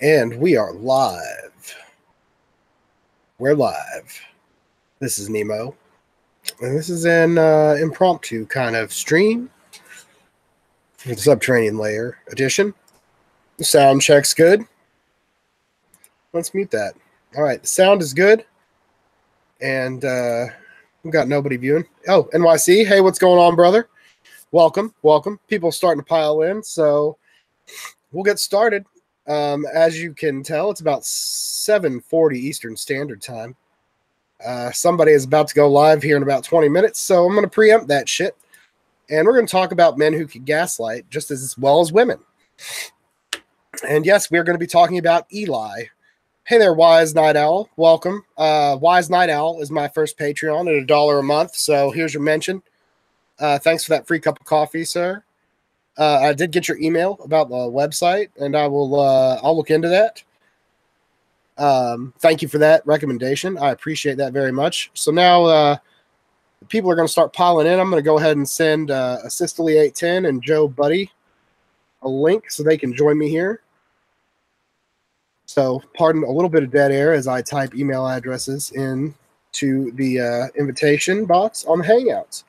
And we are live. We're live. This is Nemo. And this is an impromptu kind of stream for the Subterranean Lair edition. The sound check's good. Let's mute that. All right, the sound is good. And we've got nobody viewing. Oh, NYC. Hey, what's going on, brother? Welcome, welcome. People starting to pile in, so we'll get started. As you can tell, it's about 7:40 Eastern Standard Time. Somebody is about to go live here in about 20 minutes, so I'm going to preempt that shit. And we're going to talk about men who can gaslight just as well as women. And yes, we're going to be talking about Eli. Hey there, Wise Night Owl. Welcome. Wise Night Owl is my first Patreon at $1 a month, so here's your mention. Thanks for that free cup of coffee, sir. I did get your email about the website, and I'll look into that. Thank you for that recommendation. I appreciate that very much. So now people are going to start piling in. I'm going to go ahead and send Assistily 810 and Joe Budee a link so they can join me here. So pardon a little bit of dead air as I type email addresses into the invitation box on the Hangouts.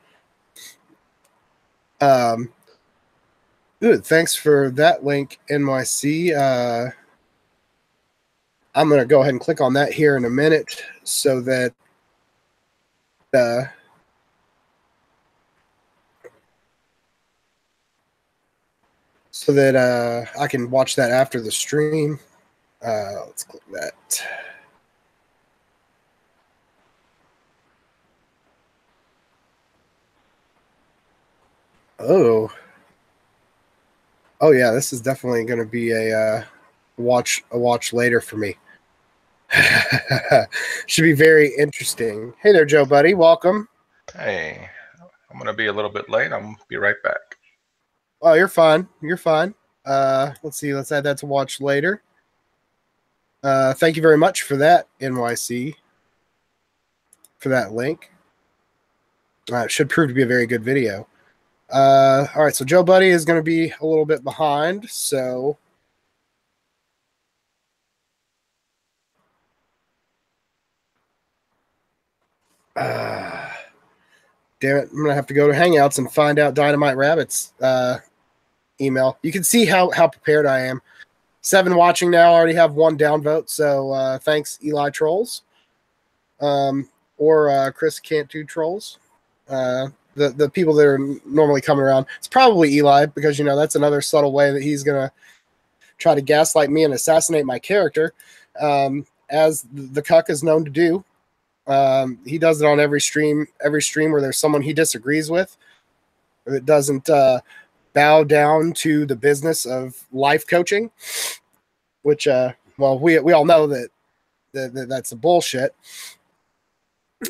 Good. Thanks for that link, NYC. I'm going to go ahead and click on that here in a minute so that I can watch that after the stream. Let's click that. Oh yeah, this is definitely going to be a watch later for me. Should be very interesting. Hey there, Joe Budee. Welcome. Hey, I'm going to be a little bit late. I'm be right back. Oh, you're fine. You're fine. Let's see. Let's add that to watch later. Thank you very much for that, NYC, for that link. It should prove to be a very good video. All right, so Joe Budee is going to be a little bit behind, so damn it, I'm going to have to go to Hangouts and find out Dynamite Rabbit's email. You can see how prepared I am. 7 watching now. I already have 1 downvote, so thanks, Eli Trolls. Or Chris Can't Do Trolls. The people that are normally coming around. It's probably Eli, because, you know, that's another subtle way that he's going to try to gaslight me and assassinate my character, as the cuck is known to do. He does it on every stream where there's someone he disagrees with, or that doesn't bow down to the business of life coaching, which, well, we all know that that's a bullshit.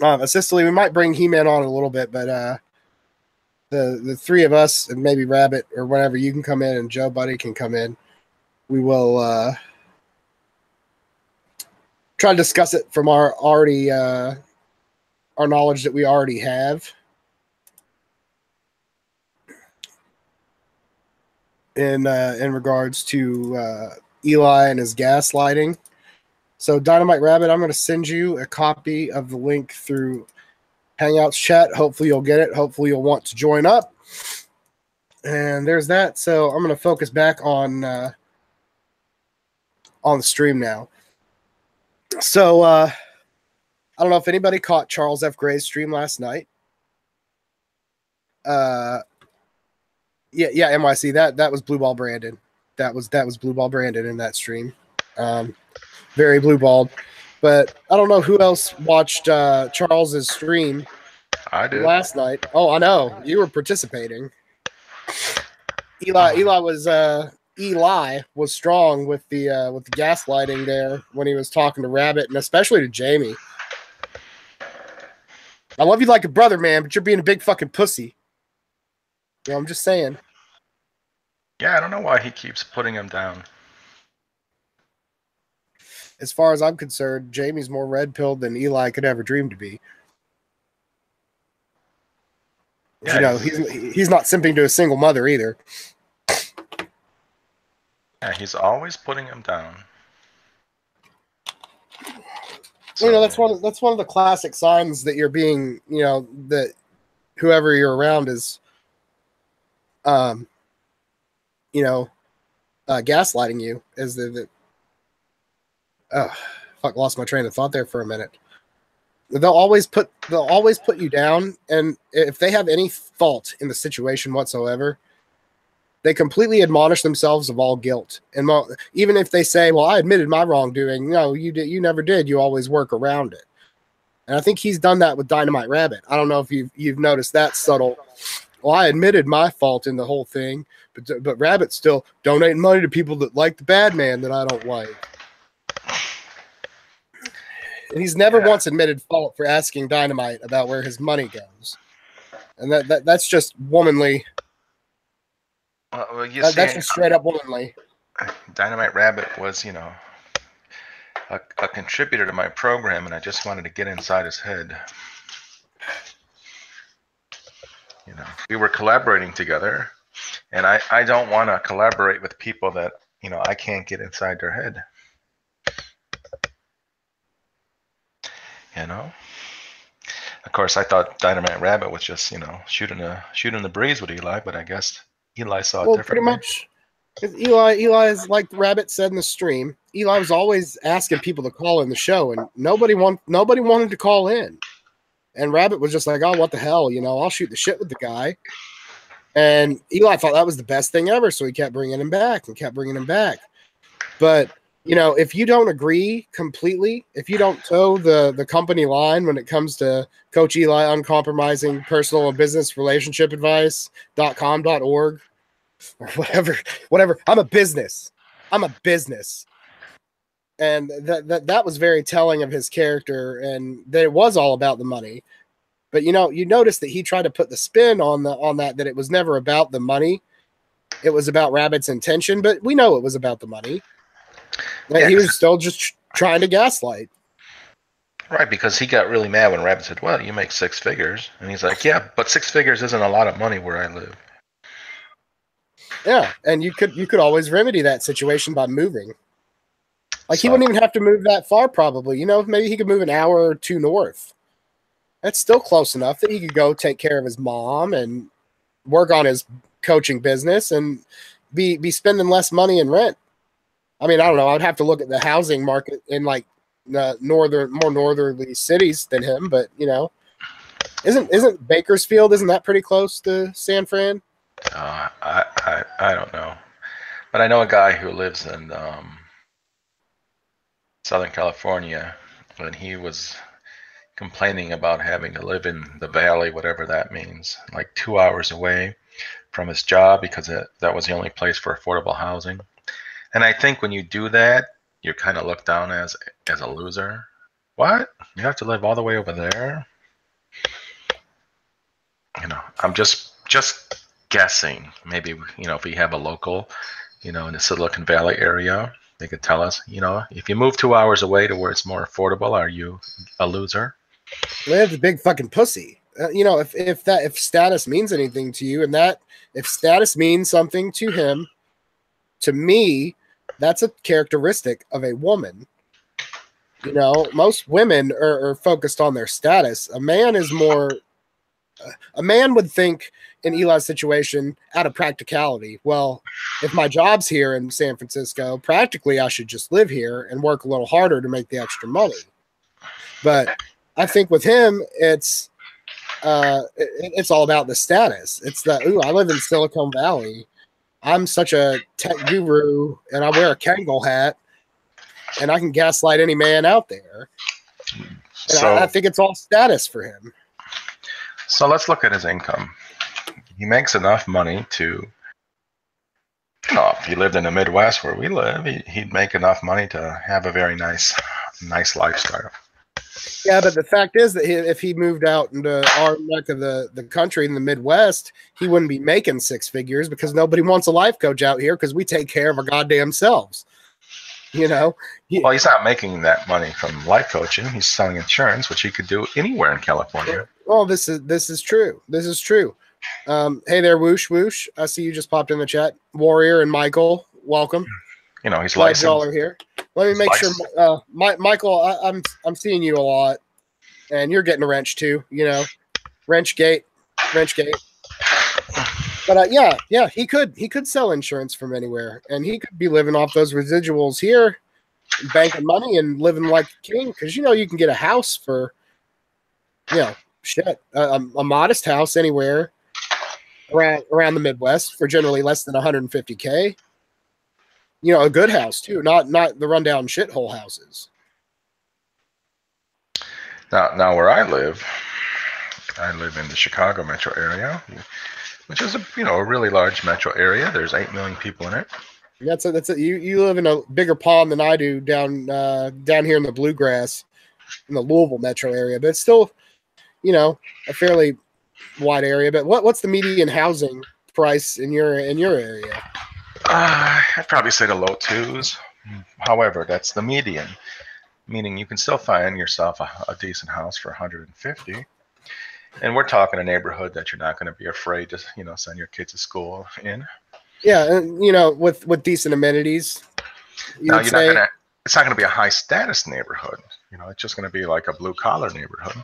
Assistily, we might bring He-Man on a little bit, but the 3 of us, and maybe Rabbit or whatever, you can come in, and Joe Budee can come in. We will try to discuss it from our knowledge that we already have in regards to Eli and his gaslighting. So Dynamite Rabbit, I'm going to send you a copy of the link through Hangouts chat. Hopefully you'll get it. Hopefully you'll want to join up. And there's that. So I'm going to focus back on the stream now. So I don't know if anybody caught Charles F. Gray's stream last night. Yeah, NYC. That was Blue Ball Brandon. That was Blue Ball Brandon in that stream. Very blue balled. But I don't know who else watched Charles's stream. I did. Last night. Oh, I know. You were participating. Eli was strong with the gaslighting there when he was talking to Rabbit, and especially to Jamie. I love you like a brother, man, but you're being a big fucking pussy. You know, I'm just saying. Yeah, I don't know why he keeps putting him down. As far as I'm concerned, Jamie's more red-pilled than Eli could ever dream to be. Yeah, you know, he's not simping to a single mother either. Yeah, he's always putting him down. So, that's one of the classic signs that you're being, that whoever you're around is, gaslighting you. Is the lost my train of thought there for a minute. They'll always put you down, and if they have any fault in the situation whatsoever, they completely admonish themselves of all guilt. And even if they say, "Well, I admitted my wrongdoing," no, you never did. You always work around it. And I think he's done that with Dynamite Rabbit. I don't know if you've noticed that subtle. Well, I admitted my fault in the whole thing, but Rabbit's still donating money to people that like the bad man that I don't like. And he's never once admitted fault for asking Dynamite about where his money goes. And that's just womanly. Well, that's just straight up womanly. Dynamite Rabbit was, a contributor to my program, and I just wanted to get inside his head. We were collaborating together, and I don't want to collaborate with people that, I can't get inside their head. Of course, I thought Dynamite Rabbit was just, shooting the breeze with Eli, but I guess Eli saw it differently. Pretty much. Because Eli is like Rabbit said in the stream. Eli was always asking people to call in the show, and nobody wanted to call in. And Rabbit was just like, "Oh, what the hell? I'll shoot the shit with the guy." And Eli thought that was the best thing ever, so he kept bringing him back and kept bringing him back. But if you don't agree completely, if you don't toe the company line when it comes to Coach Eli uncompromising personal and business relationship advice.com.org or whatever. I'm a business. And that was very telling of his character, and that it was all about the money. But you notice that he tried to put the spin on that it was never about the money. It was about Rabbit's intention, but we know it was about the money. Yeah, he was still just trying to gaslight. Right, because he got really mad when Rabbit said, "Well, you make 6 figures." And he's like, "Yeah, but 6 figures isn't a lot of money where I live." Yeah, and you could always remedy that situation by moving. He wouldn't even have to move that far, probably. Maybe he could move an hour or 2 north. That's still close enough that he could go take care of his mom and work on his coaching business and be spending less money in rent. I mean, I don't know. I'd have to look at the housing market in more northerly cities than him, but isn't Bakersfield? Isn't that pretty close to San Fran? I don't know, but I know a guy who lives in Southern California, and he was complaining about having to live in the valley, whatever that means, like 2 hours away from his job because that was the only place for affordable housing. And I think when you do that, you're kind of looked down as a loser. What? You have to live all the way over there? I'm just guessing. Maybe, if we have a local, in the Silicon Valley area, they could tell us, if you move 2 hours away to where it's more affordable, are you a loser? Well, that's a big fucking pussy. If status means anything to you, and if status means something to him, to me, that's a characteristic of a woman. Most women are focused on their status. A man would think in Eli's situation out of practicality. Well, if my job's here in San Francisco, practically I should just live here and work a little harder to make the extra money. But I think with him, it's all about the status. It's I live in Silicon Valley. I'm such a tech guru, and I wear a Kangol hat, and I can gaslight any man out there. And I think it's all status for him. So let's look at his income. He makes enough money to, if he lived in the Midwest where we live, he'd make enough money to have a very nice lifestyle. Yeah, but the fact is that if he moved out into our neck of the country in the Midwest, he wouldn't be making 6 figures because nobody wants a life coach out here because we take care of our goddamn selves. Well, he's not making that money from life coaching. He's selling insurance, which he could do anywhere in California. Well, this is true. This is true. Hey there, Whoosh. I see you just popped in the chat. Warrior and Michael, welcome. he's Glad licensed. y'all are here. Let me make sure, Michael. I'm seeing you a lot, and you're getting a wrench too. Wrench gate. But yeah, he could sell insurance from anywhere, and he could be living off those residuals here, banking money and living like a king. Because you can get a house for, a modest house anywhere around the Midwest for generally less than 150K. A good house too, not the rundown shithole houses. Now where I live in the Chicago metro area, which is a really large metro area. There's 8 million people in it. That's it. You live in a bigger pond than I do down here in the Bluegrass, in the Louisville metro area. But it's still, a fairly wide area. But what's the median housing price in your area? I'd probably say the low twos. However, that's the median, meaning you can still find yourself a decent house for 150. And we're talking a neighborhood that you're not going to be afraid to, send your kids to school in. Yeah, and with decent amenities. It's not going to be a high status neighborhood. It's just going to be like a blue collar neighborhood.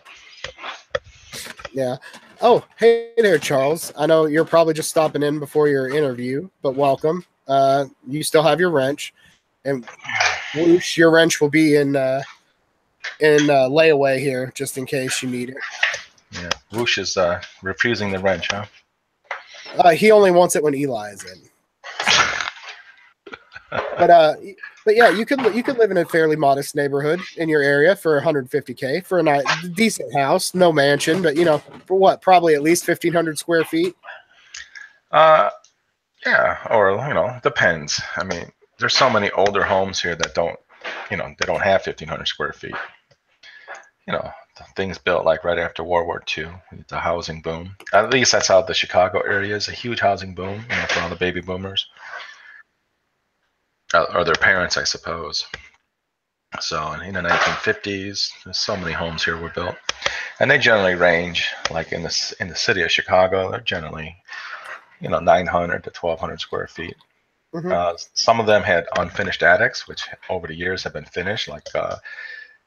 Yeah. Oh, hey there, Charles. I know you're probably just stopping in before your interview, but welcome. You still have your wrench, and whoosh, your wrench will be in layaway here, just in case you need it. Yeah, Whoosh is refusing the wrench, huh? He only wants it when Eli is in. But yeah, you could live in a fairly modest neighborhood in your area for 150K for a decent house, no mansion, but for what? Probably at least 1,500 square feet. Yeah, or depends. I mean, there's so many older homes here that don't, they don't have 1,500 square feet. Things built like right after World War II, the housing boom. At least that's how the Chicago area is, a huge housing boom, for all the baby boomers. Or their parents, I suppose. So in the 1950s, there's so many homes here were built. And they generally range, like in the city of Chicago, they're generally, 900 to 1,200 square feet. Mm-hmm. Some of them had unfinished attics, which over the years have been finished. Like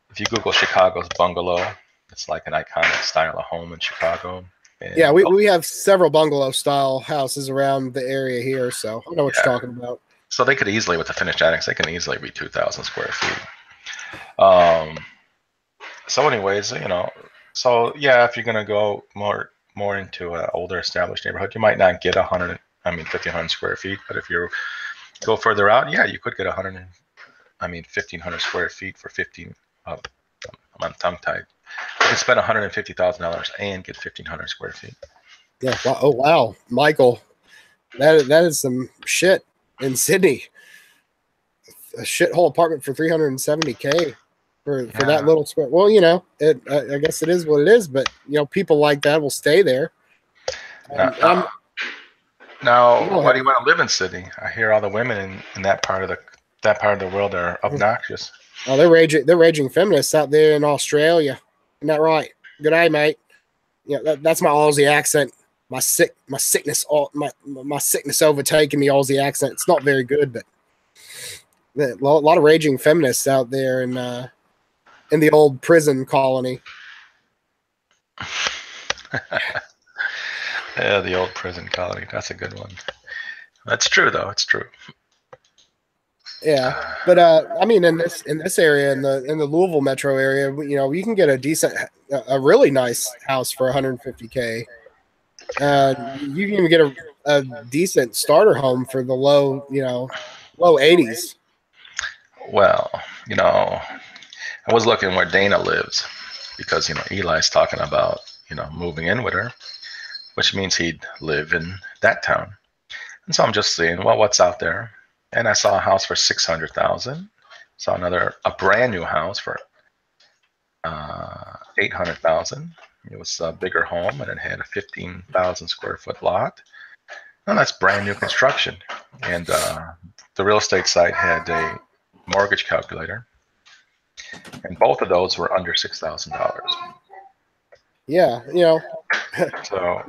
if you Google Chicago's bungalow, it's like an iconic style of home in Chicago. And yeah, we have several bungalow style houses around the area here, so I know what you're talking about. So they could easily, with the finished attics, they can easily be 2,000 square feet. So anyways, so yeah, if you're going to go more into an older established neighborhood, you might not get 1,500 square feet. But if you go further out, yeah, you could get 1,500 square feet for 15. I'm tongue-tied. You can spend $150,000 and get 1,500 square feet. Yeah. Oh wow, Michael, that is some shit in Sydney. A shithole apartment for 370K for that little square. Well, I guess it is what it is, but people like that will stay there. Now, why do you want to live in Sydney? I hear all the women in that part of the world are obnoxious. Oh, they're raging feminists out there in Australia. Isn't that right? Good day, mate. That's my Aussie accent. My sickness overtaking the Aussie accent. It's not very good, but a lot of raging feminists out there in the old prison colony. Yeah, the old prison colony. That's a good one. That's true, though. It's true. Yeah, but in this area, in the Louisville metro area, you can get a really nice house for 150K. You can even get a decent starter home for the low 80s. Well, I was looking where Dana lives because Eli's talking about moving in with her, which means he'd live in that town. And so I'm just seeing, well, what's out there? And I saw a house for $600,000. Saw a brand new house for $800,000. It was a bigger home and it had a 15,000 square foot lot. And that's brand new construction. And the real estate site had a mortgage calculator, and both of those were under $6,000. Yeah, So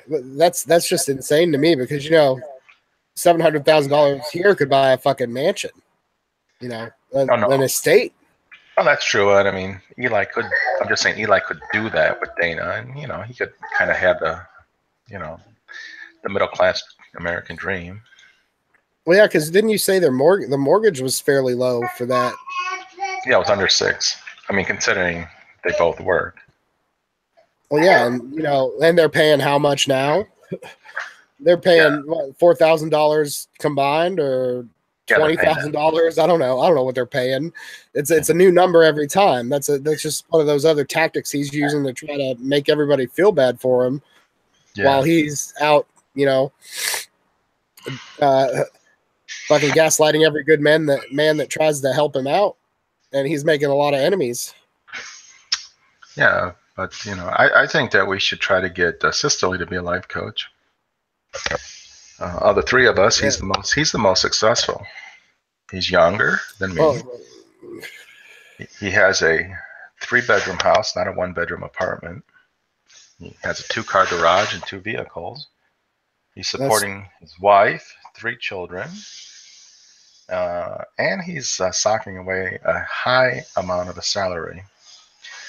that's just insane to me because $700,000 here could buy a fucking mansion, you know, an estate. Oh, that's true. But I mean, Eli could. I'm just saying, Eli could do that with Dana, and you know, he could kind of have the, you know, the middle class American dream. Well, yeah, because didn't you say the mortgage was fairly low for that? Yeah, it was under 6. I mean, considering they both work. Well, yeah, and you know, and they're paying how much now? They're paying what, $4,000 combined, or $20,000. I don't know what they're paying. It's a new number every time. That's just one of those other tactics he's using to try to make everybody feel bad for him while he's out, you know, fucking gaslighting every good man that tries to help him out, and he's making a lot of enemies. Yeah, but you know, I think that we should try to get Cicely to be a life coach. Of the three of us, he's the most successful. He's younger than me. Oh. He has a 3-bedroom house, not a 1-bedroom apartment. He has a 2-car garage and 2 vehicles. He's supporting his wife, 3 children, and he's socking away a high amount of a salary.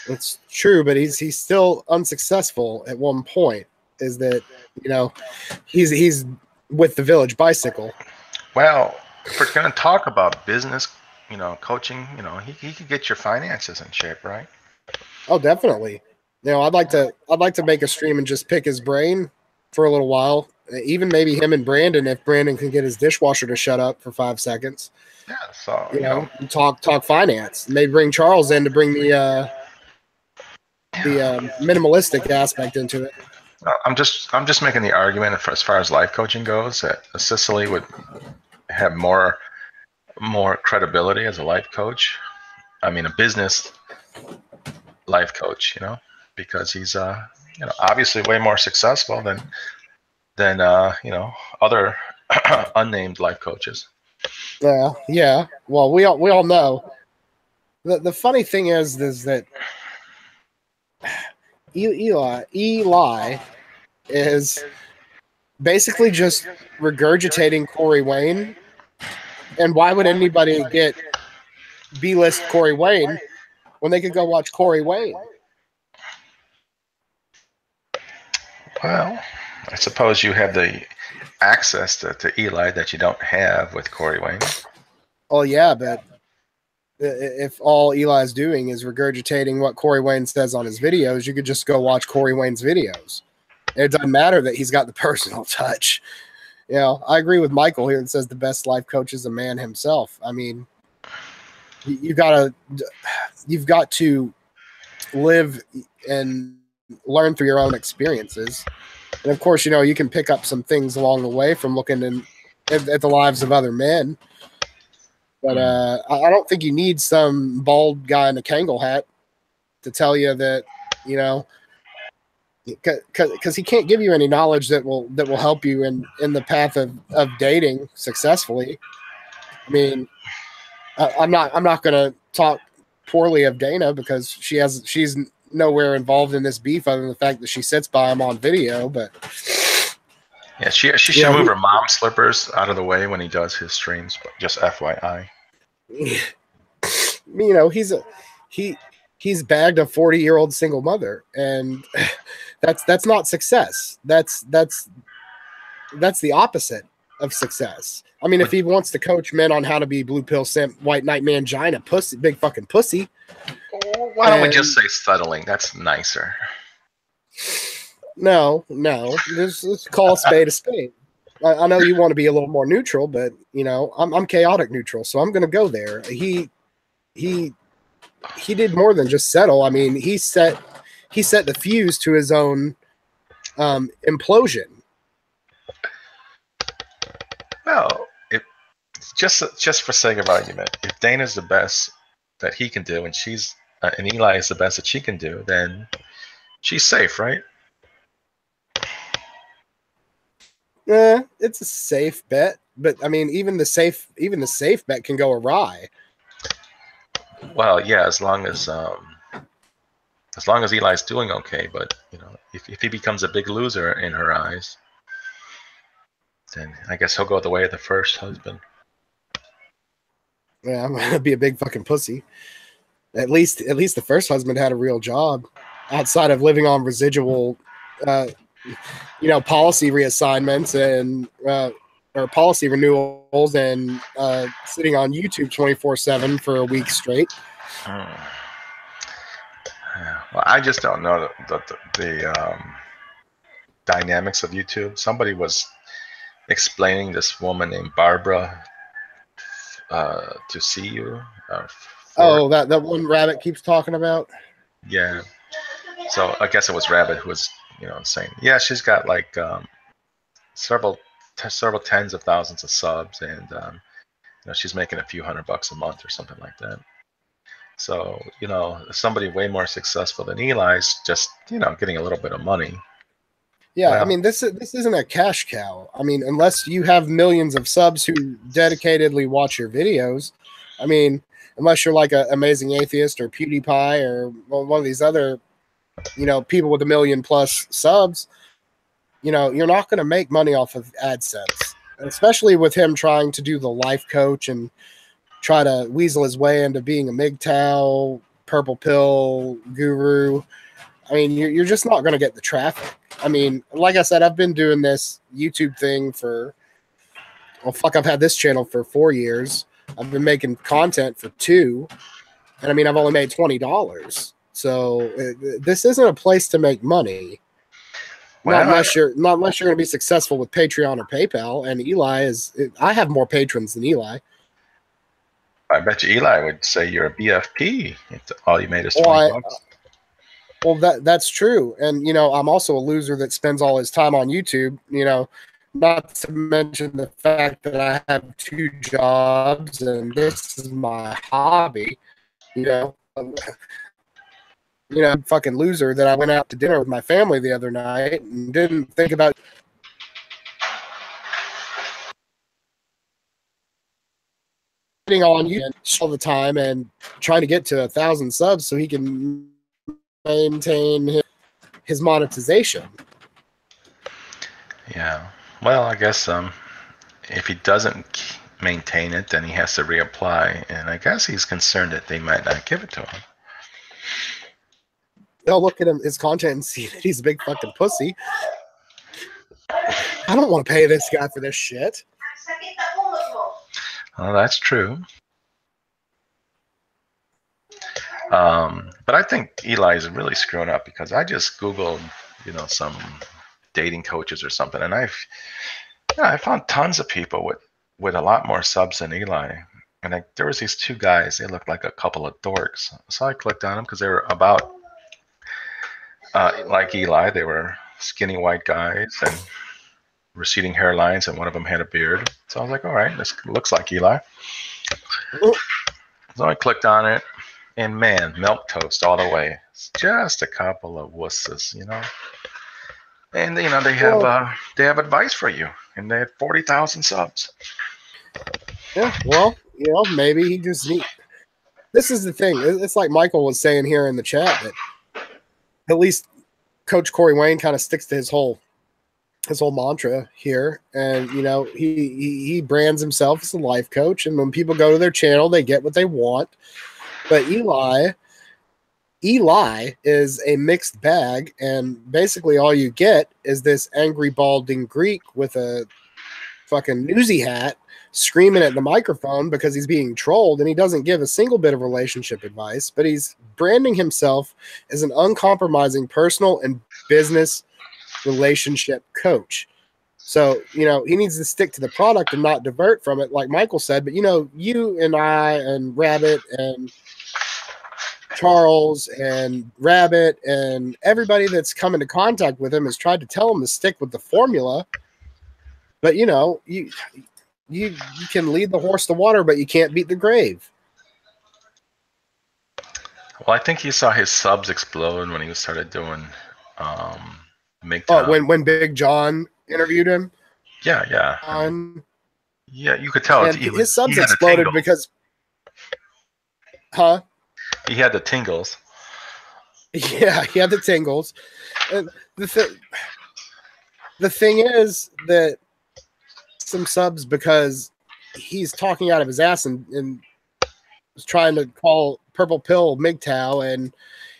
It's true, but he's still unsuccessful at one point. Is that, you know, he's with the Village Bicycle. Well, if we're going to talk about business, you know, coaching, you know, he could get your finances in shape, right? Oh, definitely. You know, I'd like to make a stream and just pick his brain for a little while. Even maybe him and Brandon, if Brandon can get his dishwasher to shut up for 5 seconds. Yeah, so you know, talk finance. Maybe bring Charles in to bring the minimalistic aspect into it. I'm just making the argument as far as life coaching goes that Cicely would have more credibility as a life coach. I mean, a business life coach, you know, because he's you know, obviously way more successful than you know, other unnamed life coaches. Yeah. Well, we all know. The funny thing is that Eli is basically just regurgitating Corey Wayne. And why would anybody get B-list Corey Wayne when they could go watch Corey Wayne? Well, I suppose you have the access to Eli that you don't have with Corey Wayne. Oh, yeah, but if all Eli's doing is regurgitating what Corey Wayne says on his videos, you could just go watch Corey Wayne's videos. It doesn't matter that he's got the personal touch. You know, I agree with Michael here that says the best life coach is a man himself. I mean, you've got to live and learn through your own experiences. And of course, you know, you can pick up some things along the way from looking at the lives of other men. But I don't think you need some bald guy in a Kangol hat to tell you that, you know, because he can't give you any knowledge that will help you in the path of dating successfully. I mean, I'm not going to talk poorly of Dana because she's nowhere involved in this beef other than the fact that she sits by him on video. But yeah, she should move her mom slippers out of the way when he does his streams. But just FYI, you know, he's bagged a 40-year-old single mother, and that's not success. That's the opposite of success. I mean, if he wants to coach men on how to be blue pill simp, white knight mangina, pussy, big fucking pussy. Why don't we just say settling? That's nicer. No. Let's call a spade a spade. I know you want to be a little more neutral, but you know, I'm chaotic neutral, so I'm going to go there. He did more than just settle. I mean, he set the fuse to his own implosion. Well, just for sake of argument, if Dana's the best that he can do, and and Eli is the best that she can do, then she's safe, right? It's a safe bet, but I mean, even the safe bet can go awry. Well, yeah, as long as Eli's doing okay, but you know, if he becomes a big loser in her eyes, then I guess he'll go the way of the first husband. Yeah, I'm gonna be a big fucking pussy. At least the first husband had a real job outside of living on residual, policy reassignments and or policy renewals and sitting on YouTube 24/7 for a week straight. Yeah. Well, I just don't know the dynamics of YouTube. Somebody was explaining this woman named Barbara to see you. That one Rabbit keeps talking about. Yeah. So I guess it was Rabbit who was, saying, yeah, she's got like several tens of thousands of subs, and she's making a few $100 a month or something like that. So somebody way more successful than Eli's just getting a little bit of money. Yeah, well, I mean, this isn't a cash cow. I mean, unless you have millions of subs who dedicatedly watch your videos. I mean, unless you're like an Amazing Atheist or PewDiePie or one of these other, people with 1 million+ subs, you're not going to make money off of AdSense, especially with him trying to do the life coach and try to weasel his way into being a MGTOW, purple pill guru. I mean, you're just not going to get the traffic. I mean, like I said, I've been doing this YouTube thing I've had this channel for 4 years. I've been making content for 2, and I mean, I've only made $20. So this isn't a place to make money. Well, not unless you're going to be successful with Patreon or PayPal. And I have more patrons than Eli. I bet you Eli would say you're a BFP if all you made is $20. Well, that's true. And, I'm also a loser that spends all his time on YouTube, not to mention the fact that I have 2 jobs and this is my hobby, fucking loser that I went out to dinner with my family the other night and didn't think about on you all the time and trying to get to 1,000 subs so he can maintain his monetization. Yeah. Well, I guess if he doesn't maintain it, then he has to reapply, and I guess he's concerned that they might not give it to him. They'll look at his content and see that he's a big fucking pussy. I don't want to pay this guy for this shit. Well, that's true. But I think Eli is really screwing up because I just Googled, some dating coaches or something, and I found tons of people with a lot more subs than Eli. And there was these 2 guys. They looked like a couple of dorks. So I clicked on them because they were about like Eli. They were skinny white guys and receding hairlines, and one of them had a beard. So I was like, all right, this looks like Eli. So I clicked on it, and man, milquetoast all the way. It's just a couple of wusses, And they have advice for you, and they had 40,000 subs. Yeah, well, maybe he just needs. This is the thing. It's like Michael was saying here in the chat that at least Coach Corey Wayne kind of sticks to his whole mantra here, and he brands himself as a life coach, and when people go to their channel, they get what they want. But Eli is a mixed bag, and basically all you get is this angry balding Greek with a fucking newsy hat screaming at the microphone because he's being trolled, and he doesn't give a single bit of relationship advice, but he's branding himself as an uncompromising personal and business relationship coach. So, he needs to stick to the product and not divert from it, like Michael said. But, you and I and Rabbit and Charles and Rabbit and everybody that's come into contact with him has tried to tell him to stick with the formula. But, you can lead the horse to water, but you can't beat the grave. Well, I think you saw his subs explode when he started doing MGTOW. When Big John interviewed him? Yeah. Yeah, you could tell. His subs exploded because... Huh? He had the tingles. Yeah, he had the tingles. The thing is that some subs because he's talking out of his ass and was trying to call purple pill MGTOW, and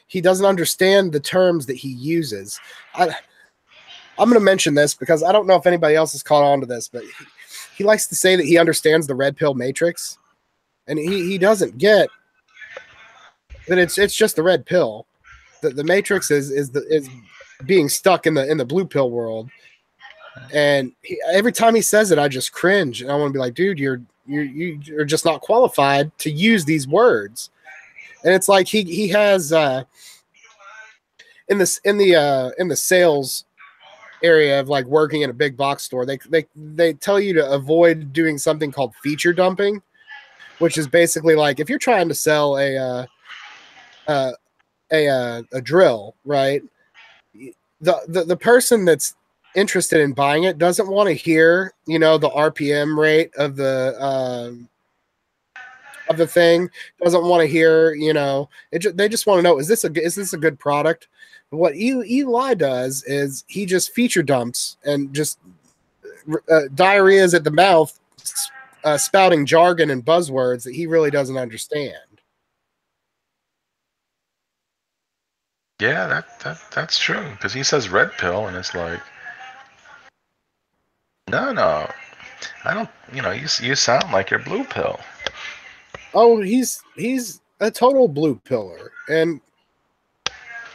he doesn't understand the terms that he uses. I'm going to mention this because I don't know if anybody else has caught on to this, but he likes to say that he understands the red pill matrix, and he doesn't get that it's just the red pill. The matrix is being stuck in the blue pill world, and every time he says it, I just cringe, and I want to be like, dude, you're just not qualified to use these words. And it's like he has in the sales area of like working in a big box store, they tell you to avoid doing something called feature dumping, which is basically like if you're trying to sell a drill, right? The person that's interested in buying it doesn't want to hear, the RPM rate of the thing, doesn't want to hear, they just want to know, is this a good product? What Eli does is he just feature dumps and just diarrheas at the mouth, spouting jargon and buzzwords that he really doesn't understand. Yeah, that's true, because he says red pill, and it's like, no, I don't. You sound like you're blue pill. Oh, he's a total blue pillar, and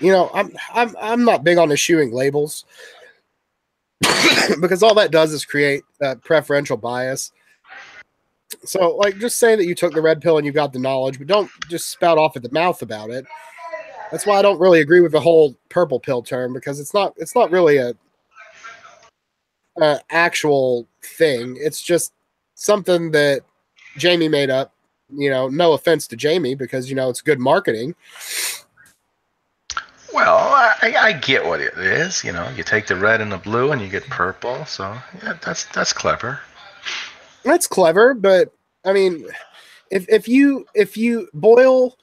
I'm not big on eschewing labels because all that does is create preferential bias. So, like, just say that you took the red pill and you got the knowledge, but don't just spout off at the mouth about it. That's why I don't really agree with the whole purple pill term, because it's not really a actual thing. It's just something that Jamie made up. No offense to Jamie, because it's good marketing. Well, I get what it is. You take the red and the blue and you get purple. So yeah, that's clever. That's clever, but I mean, if you boil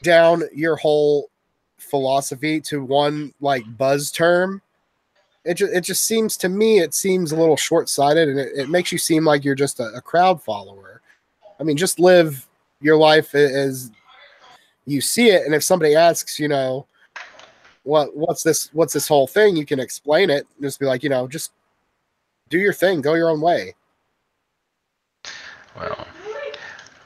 down your whole philosophy to one like buzz term, it just seems to me, it seems a little short-sighted, and it makes you seem like you're just a crowd follower. I mean, just live your life as you see it, and if somebody asks, what's this whole thing, you can explain it. Just be like, just do your thing, go your own way. Well,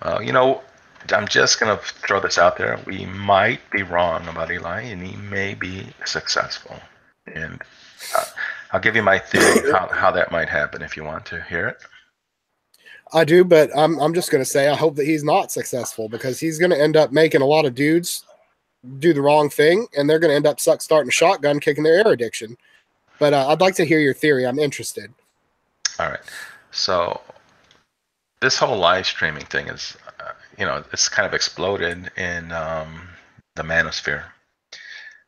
I'm just gonna throw this out there. We might be wrong about Eli, and he may be successful. And I'll give you my theory how that might happen if you want to hear it. I do, but I'm just gonna say I hope that he's not successful, because he's gonna end up making a lot of dudes do the wrong thing, and they're gonna end up starting a shotgun, kicking their air addiction. But I'd like to hear your theory. I'm interested. All right. So this whole live streaming thing is, it's kind of exploded in the manosphere.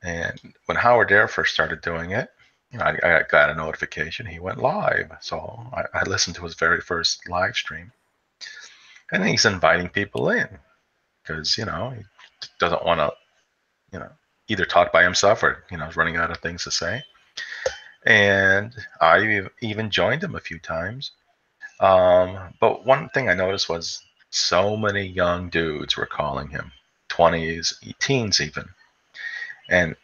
And when Howard Air first started doing it, I got a notification he went live. So I listened to his very first live stream. And he's inviting people in because, he doesn't want to, either talk by himself or, is running out of things to say. And I even joined him a few times. But one thing I noticed was so many young dudes were calling him, 20s, teens even. And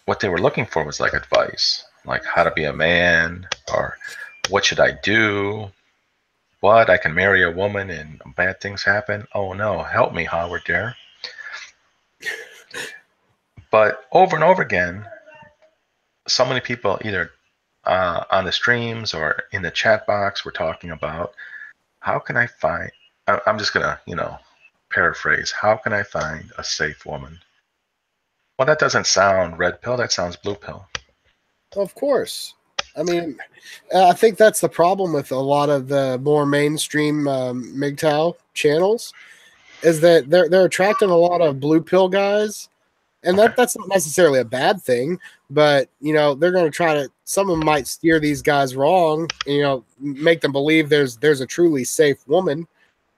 what they were looking for was like advice, like how to be a man, or what should I do? What, I can marry a woman and bad things happen? Oh no, help me, Howard Dare. But over and over again, so many people either on the streams or in the chat box were talking about, how can I find, I'm just going to, paraphrase, how can I find a safe woman? Well, that doesn't sound red pill, that sounds blue pill. Of course. I mean, I think that's the problem with a lot of the more mainstream MGTOW channels, is that they're attracting a lot of blue pill guys. And that's not necessarily a bad thing, but, they're going to try to, some of them might steer these guys wrong, and, make them believe there's a truly safe woman.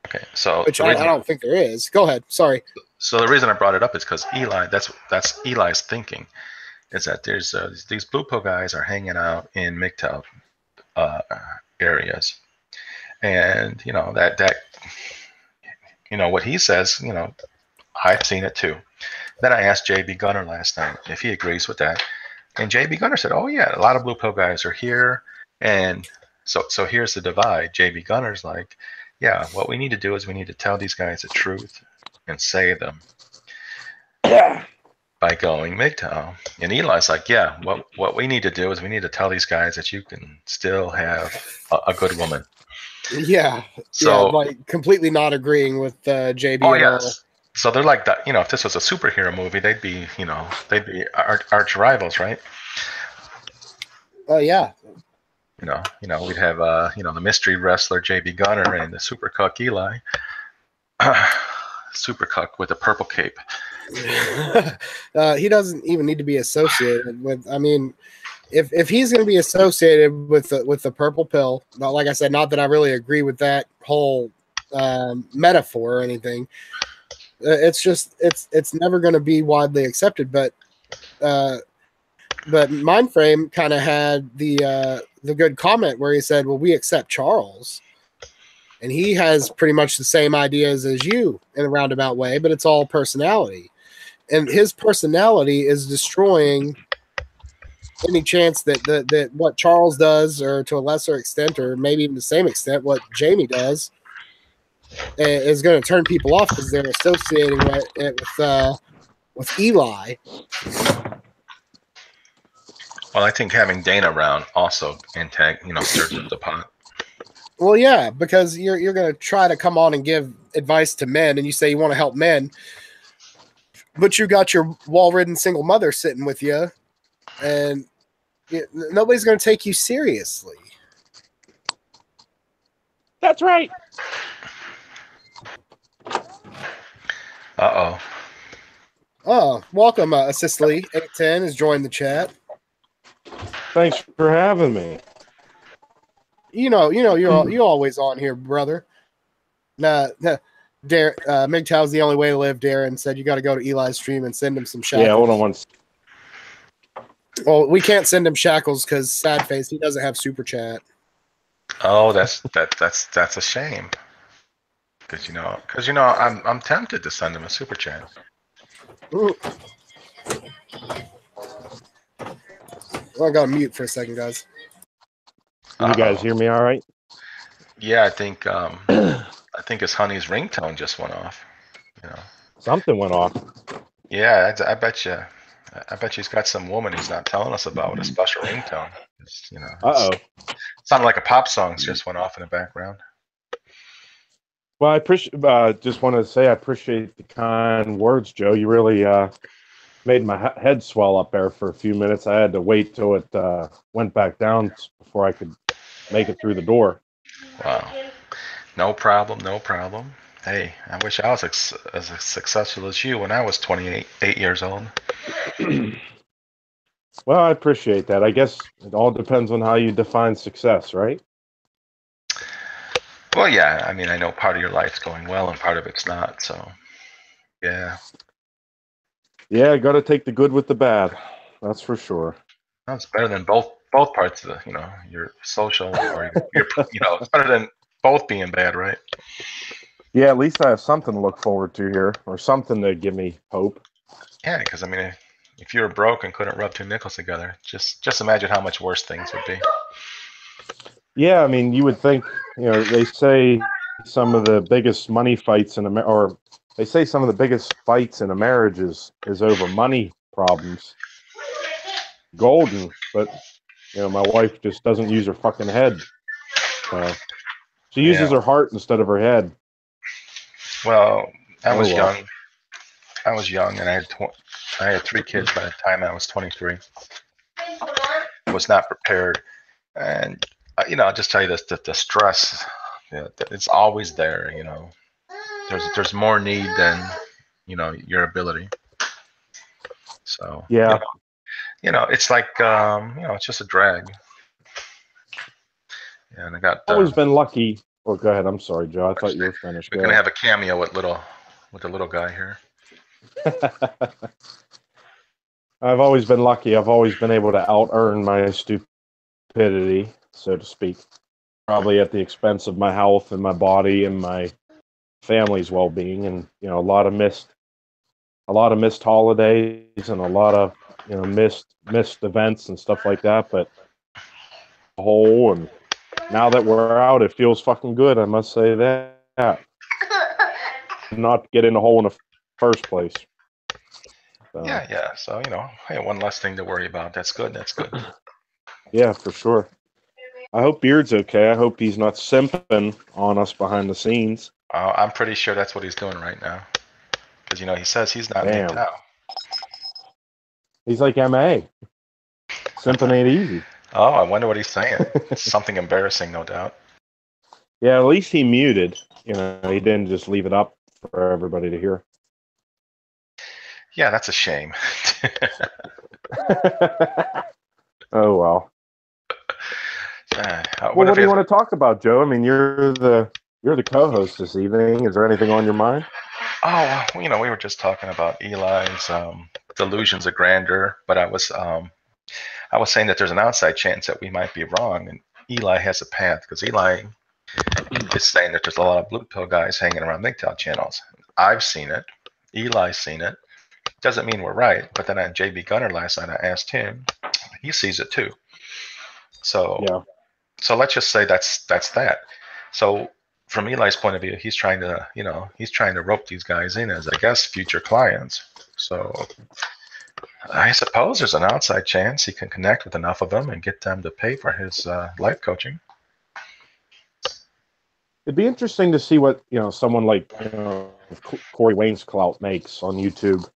Okay, so which I don't think there is. Go ahead. Sorry. So the reason I brought it up is because Eli, that's Eli's thinking, is that there's these blue pill guys are hanging out in MGTOW areas, And that what he says, I've seen it too. Then I asked JB Gunner last night if he agrees with that, and JB Gunner said, "Oh yeah, a lot of blue pill guys are here." And so here's the divide. JB Gunner's like, "Yeah, what we need to do is we need to tell these guys the truth and save them by going MGTOW." And Eli's like, "Yeah, what we need to do is we need to tell these guys that you can still have a good woman." Yeah. So, like completely not agreeing with JB oh at all. yes. So they're like that. If this was a superhero movie, they'd be arch rivals, right? Oh yeah. We'd have the mystery wrestler JB Gunner and the super cuck Eli. Super cuck with a purple cape. He doesn't even need to be associated with. I mean, if he's going to be associated with the purple pill, like I said, not that I really agree with that whole metaphor or anything. It's just it's never going to be widely accepted. But Mindframe kind of had the good comment where he said, "Well, we accept Charles." And he has pretty much the same ideas as you in a roundabout way, but it's all personality. And his personality is destroying any chance that what Charles does, or to a lesser extent, or maybe even the same extent, what Jamie does, is going to turn people off because they're associating it with Eli. Well, I think having Dana around also stirs up the pot. Well, yeah, because you're going to try to come on and give advice to men, and you say you want to help men, but you got your wall-ridden single mother sitting with you, and nobody's going to take you seriously. That's right. Uh-oh. Oh, welcome, Cicely 810 has joined the chat. Thanks for having me. You're always on here, brother. MGTOW's the only way to live. Darren said you got to go to Eli's stream and send him some shackles. Yeah, hold on one. Well, we can't send him shackles because sad face, he doesn't have super chat. Oh, that's a shame. Because I'm tempted to send him a super chat. Ooh. Well, I got to mute for a second, guys. Can you guys hear me all right? Yeah, I think his honey's ringtone just went off. Something went off. Yeah, I bet you. I bet he's got some woman he's not telling us about with a special ringtone. Sounded like a pop song just went off in the background. Well, I appreciate. Just want to say I appreciate the kind words, Joe. You really made my head swell up there for a few minutes. I had to wait till it went back down before I could make it through the door. Wow. No problem. Hey, I wish I was as successful as you when I was 28 years old. Well, I appreciate that. I guess it all depends on how you define success, right? Well, yeah. I mean, I know part of your life's going well and part of it's not. So, yeah. Yeah, got to take the good with the bad. That's for sure. That's better than both parts of your social or your it's better than both being bad, right? Yeah, at least I have something to look forward to here, or something to give me hope. Yeah, because I mean, if you were broke and couldn't rub two nickels together, just imagine how much worse things would be. Yeah, I mean, you would think, they say some of the biggest money fights in or they say some of the biggest fights in a marriage is over money problems. Golden, but my wife just doesn't use her fucking head. She uses her heart instead of her head. Well, I was young. I was young, and I had 3 kids by the time I was 23. I was not prepared, and I'll just tell you this: that the stress, it's always there. There's more need than your ability. So yeah, it's like it's just a drag. Yeah, and I got always been lucky. Oh, go ahead. I'm sorry, Joe. I thought you were finished. We're gonna have a cameo with the little guy here. I've always been lucky. I've always been able to out-earn my stupidity, so to speak. probably at the expense of my health and my body and my family's well-being, and a lot of missed holidays and a lot of missed events and stuff like that. But whole, and now that we're out, it feels fucking good. I must say that. Not get in the hole in the first place. So, Yeah. So hey, one less thing to worry about. That's good. yeah, for sure. I hope Beard's okay. I hope he's not simping on us behind the scenes. I'm pretty sure that's what he's doing right now. Because he says he's not Damn. nicked out. He's like MA. Simping ain't easy. Oh, I wonder what he's saying. Something embarrassing, no doubt. Yeah, at least he muted. He didn't just leave it up for everybody to hear. Yeah, that's a shame. Oh well. Well, what do you want to talk about, Joe? I mean, you're the co-host this evening. Is there anything on your mind? Oh, we were just talking about Eli's delusions of grandeur, but I was saying that there's an outside chance that we might be wrong, and Eli has a path, because Eli is saying that there's a lot of blue pill guys hanging around MGTOW channels. I've seen it. Eli's seen it. Doesn't mean we're right, but then on JB Gunner last night, I asked him. He sees it too. So yeah. So let's just say that's that. So from Eli's point of view, he's trying to rope these guys in as, I guess, future clients. So I suppose there's an outside chance he can connect with enough of them and get them to pay for his life coaching. It'd be interesting to see what someone like Corey Wayne's clout makes on YouTube.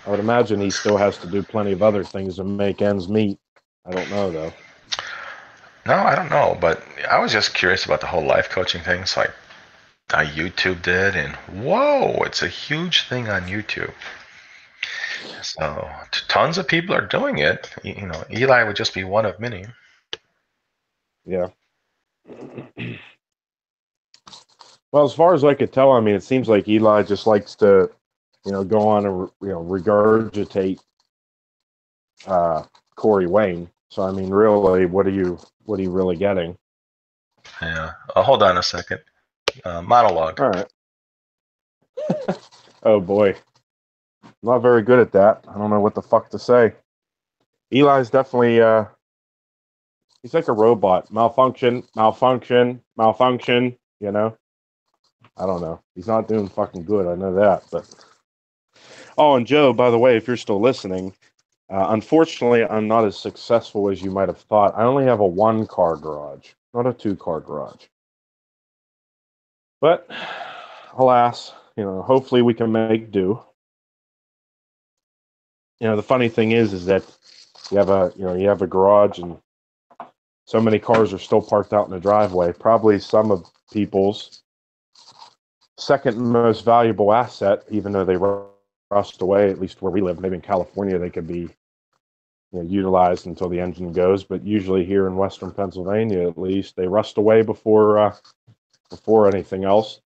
I would imagine he still has to do plenty of other things to make ends meet. I don't know though. No, I don't know, but I was just curious about the whole life coaching thing. So I YouTubed it, and whoa, it's a huge thing on YouTube. So tons of people are doing it. Eli would just be one of many. Yeah. Well, as far as I could tell, I mean, it seems like Eli just likes to, go on and regurgitate Corey Wayne. So I mean, really, what are you really getting? Yeah. Hold on a second. Monologue. All right. Oh boy, I'm not very good at that. I don't know what the fuck to say. Eli's definitely he's like a robot. Malfunction. I don't know. He's not doing fucking good. I know that. But and Joe, by the way, if you're still listening, unfortunately, I'm not as successful as you might have thought. I only have a 1-car garage, not a 2-car garage. But alas, hopefully we can make do. The funny thing is that you have a garage and so many cars are still parked out in the driveway. Probably some of people's second most valuable asset, even though they rust away, at least where we live. Maybe in California they could be utilized until the engine goes, but usually here in Western Pennsylvania, at least, they rust away before anything else.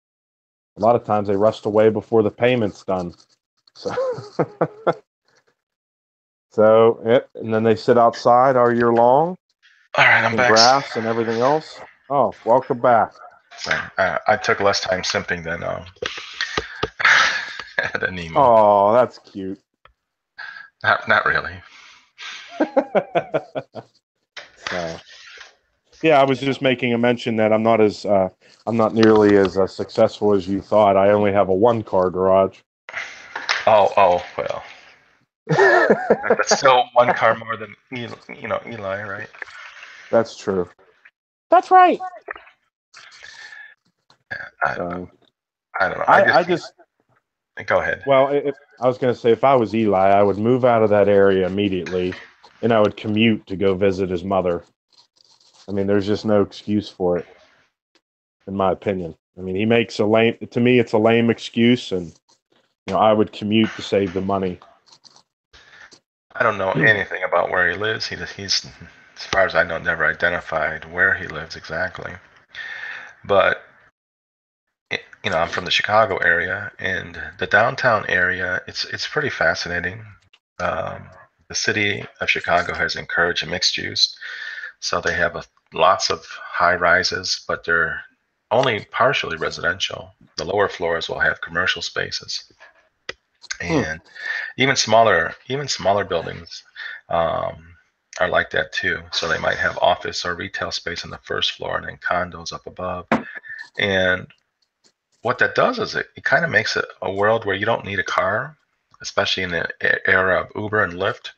A lot of times they rust away before the payment's done. So, and then they sit outside all year long. All right, I'm back. Grass and everything else. Oh, welcome back. I took less time simping than Nemo. Oh, that's cute. Not really. So, yeah, I was just making a mention that I'm not nearly as successful as you thought. I only have a 1-car garage. Oh well. That's still 1 car more than Eli, right? That's true. That's right. I don't know. I just go ahead. Well, I was going to say, if I was Eli, I would move out of that area immediately, and I would commute to go visit his mother. I mean, there's just no excuse for it, in my opinion. I mean, he makes to me, it's a lame excuse, and I would commute to save the money. I don't know anything about where he lives. He's, as far as I know, never identified where he lives exactly. But I'm from the Chicago area, and the downtown area, it's pretty fascinating. The city of Chicago has encouraged mixed use, so they have lots of high rises, but they're only partially residential. The lower floors will have commercial spaces, and even smaller buildings are like that too. So they might have office or retail space on the first floor and then condos up above. And what that does is it kind of makes it a world where you don't need a car, especially in the era of Uber and Lyft.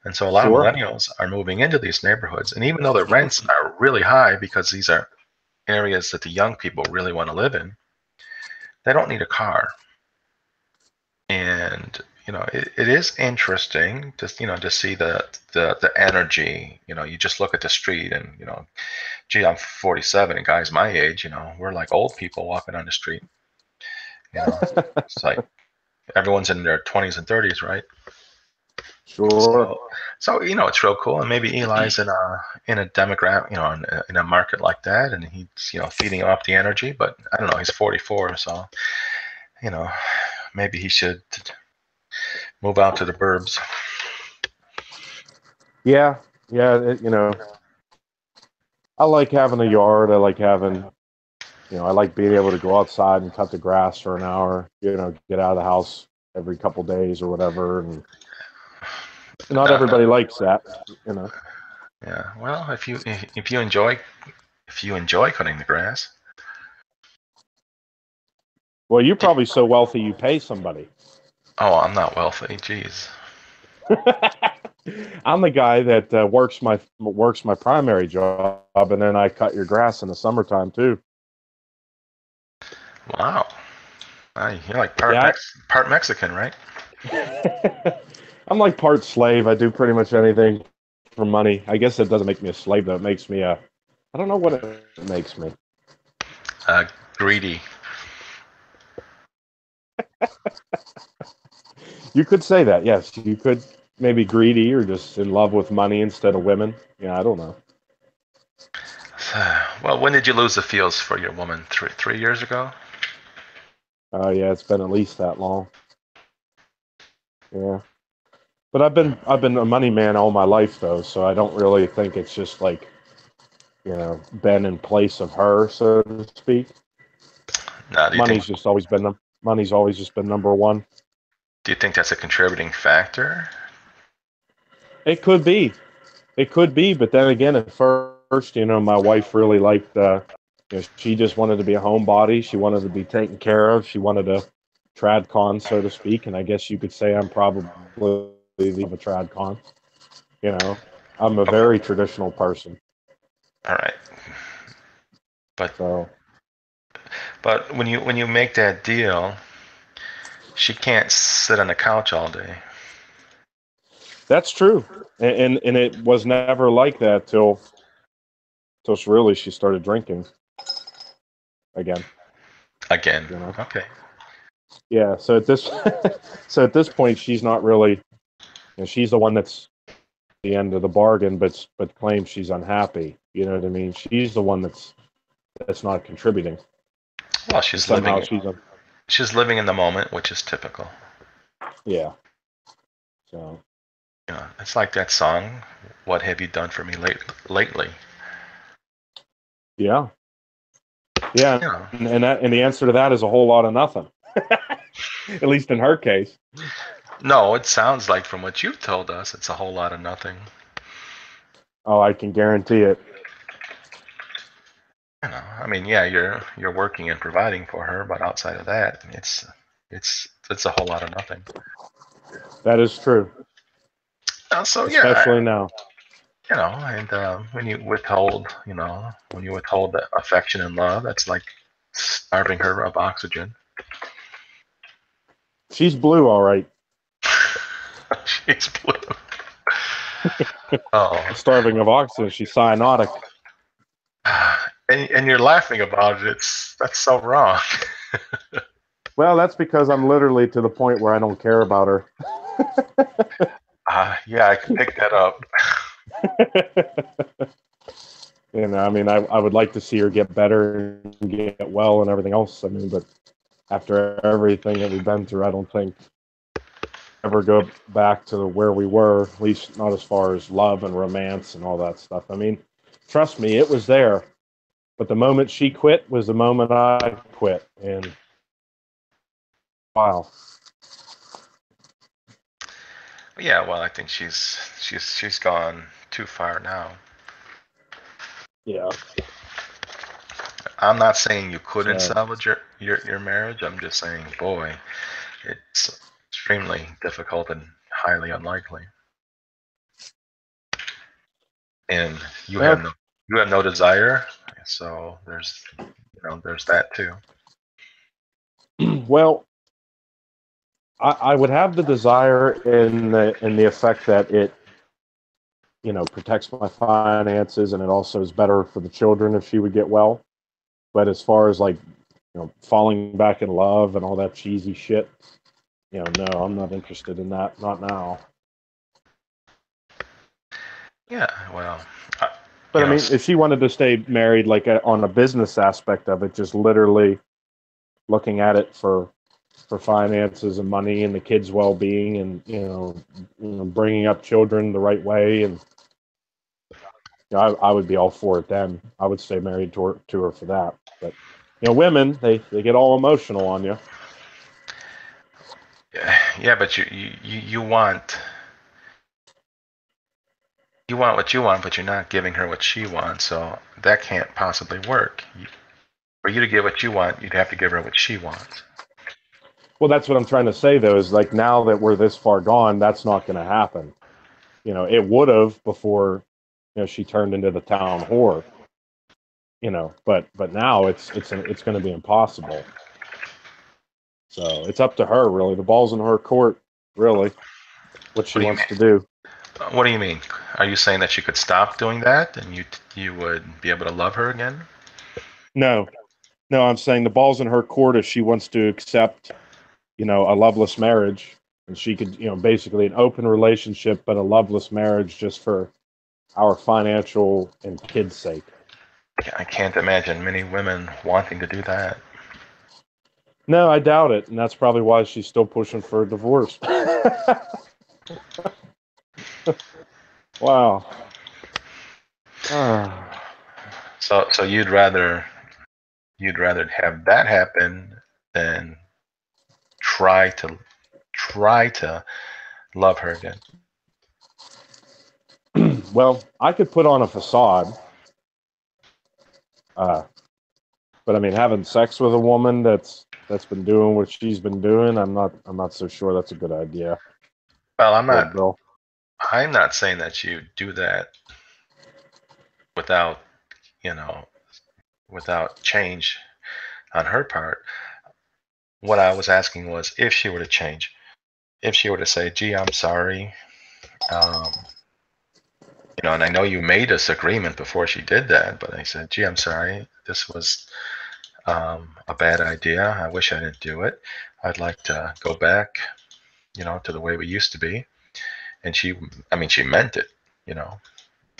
And so a lot of millennials are moving into these neighborhoods. And even though the rents are really high because these are areas that the young people really want to live in, they don't need a car. And it is interesting to to see the energy. You just look at the street and gee, I'm 47 and guys my age, we're like old people walking on the street. It's like everyone's in their 20s and 30s, right? Sure. So it's real cool, and maybe Eli's in a demographic, in a market like that, and he's feeding off the energy. But I don't know, he's 44, so maybe he should move out to the burbs. Yeah. I like having a yard. I like having, I like being able to go outside and cut the grass for an hour. Get out of the house every couple days or whatever, and not everybody likes that. Yeah. Well, if you enjoy cutting the grass. Well, you're probably so wealthy you pay somebody. Oh, I'm not wealthy. Jeez. I'm the guy that works my primary job, and then I cut your grass in the summertime too. Wow. You're like part Mexican, right? I'm like part slave. I do pretty much anything for money. I guess it doesn't make me a slave, though. It makes me I don't know what it makes me. Greedy. You could say that, yes. You could maybe greedy or just in love with money instead of women. Yeah, I don't know. Well, when did you lose the feels for your woman? 3 years ago? Yeah, it's been at least that long. Yeah. But I've been a money man all my life, though, so I don't really think it's just like, been in place of her, so to speak. Money's always just been number one. Do you think that's a contributing factor? It could be, but then again, at first, my wife really liked, she just wanted to be a homebody. She wanted to be taken care of. She wanted a tradcon, so to speak, and I guess you could say I'm probably a tradcon. I'm a very traditional person. All right. But when you make that deal, she can't sit on the couch all day. That's true, and it was never like that till she started drinking again. Okay. Yeah. So at this point, she's not really. She's the one that's the end of the bargain, but claims she's unhappy. You know what I mean? She's the one that's not contributing. Well, she's living in the moment, which is typical. Yeah. So. It's like that song, "What Have You Done for Me Lately?" Yeah. Yeah. And the answer to that is a whole lot of nothing. At least in her case. No, it sounds like from what you've told us, it's a whole lot of nothing. Oh, I can guarantee it. I mean, yeah, you're working and providing for her, but outside of that, it's a whole lot of nothing. That is true. Especially now. And when you withhold the affection and love, that's like starving her of oxygen. She's blue, all right. She's blue. Oh. Starving of oxygen. She's cyanotic. And you're laughing about it. That's so wrong. Well, that's because I'm literally to the point where I don't care about her. Yeah, I can pick that up. I mean, I would like to see her get better and get well and everything else. I mean, but after everything that we've been through, I don't think ever go back to where we were, at least not as far as love and romance and all that stuff. I mean, trust me, it was there. But the moment she quit was the moment I quit. And wow. Yeah, well, I think she's gone too far now. Yeah. I'm not saying you couldn't So, salvage your marriage. I'm just saying, boy, it's extremely difficult and highly unlikely. And you have no desire, so there's that too. well, I would have the desire in the effect that it, protects my finances, and it also is better for the children if she would get well. But as far as falling back in love and all that cheesy shit, no, I'm not interested in that. Not now. Yeah, well, but I mean, if she wanted to stay married, on a business aspect of it, just literally looking at it for finances and money and the kids' well-being, and bringing up children the right way, and I would be all for it then. I would stay married to her for that. But women, they get all emotional on you. Yeah, but you want what you want, but you're not giving her what she wants, so that can't possibly work. For you to get what you want, you'd have to give her what she wants. Well, that's what I'm trying to say, though, is now that we're this far gone, that's not going to happen. It would have before, she turned into the town whore. But now it's going to be impossible. So it's up to her, really. The ball's in her court, really. What she wants to do. What do you mean? Are you saying that she could stop doing that and you would be able to love her again? No, I'm saying the ball's in her court if she wants to accept, a loveless marriage, and she could, basically an open relationship, but a loveless marriage just for our financial and kids' sake. I can't imagine many women wanting to do that. No, I doubt it, and that's probably why she's still pushing for a divorce. Wow. So you'd rather have that happen than try to love her again. Well, I could put on a facade. But I mean, having sex with a woman that's been doing what she's been doing, I'm not so sure that's a good idea. Well, I'm not saying that you do that without change on her part. What I was asking was if she were to change, if she were to say, "Gee, I'm sorry," and I know you made this agreement before she did that, but I said, "Gee, I'm sorry. This was a bad idea. I wish I didn't do it. I'd like to go back, to the way we used to be." And she meant it,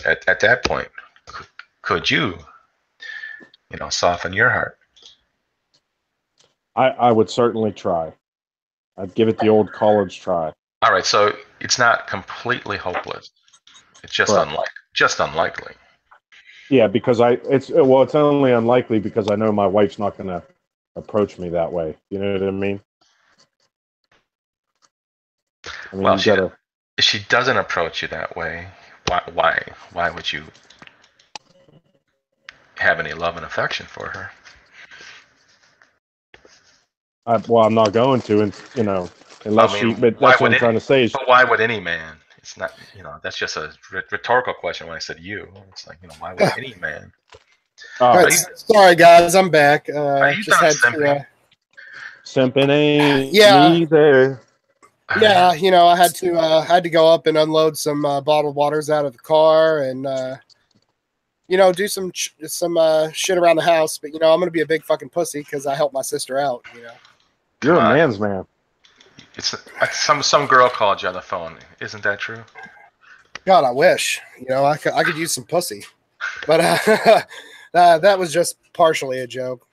At that point, could you, soften your heart? I would certainly try. I'd give it the old college try. All right, so it's not completely hopeless. It's just unlikely. Yeah, because it's only unlikely because I know my wife's not going to approach me that way. You know what I mean? Well, if she doesn't approach you that way, why would you have any love and affection for her? I'm not going to, and unless she. But that's what I'm trying to say. But why would any man? It's not, that's just a rhetorical question. When I said you, it's like, why would any man? All right, sorry guys, I'm back. Are you just had simping? Simping ain't me there. Yeah, I had to go up and unload some bottled waters out of the car, and do some shit around the house. But I'm gonna be a big fucking pussy because I helped my sister out. You're a man's man. It's some girl called you on the phone. Isn't that true? God, I wish. I could use some pussy, but that was just partially a joke.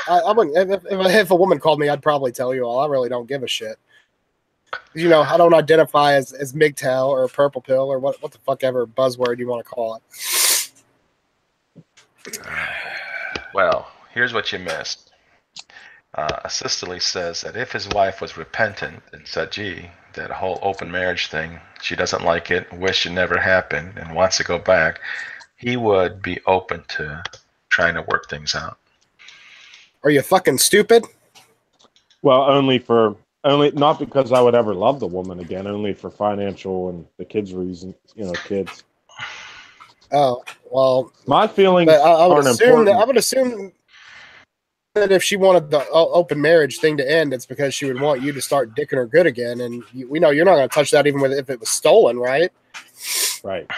I wouldn't. If a woman called me, I'd probably tell you all. I really don't give a shit. I don't identify as MGTOW or purple pill or what the fuck ever buzzword you want to call it. Well, here's what you missed. Assistily says that if his wife was repentant and said, gee, that whole open marriage thing, she doesn't like it, wish it never happened, and wants to go back, he would be open to trying to work things out. Are you fucking stupid? Well, only not because I would ever love the woman again, only for financial and the kids' reasons, kids. Oh, well. My feelings I would assume important. that if she wanted the open marriage thing to end, it's because she would want you to start dicking her good again. And we know you're not going to touch that even if it was stolen, right? Right.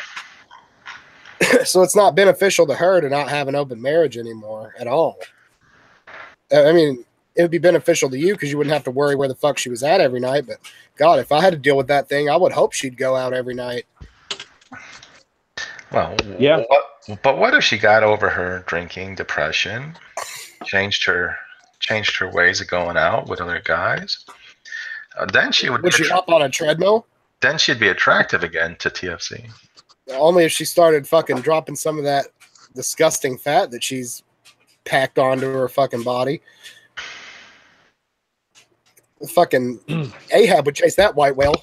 So it's not beneficial to her to not have an open marriage anymore at all. I mean, it would be beneficial to you because you wouldn't have to worry where the fuck she was at every night. But God, if I had to deal with that thing, I would hope she'd go out every night. Well, yeah. But what if she got over her drinking, depression, changed her ways of going out with other guys? Then she would she hop on a treadmill? Then she'd be attractive again to TFC. Only if she started fucking dropping some of that disgusting fat that she's packed onto her fucking body. Fucking Ahab would chase that white whale.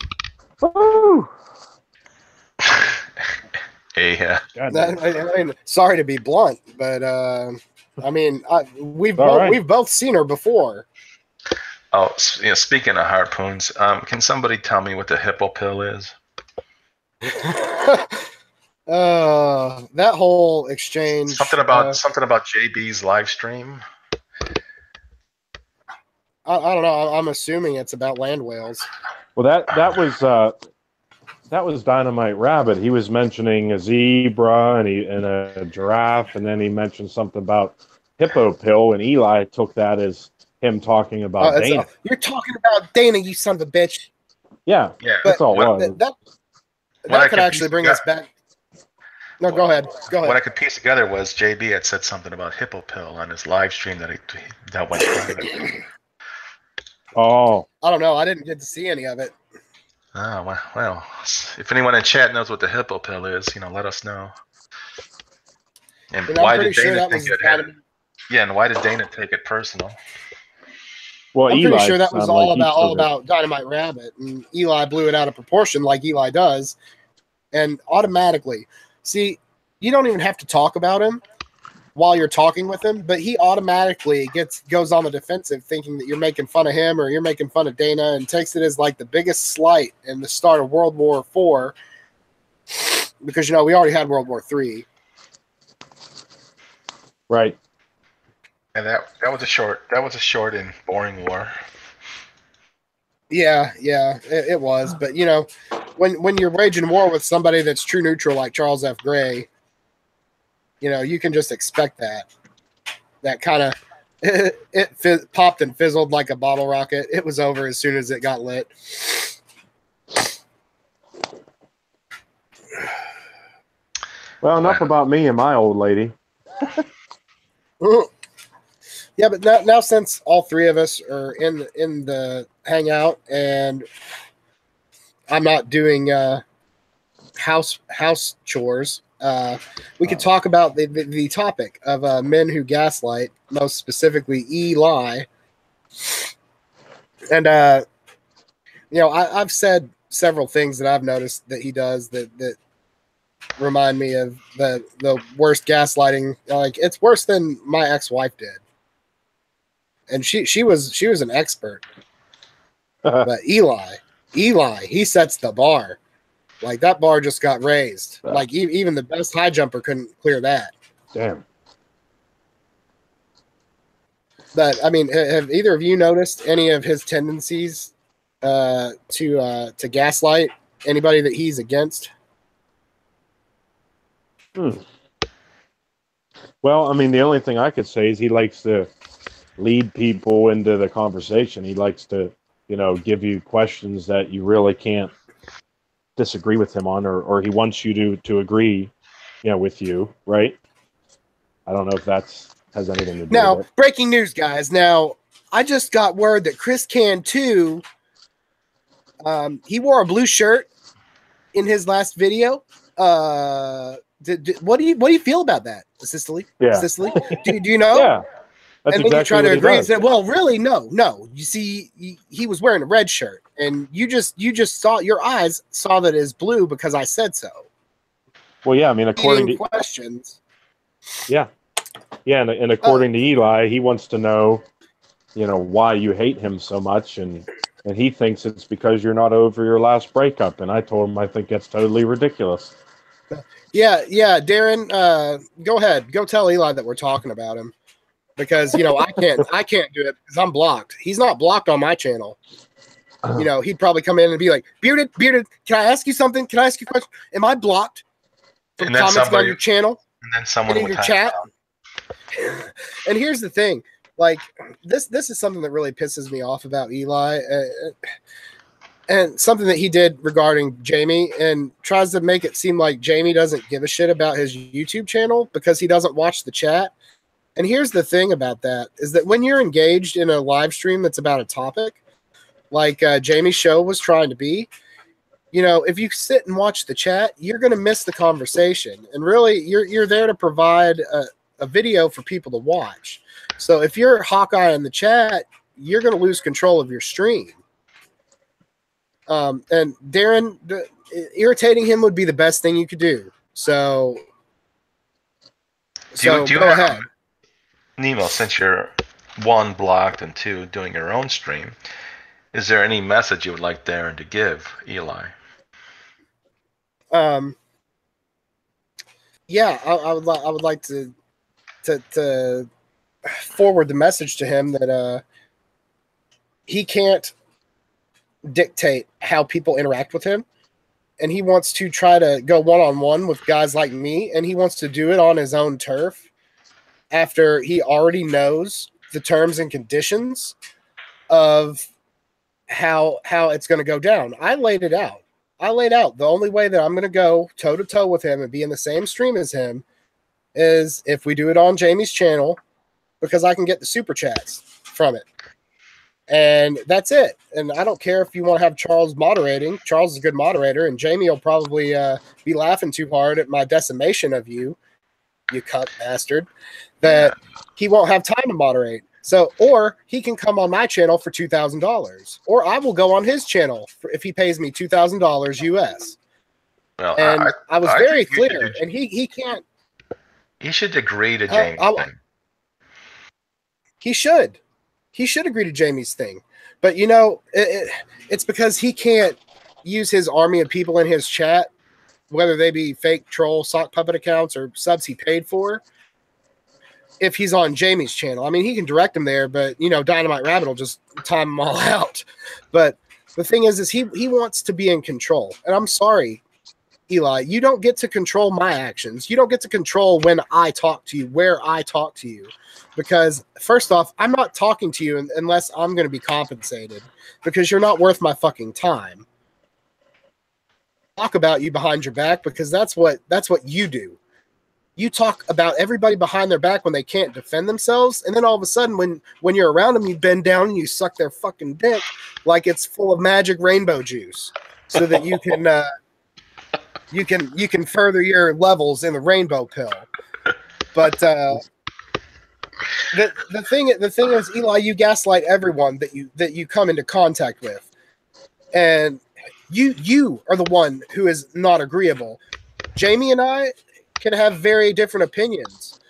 Woo! Ahab. I mean, sorry to be blunt, but I mean, we've both seen her before. Oh, speaking of harpoons, can somebody tell me what the hippo pill is? That whole exchange. Something about JB's live stream. I don't know. I'm assuming it's about land whales. Well, that was Dynamite Rabbit. He was mentioning a zebra and a giraffe, and then he mentioned something about hippo pill, and Eli took that as him talking about Dana. You're talking about Dana, you son of a bitch. Yeah, that's all it was. That could actually bring us back. No, go ahead. What I could piece together was JB had said something about hippo pill on his live stream that went private. Oh, I don't know. I didn't get to see any of it. Oh, well, if anyone in chat knows what the hippo pill is, let us know. And why did Dana think it had? Yeah, and why did Dana take it personal? Well, I'm pretty sure that was all about Dynamite Rabbit, and Eli blew it out of proportion like Eli does, and automatically. See, you don't even have to talk about him while you're talking with him, but he automatically goes on the defensive, thinking that you're making fun of him or you're making fun of Dana, and takes it as like the biggest slight in the start of World War IV, because we already had World War III. Right. And that was a short and boring war. Yeah, it was. But when you're waging war with somebody that's true neutral like Charles F. Gray, you can just expect that kind of it popped and fizzled like a bottle rocket. It was over as soon as it got lit. Well, enough about me and my old lady. Yeah, but now since all three of us are in the hangout and I'm not doing house chores, we could talk about the topic of men who gaslight, most specifically Eli. And I've said several things that I've noticed that he does that remind me of the worst gaslighting. Like, it's worse than my ex-wife did. And she was an expert. But Eli, he sets the bar. Like, that bar just got raised. Like, even the best high jumper couldn't clear that. Damn. But I mean, have either of you noticed any of his tendencies to gaslight anybody that he's against? Well, I mean, the only thing I could say is he likes to lead people into the conversation. He likes to, give you questions that you really can't disagree with him on, or he wants you to agree, with you, right? I don't know if has anything to do now, with it. Breaking news, guys. Now, I just got word that Chris Cantu, he wore a blue shirt in his last video. What do you feel about that, Sicily? Yeah. Sicily? Do you know? Yeah. That's and then exactly you try to what he agree and does. say, well, really, no. You see, he was wearing a red shirt, and you just saw, your eyes saw that it's blue because I said so. Well, yeah, I mean, according to questions. Yeah, and according to Eli, he wants to know, why you hate him so much, and he thinks it's because you're not over your last breakup. And I told him I think that's totally ridiculous. Yeah, Darren, go ahead, go tell Eli that we're talking about him, because I can't do it because I'm blocked. He's not blocked on my channel. He'd probably come in and be like, bearded, can I ask you something? Can I ask you a question? Am I blocked from commenting on your channel? And then someone in your chat. And here's the thing, like this is something that really pisses me off about Eli, and something that he did regarding Jamie, and tries to make it seem like Jamie doesn't give a shit about his YouTube channel because he doesn't watch the chat. And here's the thing about that is that when you're engaged in a live stream that's about a topic, like Jamie's show was trying to be, if you sit and watch the chat, you're going to miss the conversation. And really, you're there to provide a video for people to watch. So if you're Hawkeye in the chat, you're going to lose control of your stream. And Darren, irritating him would be the best thing you could do. So go ahead. Nemo, since you're 1, blocked, and 2, doing your own stream, is there any message you would like Darren to give Eli? Yeah, I would like to forward the message to him that he can't dictate how people interact with him, and he wants to try to go one-on-one with guys like me, and he wants to do it on his own turf after he already knows the terms and conditions of how it's going to go down. I laid it out. The only way that I'm going to go toe-to-toe with him and be in the same stream as him is if we do it on Jamie's channel, because I can get the super chats from it. And that's it. And I don't care if you want to have Charles moderating. Charles is a good moderator, and Jamie will probably be laughing too hard at my decimation of you cunt bastard, that he won't have time to moderate. So, or he can come on my channel for $2,000, or I will go on his channel if he pays me $2,000 US. Well, and I was very clear, and he can't. He should agree to Jamie's thing. He should agree to Jamie's thing, but it's because he can't use his army of people in his chat, whether they be fake troll sock puppet accounts or subs he paid for, if he's on Jamie's channel. I mean, he can direct him there, but Dynamite Rabbit will just time them all out. But the thing is he wants to be in control. And I'm sorry, Eli, you don't get to control my actions. You don't get to control when I talk to you, where I talk to you. Because first off, I'm not talking to you unless I'm going to be compensated, because you're not worth my fucking time. Talk about you behind your back, because that's what you do. You talk about everybody behind their back when they can't defend themselves, and then all of a sudden, when you're around them, you bend down and you suck their fucking dick like it's full of magic rainbow juice, so that you can further your levels in the rainbow pill. But the thing is, Eli, you gaslight everyone that you come into contact with, and you are the one who is not agreeable. Jamie and I can have very different opinions,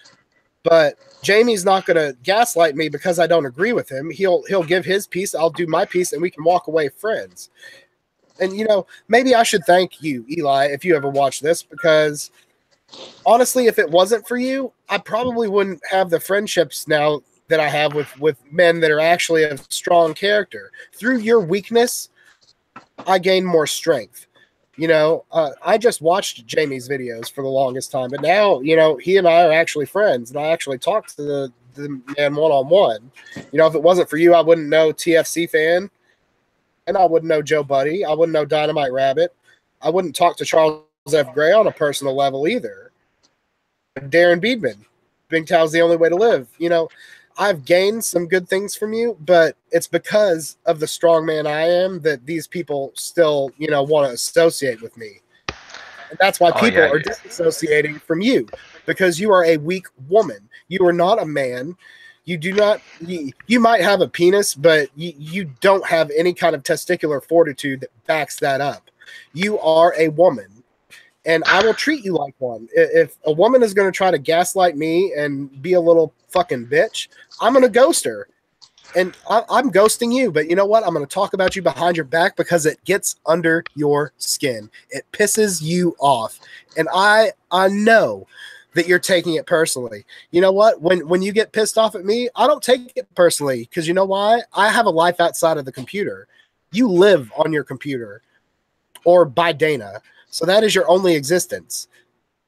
but Jamie's not going to gaslight me because I don't agree with him. He'll give his piece, I'll do my piece, and we can walk away friends. And maybe I should thank you, Eli, if you ever watch this, because honestly, if it wasn't for you, I probably wouldn't have the friendships now that I have with men that are actually of strong character. Through your weakness, I gain more strength. I just watched Jamie's videos for the longest time, but now, he and I are actually friends, and I actually talk to the man one-on-one. If it wasn't for you, I wouldn't know TFC Fan, and I wouldn't know Joe Budee. I wouldn't know Dynamite Rabbit. I wouldn't talk to Charles F. Gray on a personal level either. Darren Beedman, Big Tow's the only way to live. I've gained some good things from you, but it's because of the strong man I am that these people still, want to associate with me. And that's why Oh, people yeah, are yeah. disassociating from you, because you are a weak woman. You are not a man. You do not. You might have a penis, but you don't have any kind of testicular fortitude that backs that up. You are a woman, and I will treat you like one. If a woman is going to try to gaslight me and be a little fucking bitch, I'm going to ghost her. And I'm ghosting you, but you know what? I'm going to talk about you behind your back because it gets under your skin. It pisses you off, and I know that you're taking it personally. You know what? When you get pissed off at me, I don't take it personally, because you know why? I have a life outside of the computer. You live on your computer or by Dana, so that is your only existence.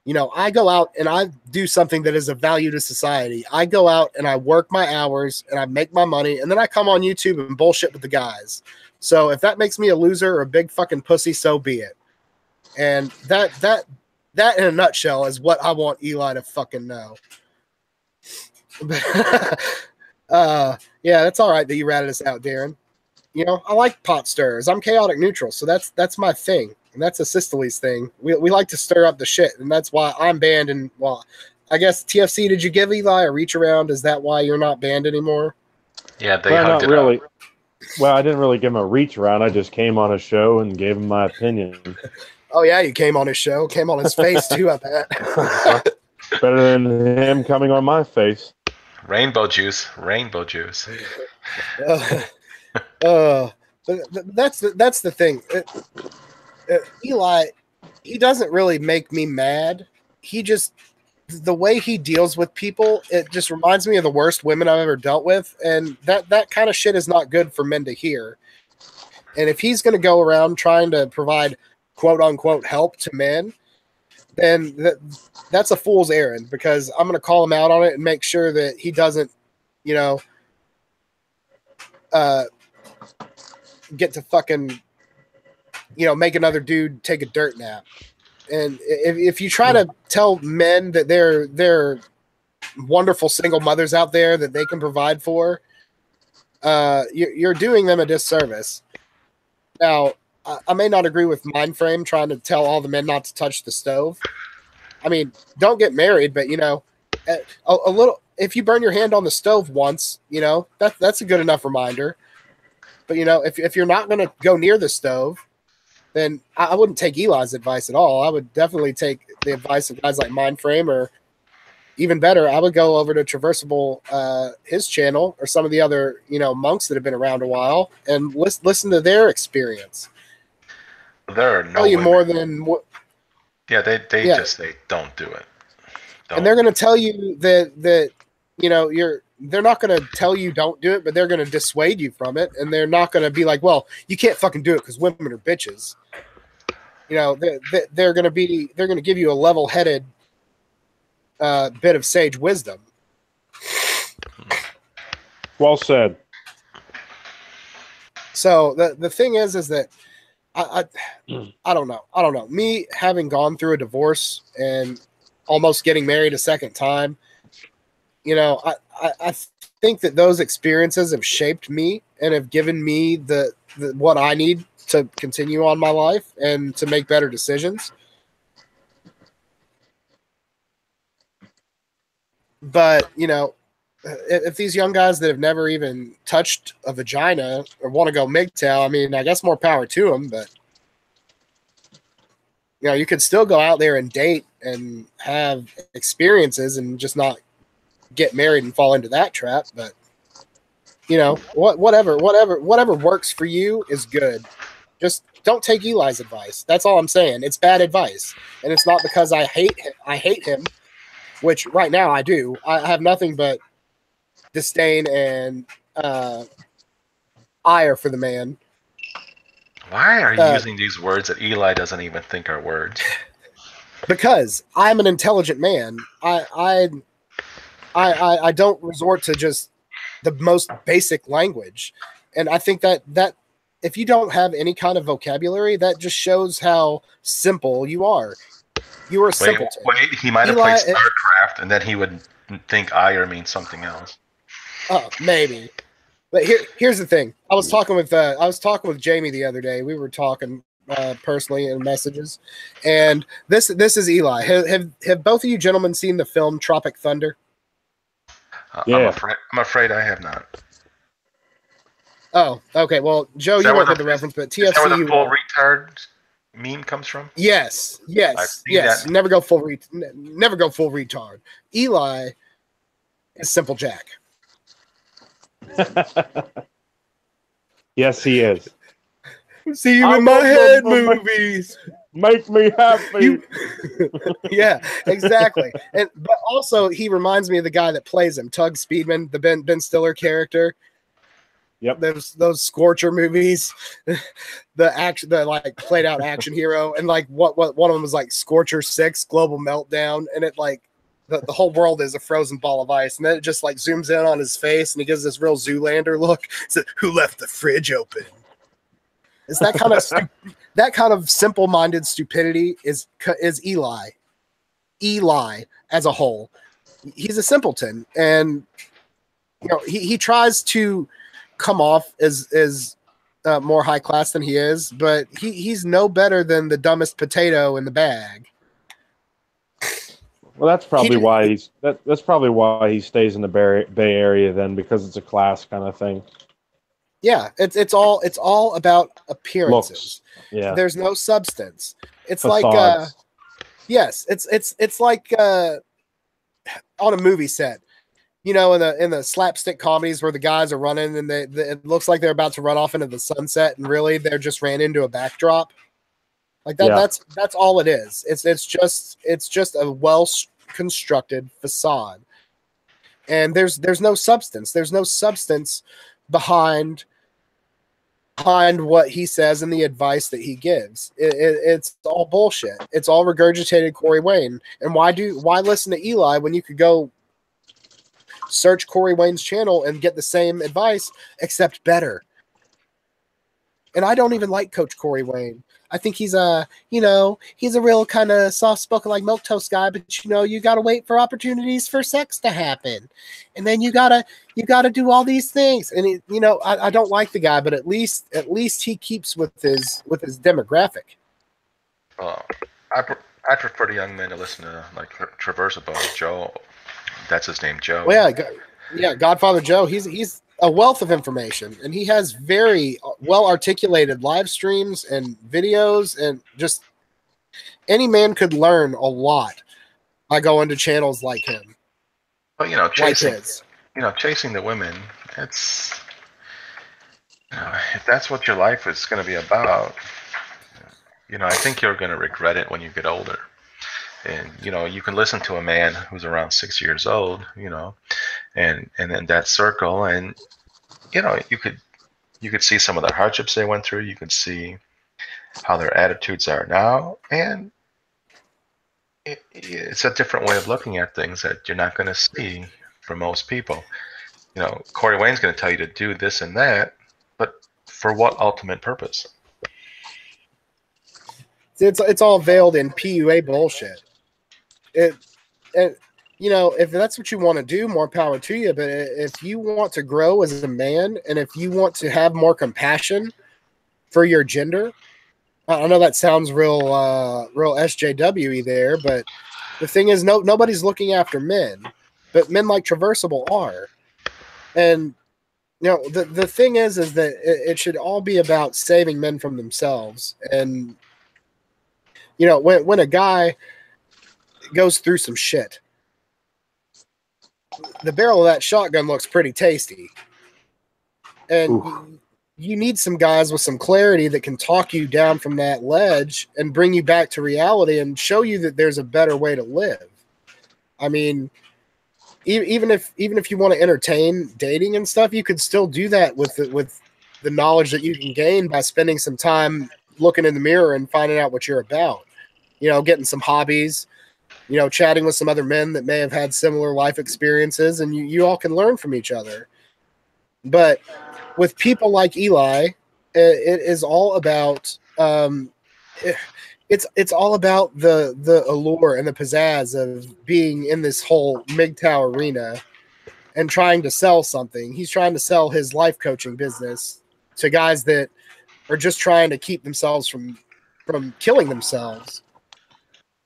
You know, I go out and I do something that is of value to society. I go out and I work my hours and I make my money, and then I come on YouTube and bullshit with the guys. So if that makes me a loser or a big fucking pussy, so be it. And that in a nutshell is what I want Eli to fucking know. Yeah, that's all right that you ratted us out, Darren. You know, I like pot stirs. I'm chaotic neutral, so that's my thing. And that's a Sistoly's thing. We like to stir up the shit, and that's why I'm banned. And well, I guess TFC, did you give Eli a reach around? Is that why you're not banned anymore? Yeah, they Well, hugged not it really. out. Well, I didn't really give him a reach around. I just came on a show and gave him my opinion. Oh yeah, you came on his show, came on his face too, I bet. Better than him coming on my face. Rainbow juice. Rainbow juice. That's the thing. Eli, he doesn't really make me mad. He just, the way he deals with people, it just reminds me of the worst women I've ever dealt with, and that kind of shit is not good for men to hear. And if he's going to go around trying to provide quote unquote help to men, then that's a fool's errand, because I'm going to call him out on it and make sure that he doesn't, you know, get to fucking, you know, make another dude take a dirt nap. And if you try to tell men that they're wonderful single mothers out there that they can provide for, you're doing them a disservice. Now, I may not agree with Mindframe trying to tell all the men not to touch the stove. I mean, don't get married, but you know, a little. If you burn your hand on the stove once, you know, that's a good enough reminder. But you know, if you're not going to go near the stove, then I wouldn't take Eli's advice at all. I would definitely take the advice of guys like Mindframe, or even better, I would go over to Traversable, his channel, or some of the other, you know, monks that have been around a while, and listen to their experience. There are no Tell you women. more than what. Yeah, they Yeah. just say don't do it. Don't. And they're going to tell you that you know, they're not going to tell you don't do it, but they're going to dissuade you from it, and they're not going to be like, well, you can't fucking do it because women are bitches. You know, they're going to give you a level-headed bit of sage wisdom. Well said. So the thing is that I don't know. Me having gone through a divorce and almost getting married a second time, you know, I think that those experiences have shaped me and have given me the what I need to continue on my life and to make better decisions. But, you know, if these young guys that have never even touched a vagina or want to go MGTOW, I mean, I guess more power to them, but you know, you could still go out there and date and have experiences and just not get married and fall into that trap. But you know, whatever works for you is good. Just don't take Eli's advice. That's all I'm saying. It's bad advice, and it's not because I hate him, which right now I do. I have nothing but disdain and ire for the man. Why are you using these words that Eli doesn't even think are words? Because I'm an intelligent man. I don't resort to just the most basic language. And I think that if you don't have any kind of vocabulary, that just shows how simple you are. You are a simpleton. Wait, he might have played StarCraft, and then he would think ire means something else. Oh, maybe. But here's the thing. I was talking with Jamie the other day. We were talking personally in messages. And this is Eli. Have both of you gentlemen seen the film Tropic Thunder? Yeah. I'm afraid I have not. Oh, okay. Well, Joe, you won't get the reference, but TFC. Is that where the full retard meme comes from? Yes. That. Never go full retard. Eli is Simple Jack. Yes, he is. See you in my head movies. Make me happy. Yeah, exactly. But also, he reminds me of the guy that plays him, Tug Speedman, the Ben Stiller character. Yep. Those Scorcher movies, the like played out action hero, and like what one of them was like Scorcher 6 Global Meltdown, and it like the whole world is a frozen ball of ice, and then it just like zooms in on his face, and he gives this real Zoolander look. Says, "Who left the fridge open?" It's that kind of that kind of simple-minded stupidity is Eli. Eli as a whole, he's a simpleton, and you know he tries to come off as more high class than he is, but he's no better than the dumbest potato in the bag. Well, that's probably why that's probably why he stays in the Bay Area then, because it's a class kind of thing. Yeah, it's all about appearances. Looks. Yeah, there's no substance. It's Facades. like yes, it's like on a movie set. You know, in the slapstick comedies where the guys are running and it looks like they're about to run off into the sunset, and really they're just ran into a backdrop. Like that. Yeah. That's all it is. It's just a well constructed facade, and there's no substance. There's no substance behind what he says and the advice that he gives. It's all bullshit. It's all regurgitated Corey Wayne. And why listen to Eli when you could go search Corey Wayne's channel and get the same advice, except better? And I don't even like Coach Corey Wayne. I think he's a real kind of soft-spoken like milquetoast guy, but you got to wait for opportunities for sex to happen. And then you got to do all these things. And I don't like the guy, but at least he keeps with his demographic. Well, I prefer the young men to listen to like Traversable Joe. That's his name, Joe. Well, yeah, Godfather Joe. He's a wealth of information, and he has very well articulated live streams and videos, and just any man could learn a lot by going to channels like him. But chasing the women, it's if that's what your life is going to be about, I think you're going to regret it when you get older. And you can listen to a man who's around 6 years old, and in that circle, and you could see some of the hardships they went through. You could see how their attitudes are now, and it's a different way of looking at things that you're not going to see from most people. Corey Wayne's going to tell you to do this and that, but for what ultimate purpose? It's all veiled in PUA bullshit. If that's what you want to do, more power to you. But if you want to grow as a man, and if you want to have more compassion for your gender, I know that sounds real SJW-y there, but the thing is, nobody's looking after men, but men like Traversable are. And the thing is that it should all be about saving men from themselves. And when a guy goes through some shit, the barrel of that shotgun looks pretty tasty, and you need some guys with some clarity that can talk you down from that ledge and bring you back to reality and show you that there's a better way to live. I mean, even if you want to entertain dating and stuff, you could still do that with the knowledge that you can gain by spending some time looking in the mirror and finding out what you're about. Getting some hobbies, chatting with some other men that may have had similar life experiences, and you all can learn from each other. But with people like Eli, it is all about it's all about the allure and the pizzazz of being in this whole MGTOW arena and trying to sell something. He's trying to sell his life coaching business to guys that are just trying to keep themselves from from killing themselves.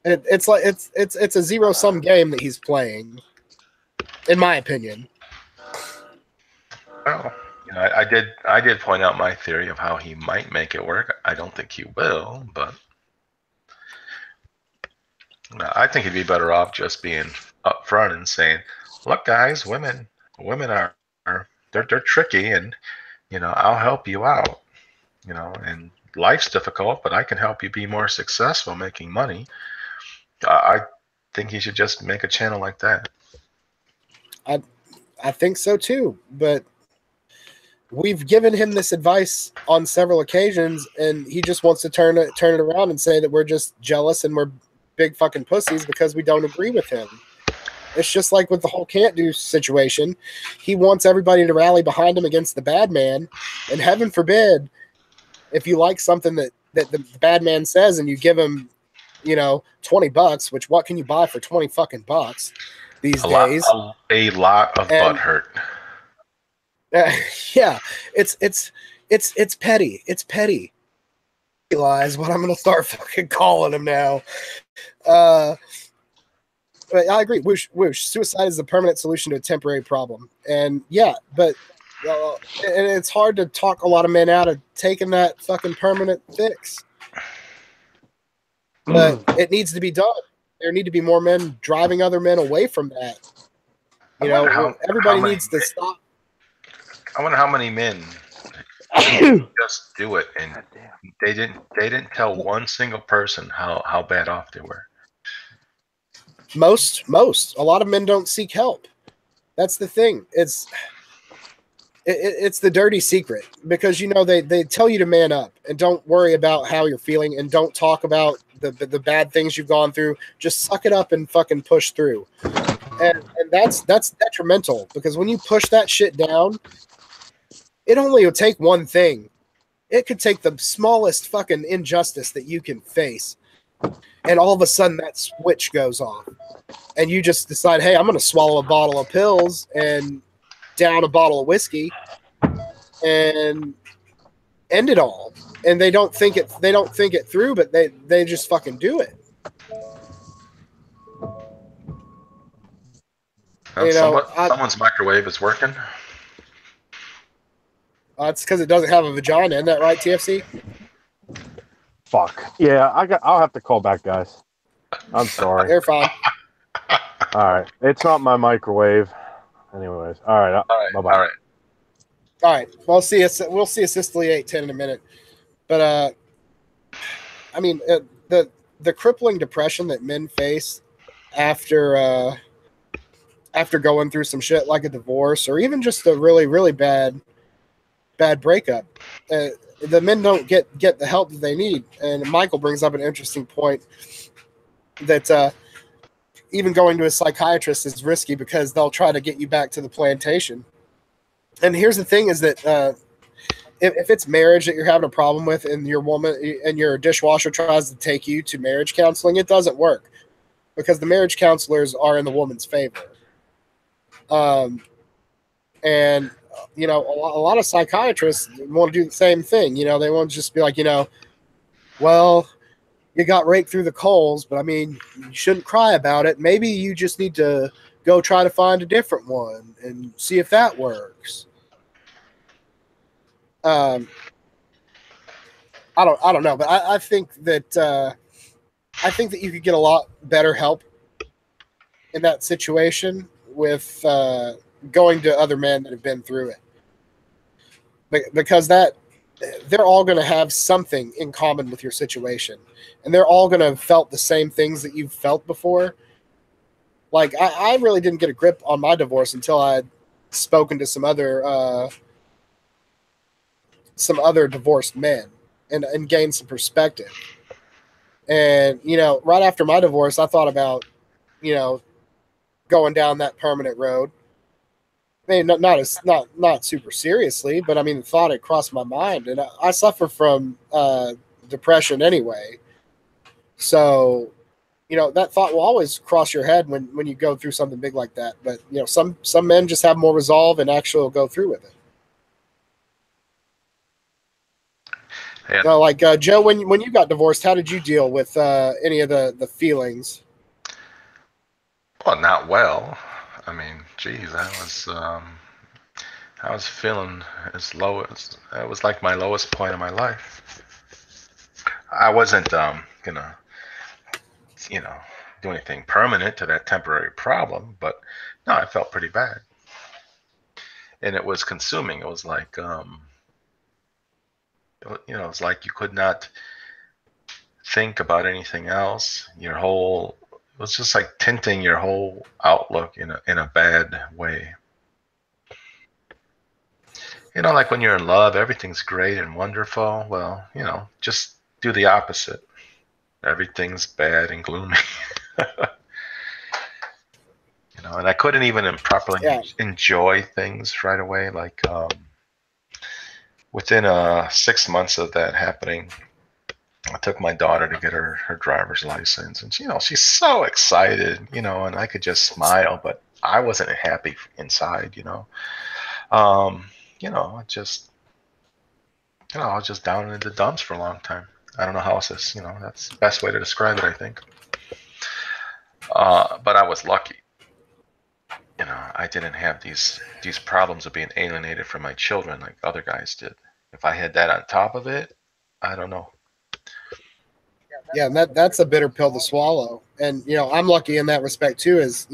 It's like it's a zero-sum game that he's playing, in my opinion. Well, I did point out my theory of how he might make it work. I don't think he will, but I think he'd be better off just being upfront and saying, "Look, guys, women are they're tricky, and I'll help you out. And life's difficult, but I can help you be more successful making money." I think he should just make a channel like that. I think so too, but we've given him this advice on several occasions, and he just wants to turn it around and say that we're just jealous and we're big fucking pussies because we don't agree with him. It's just like with the whole can't do situation. He wants everybody to rally behind him against the bad man, and heaven forbid, if you like something that the bad man says and you give him, $20, which what can you buy for 20 fucking bucks these days? A lot of butt hurt. Yeah, it's petty. It's petty. Lies. What I'm gonna start fucking calling him now. But I agree. Whoosh. Suicide is the permanent solution to a temporary problem, and yeah, but and it's hard to talk a lot of men out of taking that fucking permanent fix. But it needs to be done. There need to be more men driving other men away from that. Everybody needs to stop. I wonder how many men just do it, and they didn't tell one single person how bad off they were. Most. A lot of men don't seek help. That's the thing. It's the dirty secret, because they tell you to man up and don't worry about how you're feeling and don't talk about the bad things you've gone through. Just suck it up and fucking push through. And that's detrimental, because when you push that shit down, it only will take one thing. It could take the smallest fucking injustice that you can face, and all of a sudden that switch goes off, and you just decide, hey, I'm going to swallow a bottle of pills and down a bottle of whiskey and end it all. And they don't think it through, but they just fucking do it. Someone's microwave is working. It's because it doesn't have a vagina. Isn't that right, TFC? Fuck. Yeah, I'll have to call back, guys. I'm sorry. They're fine. All right. It's not my microwave. Anyways. All right. Bye-bye. All right. We'll see Assistly 810 in a minute. But, the crippling depression that men face after going through some shit like a divorce, or even just a really, really bad breakup, the men don't get the help that they need. And Michael brings up an interesting point that even going to a psychiatrist is risky, because they'll try to get you back to the plantation. And here's the thing is that if it's marriage that you're having a problem with, and your woman and your dishwasher tries to take you to marriage counseling, it doesn't work, because the marriage counselors are in the woman's favor. And a lot of psychiatrists want to do the same thing. They want to just be like, well, you got raked through the coals, but you shouldn't cry about it. Maybe you just need to go try to find a different one and see if that works. I don't know, but I think that you could get a lot better help in that situation with going to other men that have been through it, because they're all going to have something in common with your situation, and they're all going to have felt the same things that you've felt before. Like I really didn't get a grip on my divorce until I had spoken to some other divorced men and gained some perspective. And right after my divorce, I thought about going down that permanent road. Not super seriously, but the thought had crossed my mind, and I suffer from depression anyway. So, that thought will always cross your head when you go through something big like that. But some men just have more resolve and actually go through with it. And, like Joe, when you got divorced, how did you deal with any of the feelings? well, not well. I mean, geez, I was feeling as low as it was like my lowest point of my life. I wasn't gonna, do anything permanent to that temporary problem, but no, I felt pretty bad, and it was consuming. It was like, it's like you could not think about anything else. It was just like tinting your whole outlook in a bad way. Like when you're in love, everything's great and wonderful. Well, just do the opposite. Everything's bad and gloomy. And I couldn't even properly enjoy things right away. Like within 6 months of that happening, I took my daughter to get her driver's license, and she's so excited, and I could just smile, but I wasn't happy inside, I was just down in the dumps for a long time. I don't know how else that's the best way to describe it, I think. But I was lucky. I didn't have these problems of being alienated from my children like other guys did. If I had that on top of it, I don't know. Yeah, and that's a bitter pill to swallow. And, I'm lucky in that respect too, is,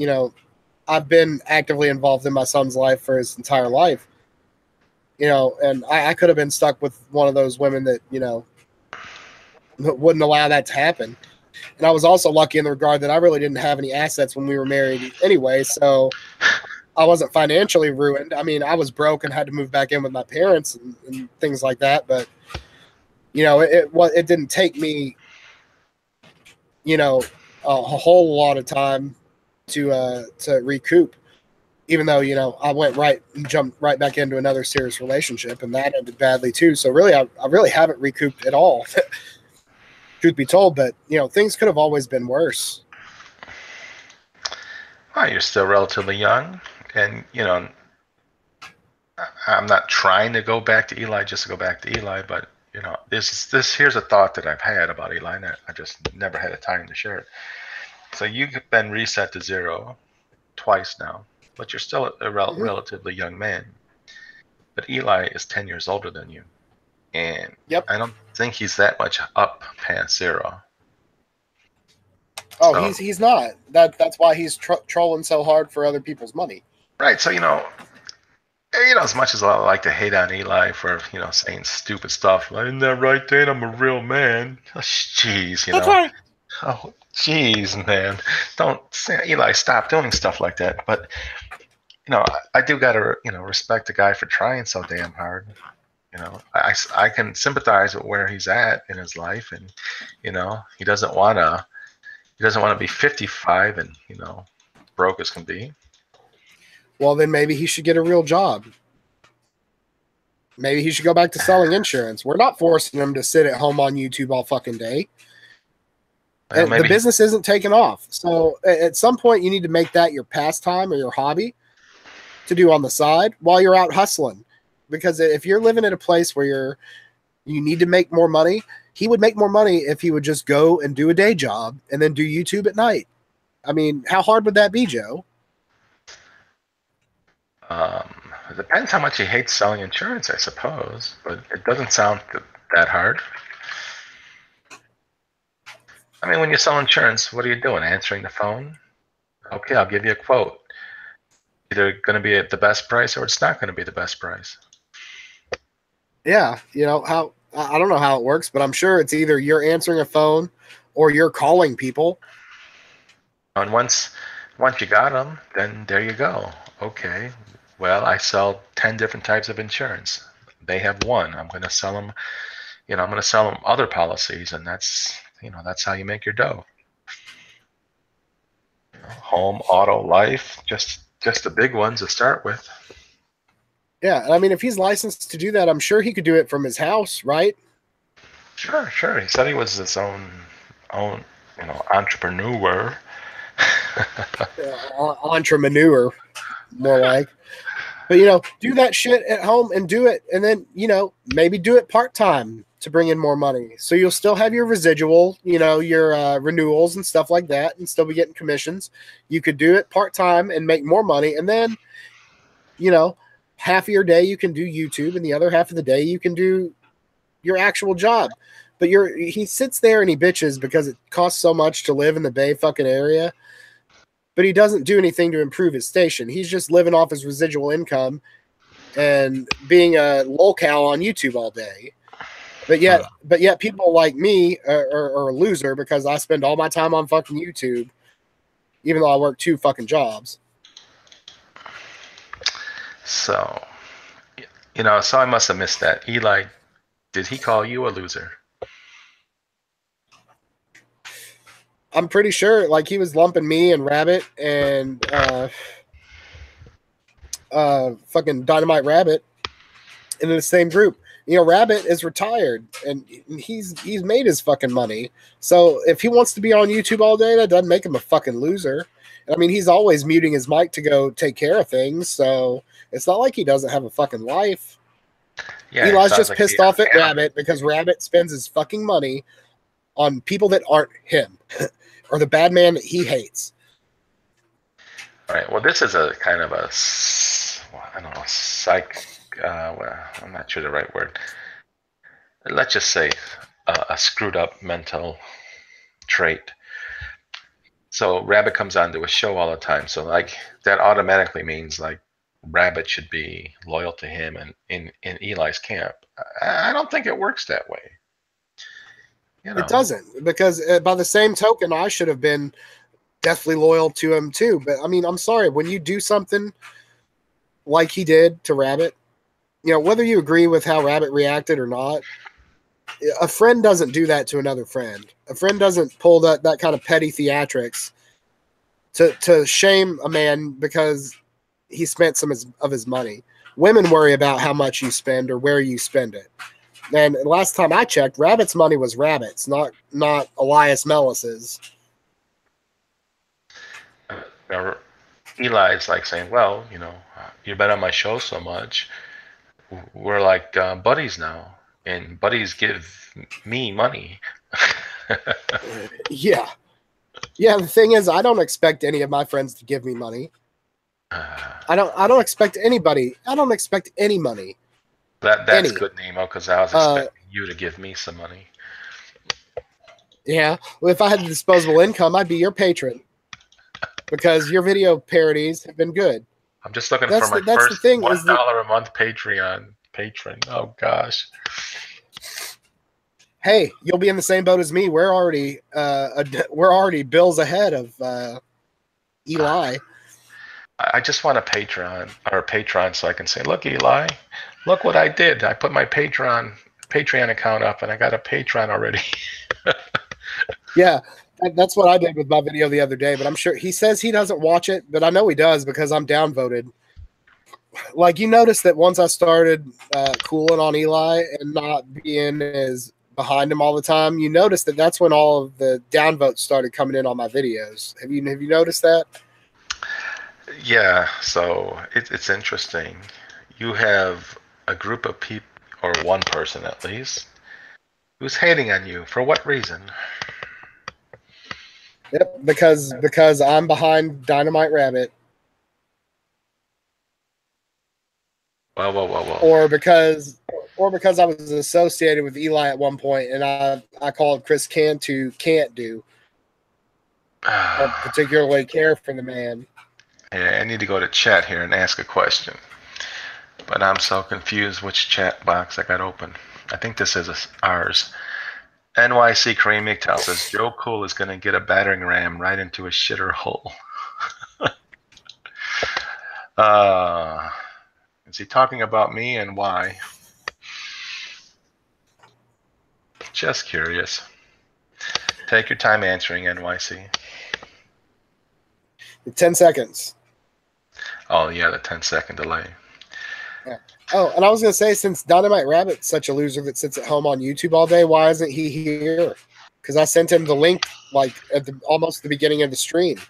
I've been actively involved in my son's life for his entire life. And I could have been stuck with one of those women that, wouldn't allow that to happen. And I was also lucky in the regard that I really didn't have any assets when we were married anyway, so I wasn't financially ruined. I mean, I was broke and had to move back in with my parents and things like that, but, it didn't take me, a whole lot of time to recoup, even though, I jumped right back into another serious relationship, and that ended badly too. So really, I really haven't recouped at all. Truth be told, but things could have always been worse. Well, you're still relatively young, and I'm not trying to go back to Eli just to go back to Eli, but here's a thought that I've had about Eli, and I just never had a time to share it. So you've been reset to 0 twice now, but you're still a relatively young man. But Eli is 10 years older than you. And I don't think he's that much up past 0. Oh, so, he's not. That's why he's trolling so hard for other people's money. Right. So as much as I like to hate on Eli for saying stupid stuff, isn't that right, Dad? I'm a real man. Oh, jeez, That's right. Oh, jeez, man. Don't say, Eli, stop doing stuff like that. But I do gotta respect the guy for trying so damn hard. I can sympathize with where he's at in his life, and he doesn't want to be 55 and broke as can be. Well, then maybe he should get a real job. Maybe he should go back to selling insurance. We're not forcing him to sit at home on YouTube all fucking day. Well, the business isn't taking off. So at some point you need to make that your pastime or your hobby to do on the side while you're out hustling. Because if you're living at a place where you need to make more money, he would make more money if he would just go and do a day job and then do YouTube at night. I mean, how hard would that be, Joe? It depends how much he hates selling insurance, I suppose, but it doesn't sound that hard. I mean, when you sell insurance, what are you doing? Answering the phone? Okay, I'll give you a quote. Either going to be at the best price or it's not going to be the best price. Yeah, I don't know how it works, but I'm sure it's either you're answering a phone or you're calling people. And once you got them, then there you go. Okay, well, I sell 10 different types of insurance. They have one. I'm going to sell them. I'm going to sell them other policies, and that's how you make your dough. Home, auto, life, just the big ones to start with. Yeah, I mean, if he's licensed to do that, I'm sure he could do it from his house, right? Sure. He said he was his own entrepreneur. Entrepreneur, more like. But do that shit at home and do it, and then maybe do it part-time to bring in more money. So you'll still have your residual, you know, your renewals and stuff like that, and still be getting commissions. You could do it part-time and make more money. And then, you know, half of your day you can do YouTube and the other half of the day you can do your actual job. But he sits there and he bitches because it costs so much to live in the Bay fucking area. But he doesn't do anything to improve his station. He's just living off his residual income and being a lolcow on YouTube all day. But yet people like me are a loser because I spend all my time on fucking YouTube, even though I work 2 fucking jobs. So, you know, so I must have missed that. Eli, did he call you a loser? I'm pretty sure, like, he was lumping me and Rabbit and fucking Dynamite Rabbit into the same group. You know, Rabbit is retired and he's made his fucking money. So if he wants to be on YouTube all day, that doesn't make him a fucking loser. I mean, he's always muting his mic to go take care of things, so it's not like he doesn't have a fucking life. Yeah, Eli's just like pissed off at Rabbit because Rabbit spends his fucking money on people that aren't him or the bad man that he hates. All right. Well, this is a kind of a, I don't know, well, I'm not sure the right word. Let's just say a screwed up mental trait. So Rabbit comes onto a show all the time. So like that automatically means like Rabbit should be loyal to him and in Eli's camp. I don't think it works that way. You know. It doesn't, because by the same token, I should have been deathly loyal to him too. But I mean, I'm sorry, when you do something like he did to Rabbit, you know, whether you agree with how Rabbit reacted or not, a friend doesn't do that to another friend. A friend doesn't pull that kind of petty theatrics to shame a man because he spent some of his money. Women worry about how much you spend or where you spend it. And last time I checked, Rabbit's money was Rabbit's, not Elias Mellis's. Now, Eli's like saying, well, you know, you've been on my show so much. We're like buddies now. And buddies give me money. Yeah. Yeah, the thing is, I don't expect any of my friends to give me money. I don't expect anybody. I don't expect any money. That's good, Nemo, because I was expecting you to give me some money. Yeah. Well, if I had the disposable income, I'd be your patron. Because your video parodies have been good. I'm just looking for my first $1 a month Patreon patron. Oh gosh. Hey, you'll be in the same boat as me. We're already bills ahead of Eli. I just want a Patreon so I can say, look, Eli, look what I did. I put my Patreon account up and I got a Patreon already. Yeah, that's what I did with my video the other day, but I'm sure he says he doesn't watch it, but I know he does because I'm downvoted. Like, you notice that once I started cooling on Eli and not being as behind him all the time, you notice that that's when all of the downvotes started coming in on my videos. Have you noticed that? Yeah, so it's interesting. You have a group of people, or one person at least, who's hating on you. For what reason? Yep, because I'm behind Dynamite Rabbit. Whoa. Or because I was associated with Eli at one point, and I called Chris Cantu can't do. I particularly care for the man. Yeah, I need to go to chat here and ask a question. But I'm so confused which chat box I got open. I think this is ours. NYC Kareem McTowell says, Joe Cool is going to get a battering ram right into a shitter hole. Is he talking about me and why? Just curious. Take your time answering, NYC. 10 seconds. Oh, yeah, the 10-second delay. Yeah. Oh, and I was going to say, since Dynamite Rabbit's such a loser that sits at home on YouTube all day, why isn't he here? Because I sent him the link like at almost the beginning of the stream.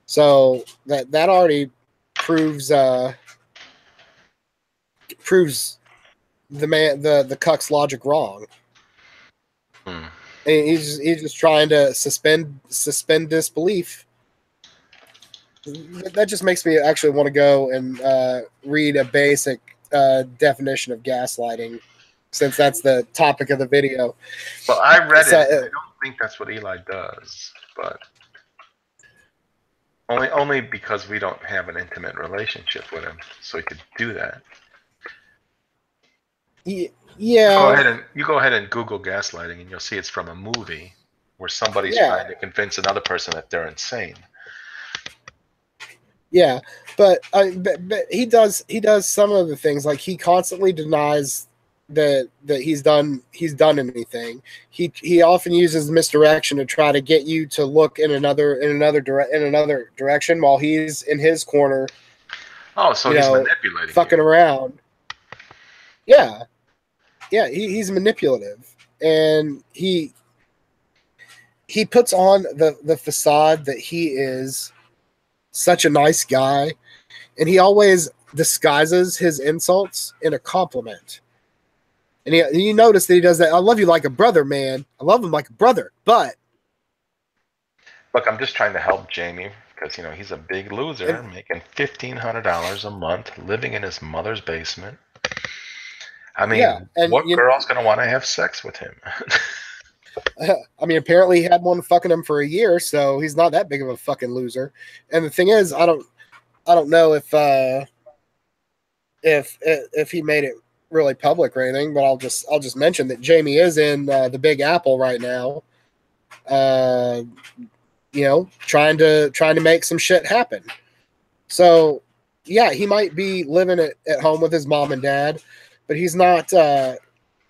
So that already proves the cuck's logic wrong. And he's just trying to suspend disbelief. That just makes me actually want to go and read a basic definition of gaslighting, since that's the topic of the video. Well, I read it. I don't think that's what Eli does, but only because we don't have an intimate relationship with him, so he could do that. Yeah. You go ahead and Google gaslighting, and you'll see it's from a movie where somebody's trying to convince another person that they're insane. Yeah, but he does some of the things, like he constantly denies that he's done anything. He often uses misdirection to try to get you to look in another direction while he's in his corner. Oh, so he's manipulating, fucking around. Yeah, he's manipulative, and he puts on the facade that he is such a nice guy, and he always disguises his insults in a compliment. And you notice that he does that. I love you like a brother, man. I love him like a brother. But look, I'm just trying to help Jamie because he's a big loser, making $1,500 a month, living in his mother's basement. I mean, what girl's gonna want to have sex with him? I mean, apparently he had one fucking him for a year, so he's not that big of a fucking loser. And the thing is, I don't know if he made it really public or anything, but I'll just mention that Jamie is in the Big Apple right now, trying to make some shit happen. So yeah, he might be living at home with his mom and dad, but he's not.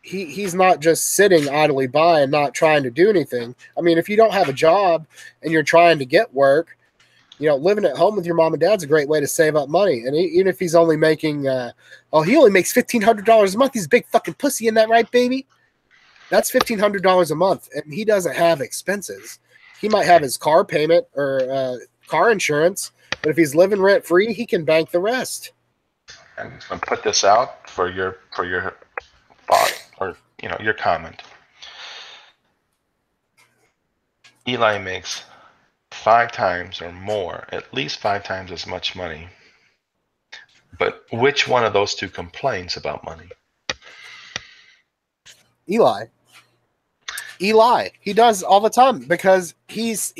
He's not just sitting idly by and not trying to do anything. I mean, if you don't have a job and you're trying to get work, living at home with your mom and dad's a great way to save up money. And even if he's only making, he only makes $1,500 a month. He's a big fucking pussy, isn't that right, baby? That's $1,500 a month, and he doesn't have expenses. He might have his car payment or car insurance, but if he's living rent free, he can bank the rest. I'm just gonna put this out for your thought. Or your comment. Eli makes 5 times or more, at least 5 times as much money. But which one of those two complains about money? Eli. He does all the time because he's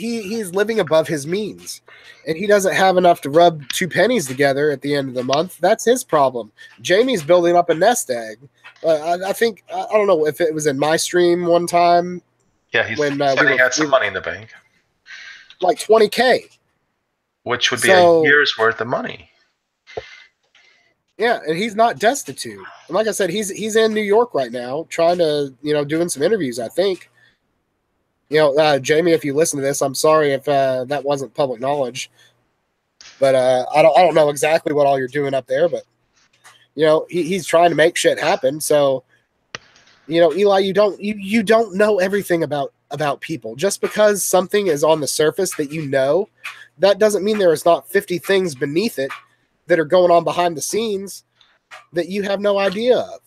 living above his means, and he doesn't have enough to rub 2 pennies together at the end of the month. That's his problem. Jamie's building up a nest egg. I think I don't know if it was in my stream one time. Yeah, he had some money in the bank, like $20K, which would be a year's worth of money. Yeah, and he's not destitute. And like I said, he's in New York right now, trying to doing some interviews. I think. Jamie, if you listen to this, I'm sorry if that wasn't public knowledge, but I don't know exactly what all you're doing up there, but. He's trying to make shit happen. So, Eli, you don't know everything about people. Just because something is on the surface that that doesn't mean there is not 50 things beneath it that are going on behind the scenes that you have no idea of.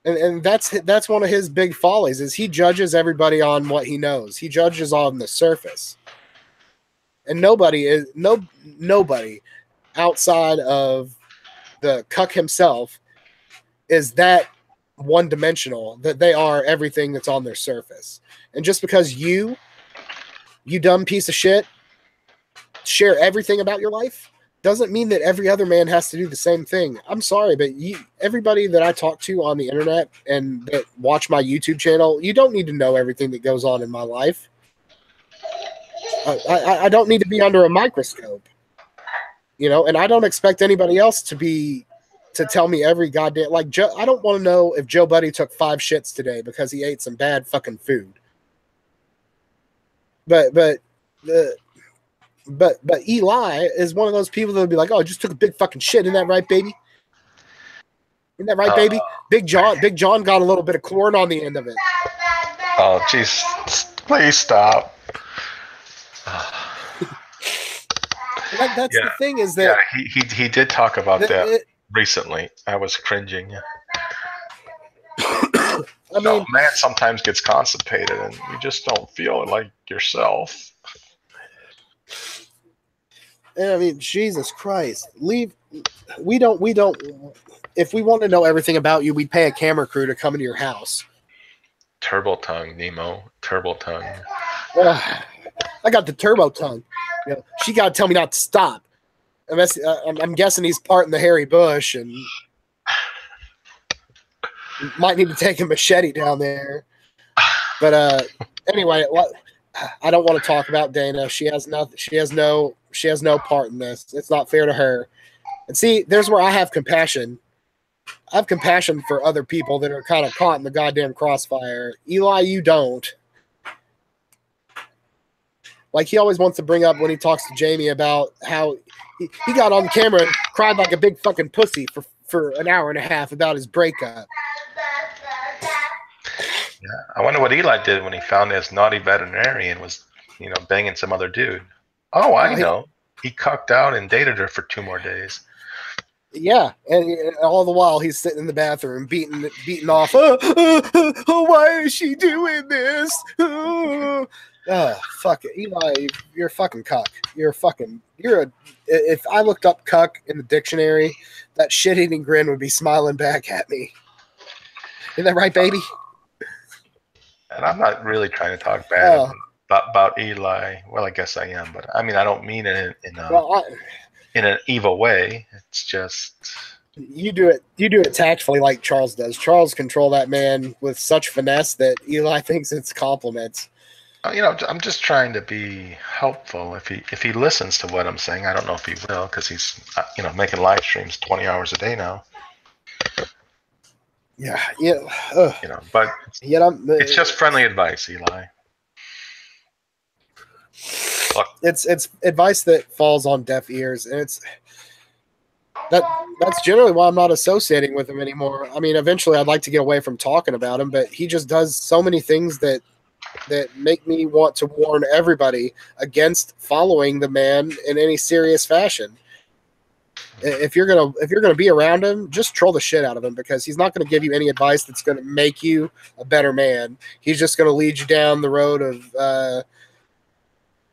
And that's one of his big follies is he judges everybody on what he knows. He judges on the surface. And nobody outside of the cuck himself is that one-dimensional that they are everything that's on their surface. And just because you dumb piece of shit share everything about your life doesn't mean that every other man has to do the same thing. I'm sorry, but everybody that I talk to on the internet and that watch my YouTube channel, you don't need to know everything that goes on in my life. I don't need to be under a microscope. And I don't expect anybody else to tell me every goddamn, like Joe. I don't want to know if Joe Buddy took 5 shits today because he ate some bad fucking food. But Eli is one of those people that would be like, "Oh, I just took a big fucking shit." Isn't that right, baby? Isn't that right, baby? Big John got a little bit of corn on the end of it. Oh, jeez! Please stop. That's the thing is that he did talk about that recently. I was cringing. I mean, man sometimes gets constipated and you just don't feel like yourself. I mean, Jesus Christ. We don't, if we want to know everything about you, we'd pay a camera crew to come into your house. Turbo tongue, Nemo. Turbo tongue. I got the turbo tongue. You know, she got to tell me not to stop. I'm guessing he's parting the hairy bush and might need to take a machete down there. But anyway, I don't want to talk about Dana. She has nothing. She has no part in this. It's not fair to her. And see, there's where I have compassion. I have compassion for other people that are kind of caught in the goddamn crossfire. Eli, you don't. Like, he always wants to bring up when he talks to Jamie about how he got on the camera and cried like a big fucking pussy for an hour and a half about his breakup. Yeah, I wonder what Eli did when he found his naughty veterinarian was, banging some other dude. Oh, I know. He cucked out and dated her for 2 more days. Yeah, and all the while he's sitting in the bathroom beating off. Why is she doing this? Fuck it, Eli, you're a fucking cuck. If I looked up cuck in the dictionary, that shit-eating grin would be smiling back at me. Isn't that right, baby? And I'm not really trying to talk bad about Eli. Well, I guess I am, but I mean, I don't mean it in an evil way. It's just you do it tactfully, like Charles does. Charles control that man with such finesse that Eli thinks it's compliments. I'm just trying to be helpful. If he listens to what I'm saying, I don't know if he will, because he's making live streams 20 hours a day now. Yeah. But it's just friendly advice, Eli. Look. It's advice that falls on deaf ears, and that's generally why I'm not associating with him anymore. I mean, eventually I'd like to get away from talking about him, but he just does so many things that make me want to warn everybody against following the man in any serious fashion. If you're gonna be around him, just troll the shit out of him, because he's not going to give you any advice that's going to make you a better man. He's just going to lead you down the road of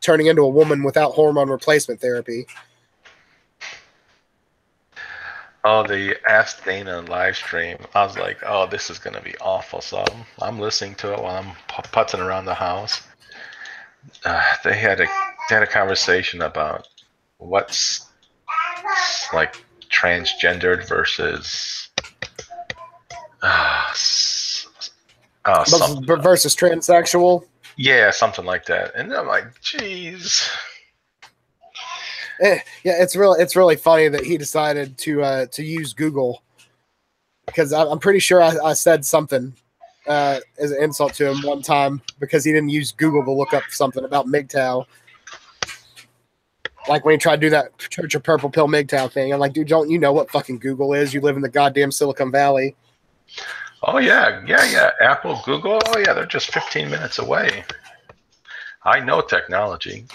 turning into a woman without hormone replacement therapy. Oh, the Ask Dana live stream. I was like, oh, this is going to be awful. So I'm listening to it while I'm putzing around the house. They had a conversation about what's like transgendered versus versus transsexual. Yeah, something like that. And I'm like, geez. Yeah, it's really funny that he decided to use Google, because I'm pretty sure I said something as an insult to him one time because he didn't use Google to look up something about MGTOW. Like when he tried to do that Church of Purple Pill MGTOW thing. I'm like, dude, don't you know what fucking Google is? You live in the goddamn Silicon Valley. Oh, yeah. Apple, Google, oh, yeah, they're just 15 minutes away. I know technology.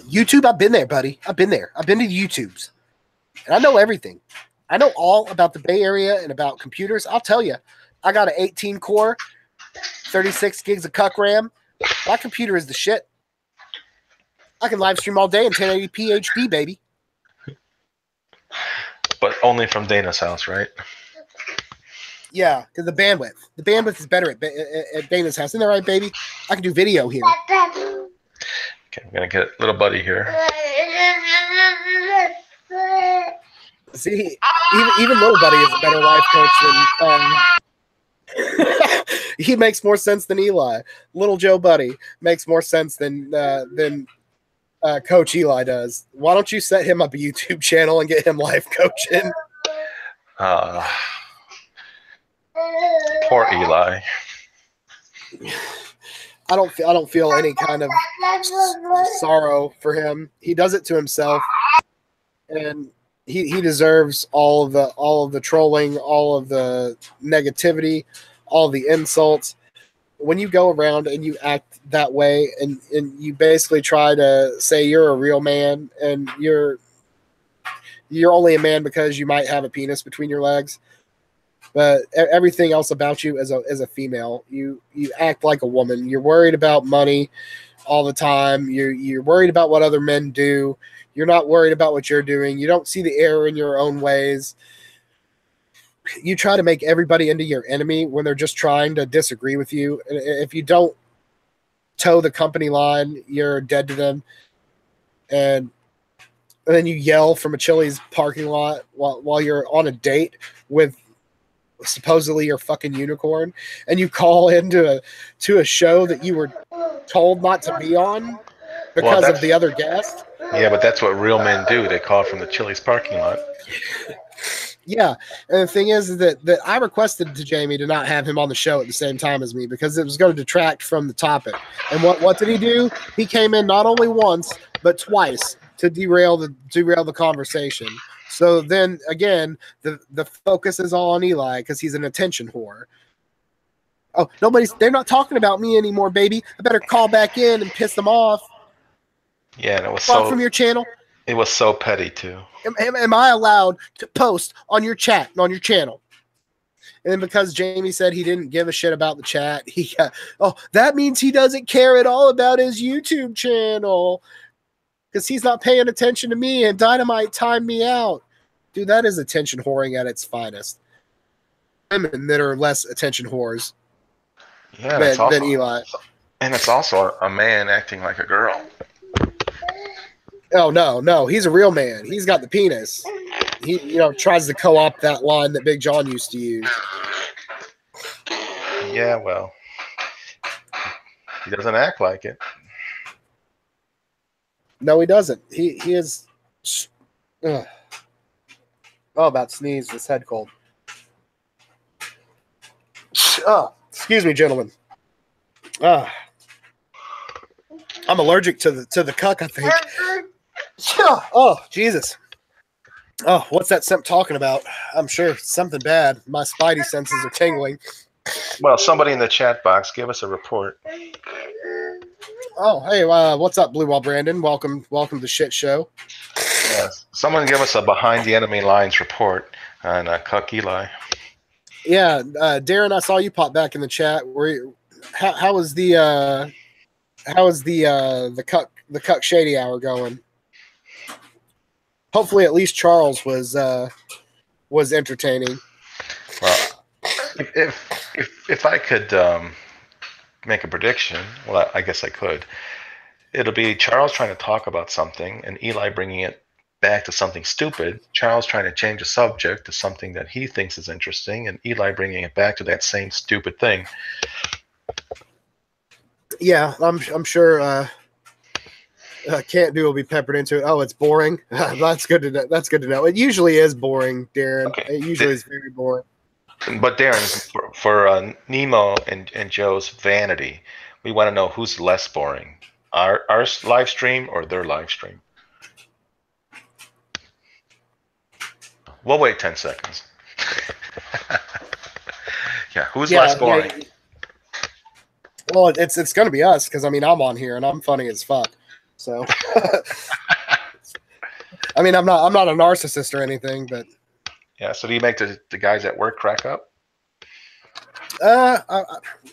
YouTube, I've been there, buddy. I've been there. I've been to the YouTubes. And I know everything. I know all about the Bay Area and about computers. I'll tell you, I got an 18-core, 36 gigs of cuck RAM. My computer is the shit. I can live stream all day in 1080p HD, baby. But only from Dana's house, right? Yeah, because the bandwidth is better at Dana's house. Isn't that right, baby? I can do video here. Okay, I'm going to get little buddy here. See, even little buddy is a better life coach than... he makes more sense than Eli. Little Joe Buddy makes more sense than Coach Eli does. Why don't you set him up a YouTube channel and get him life coaching? Poor Eli. I don't feel any kind of sorrow for him. He does it to himself, and he deserves all of the trolling, all of the negativity, all of the insults. When you go around and you act that way, and you basically try to say you're a real man, and you're only a man because you might have a penis between your legs, but everything else about you as a female, you act like a woman. You're worried about money all the time. You're worried about what other men do. You're not worried about what you're doing. You don't see the error in your own ways. You try to make everybody into your enemy when they're just trying to disagree with you. And if you don't toe the company line, you're dead to them. And then you yell from a Chili's parking lot while you're on a date with supposedly your fucking unicorn, and you call into a show that you were told not to be on because of the other guest. Yeah, but that's what real men do. They call from the Chili's parking lot. Yeah, and the thing is that I requested to Jamie to not have him on the show at the same time as me because it was going to detract from the topic. And what did he do? He came in not only once but twice to derail the conversation. So then again, the focus is all on Eli because he's an attention whore. Oh, they're not talking about me anymore, baby. I better call back in and piss them off. Yeah, and it was from your channel. It was so petty too. Am I allowed to post on your chat and on your channel? And then because Jamie said he didn't give a shit about the chat, that means he doesn't care at all about his YouTube channel because he's not paying attention to me and Dynamite timed me out. Dude, that is attention whoring at its finest. Women that are less attention whores than Eli. And it's also a man acting like a girl. Oh, no. He's a real man. He's got the penis. He, tries to co-opt that line that Big John used to use. Yeah, well, he doesn't act like it. No, he doesn't. He is... Oh, about sneezed. This head cold. Oh, excuse me, gentlemen. I'm allergic to the cuck, I think. Oh, Jesus. Oh, what's that simp talking about? I'm sure something bad. My spidey senses are tingling. Well, somebody in the chat box, give us a report. Oh, hey, what's up, Blue Wall Brandon? Welcome to the shit show. Yes. Someone give us a behind the enemy lines report on Cuck Eli. Yeah, Darren, I saw you pop back in the chat. How was the Cuck Shady Hour going? Hopefully, at least Charles was entertaining. Well, if I could make a prediction, well, I guess I could. It'll be Charles trying to talk about something, and Eli bringing it back to something stupid. Charles trying to change the subject to something that he thinks is interesting, and Eli bringing it back to that same stupid thing. Yeah, I'm sure. Can't do will be peppered into it. Oh, it's boring. That's good to know. That's good to know. It usually is boring, Darren. Okay. It usually is very boring. But Darren, for Nemo and Joe's vanity, we want to know who's less boring, our live stream or their live stream. We'll wait 10 seconds. Yeah, who's less boring? Yeah. Well, it's going to be us because I'm on here and I'm funny as fuck. So, I'm not a narcissist or anything, but yeah. So do you make the guys at work crack up?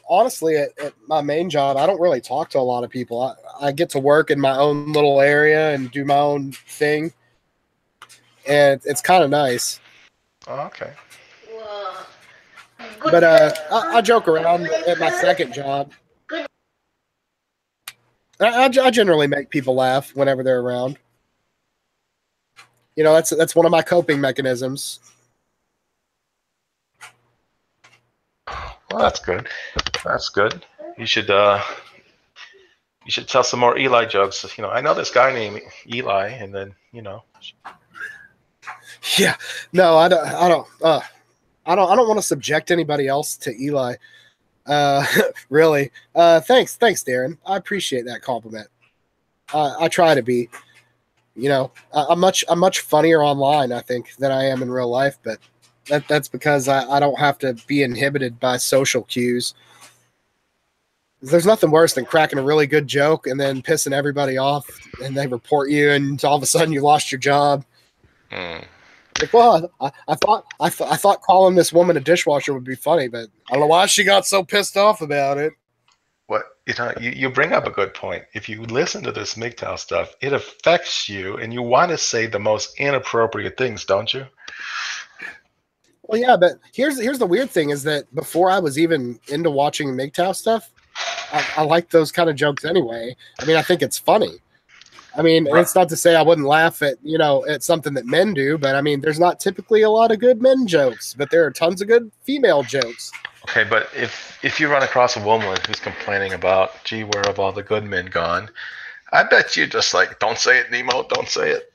Honestly, at my main job, I don't really talk to a lot of people. I get to work in my own little area and do my own thing, and it's kind of nice. Oh, okay. But I joke around at my second job. I generally make people laugh whenever they're around. That's one of my coping mechanisms. Well, that's good. That's good. You should tell some more Eli jokes. I know this guy named Eli, and then Yeah. No, I don't want to subject anybody else to Eli. Really. Thanks, Darren. I appreciate that compliment. I try to be. I'm much funnier online, I think, than I am in real life, but that's because I don't have to be inhibited by social cues. There's nothing worse than cracking a really good joke and then pissing everybody off, and they report you, and all of a sudden you lost your job. Like, well, I thought calling this woman a dishwasher would be funny, but I don't know why she got so pissed off about it. What you bring up a good point. If you listen to this MGTOW stuff, it affects you, and you want to say the most inappropriate things, don't you? Well, yeah, but here's the weird thing is that before I was even into watching MGTOW stuff, I like those kind of jokes anyway. I mean, I think it's funny. I mean, Right. it's not to say I wouldn't laugh at, at something that men do, but I mean, there's not typically a lot of good men jokes, but there are tons of good female jokes. Okay, but if you run across a woman who's complaining about, gee, where have all the good men gone? I bet you just like, don't say it, Nemo, don't say it.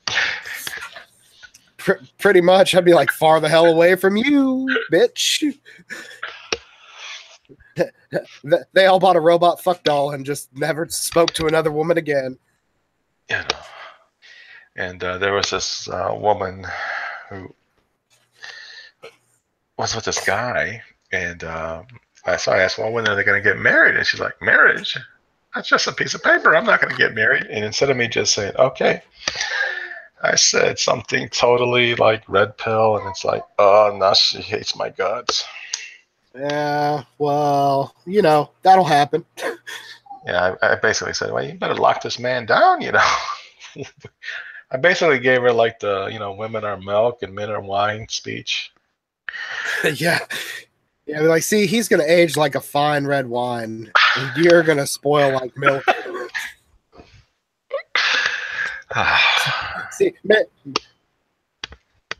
Pretty much, I'd be like, far the hell away from you, bitch. They all bought a robot fuck doll and just never spoke to another woman again. You know. And there was this woman who was with this guy, and I asked, well, when are they going to get married? And she's like, marriage? That's just a piece of paper. I'm not going to get married. And instead of me just saying, okay, I said something totally like red pill, and it's like, oh, no, she hates my guts. Yeah, well, that'll happen. Yeah, I basically said, well, you better lock this man down, I basically gave her like the, women are milk and men are wine speech. Yeah. Yeah, like, see, he's going to age like a fine red wine, and you're going to spoil like milk. See,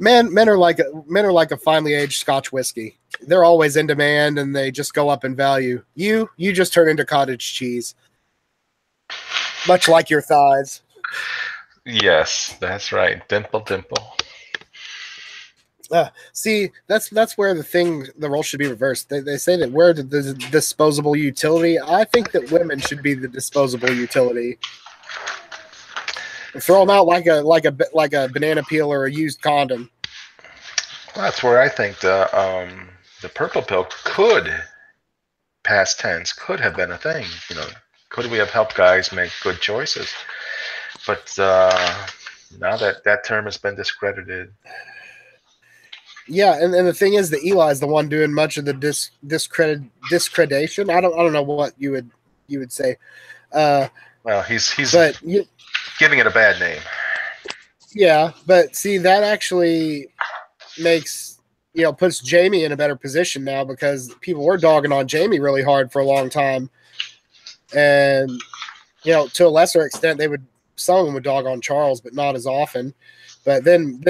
men are like a finely aged Scotch whiskey. They're always in demand, and they just go up in value. You just turn into cottage cheese, much like your thighs. Yes, that's right. Dimple, dimple. See, that's where the role should be reversed. They say that we're the disposable utility. I think that women should be the disposable utility. Throw them out like a banana peel or a used condom. Well, that's where I think the purple pill could, past tense, could have been a thing. Could we have helped guys make good choices? But now that term has been discredited. Yeah, and the thing is that Eli's the one doing much of the discreditation. I don't know what you would say. Well, he's giving it a bad name. Yeah, but see, that actually makes puts Jamie in a better position now, because people were dogging on Jamie really hard for a long time, and to a lesser extent some of them would dog on Charles, but not as often. But then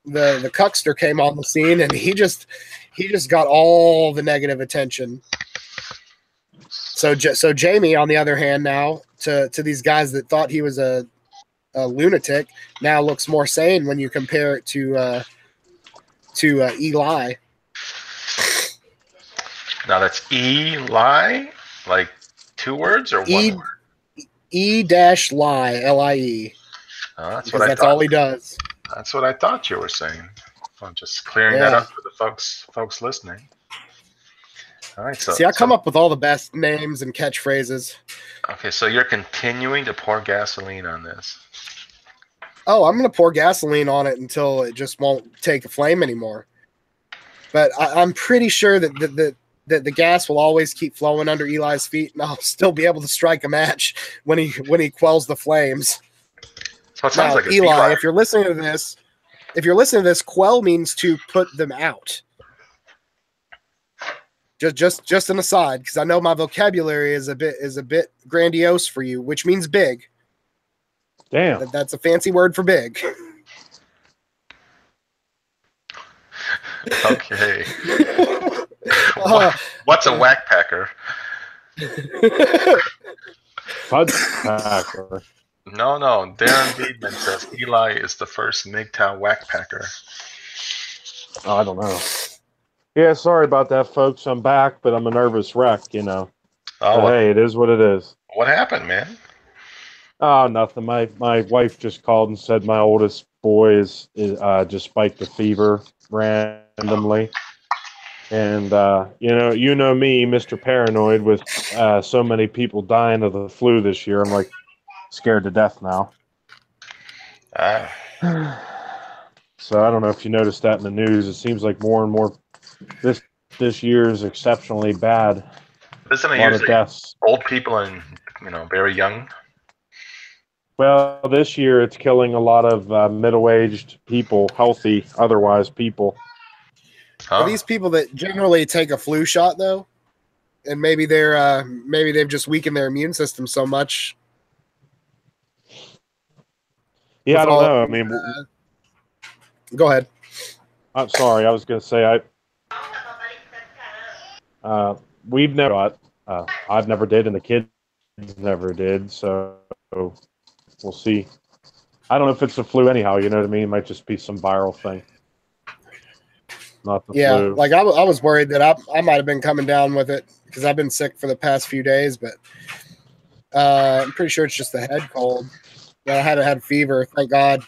the Cuckster came on the scene, and he just got all the negative attention. So Jamie, on the other hand, now to these guys that thought he was a lunatic, now looks more sane when you compare it to Eli. Now that's Eli, like two words or one word? E-lie, L-I-E. That's all he does. That's what I thought you were saying. I'm just clearing that up for the folks listening. All right. So I come up with all the best names and catchphrases. Okay, so you're continuing to pour gasoline on this. Oh, I'm going to pour gasoline on it until it just won't take a flame anymore. But I'm pretty sure that the gas will always keep flowing under Eli's feet, and I'll still be able to strike a match when he quells the flames. So it sounds like Eli, if you're listening to this, quell means to put them out. Just an aside, because I know my vocabulary is a bit grandiose for you, which means big. Damn. That's a fancy word for big. Okay. What's a whack packer? Pud packer. No. Darren Beedman says Eli is the first MGTOW whack packer. Oh, I don't know. Yeah, sorry about that, folks. I'm back, but I'm a nervous wreck, Oh, hey, it is what it is. What happened, man? Oh, nothing. My wife just called and said my oldest boy is just spiked a fever randomly. And you know me, Mr. Paranoid, with so many people dying of the flu this year. I'm like scared to death now. So I don't know if you noticed that in the news. It seems like more and more this year is exceptionally bad. Isn't A it lot of usually deaths. old people and very young? Well, this year it's killing a lot of middle-aged people, healthy, otherwise people. Are Huh? these people that generally take a flu shot though? And maybe they've just weakened their immune system so much. Yeah, I With don't all, know. I mean, go ahead. I'm sorry. I was going to say we've never got. I've never did, and the kids never did. So we'll see. I don't know if it's the flu anyhow. You know what I mean? It might just be some viral thing, not the Yeah, flu. like I was worried that I might have been coming down with it because I've been sick for the past few days, but I'm pretty sure it's just the head cold. But I had fever, thank God.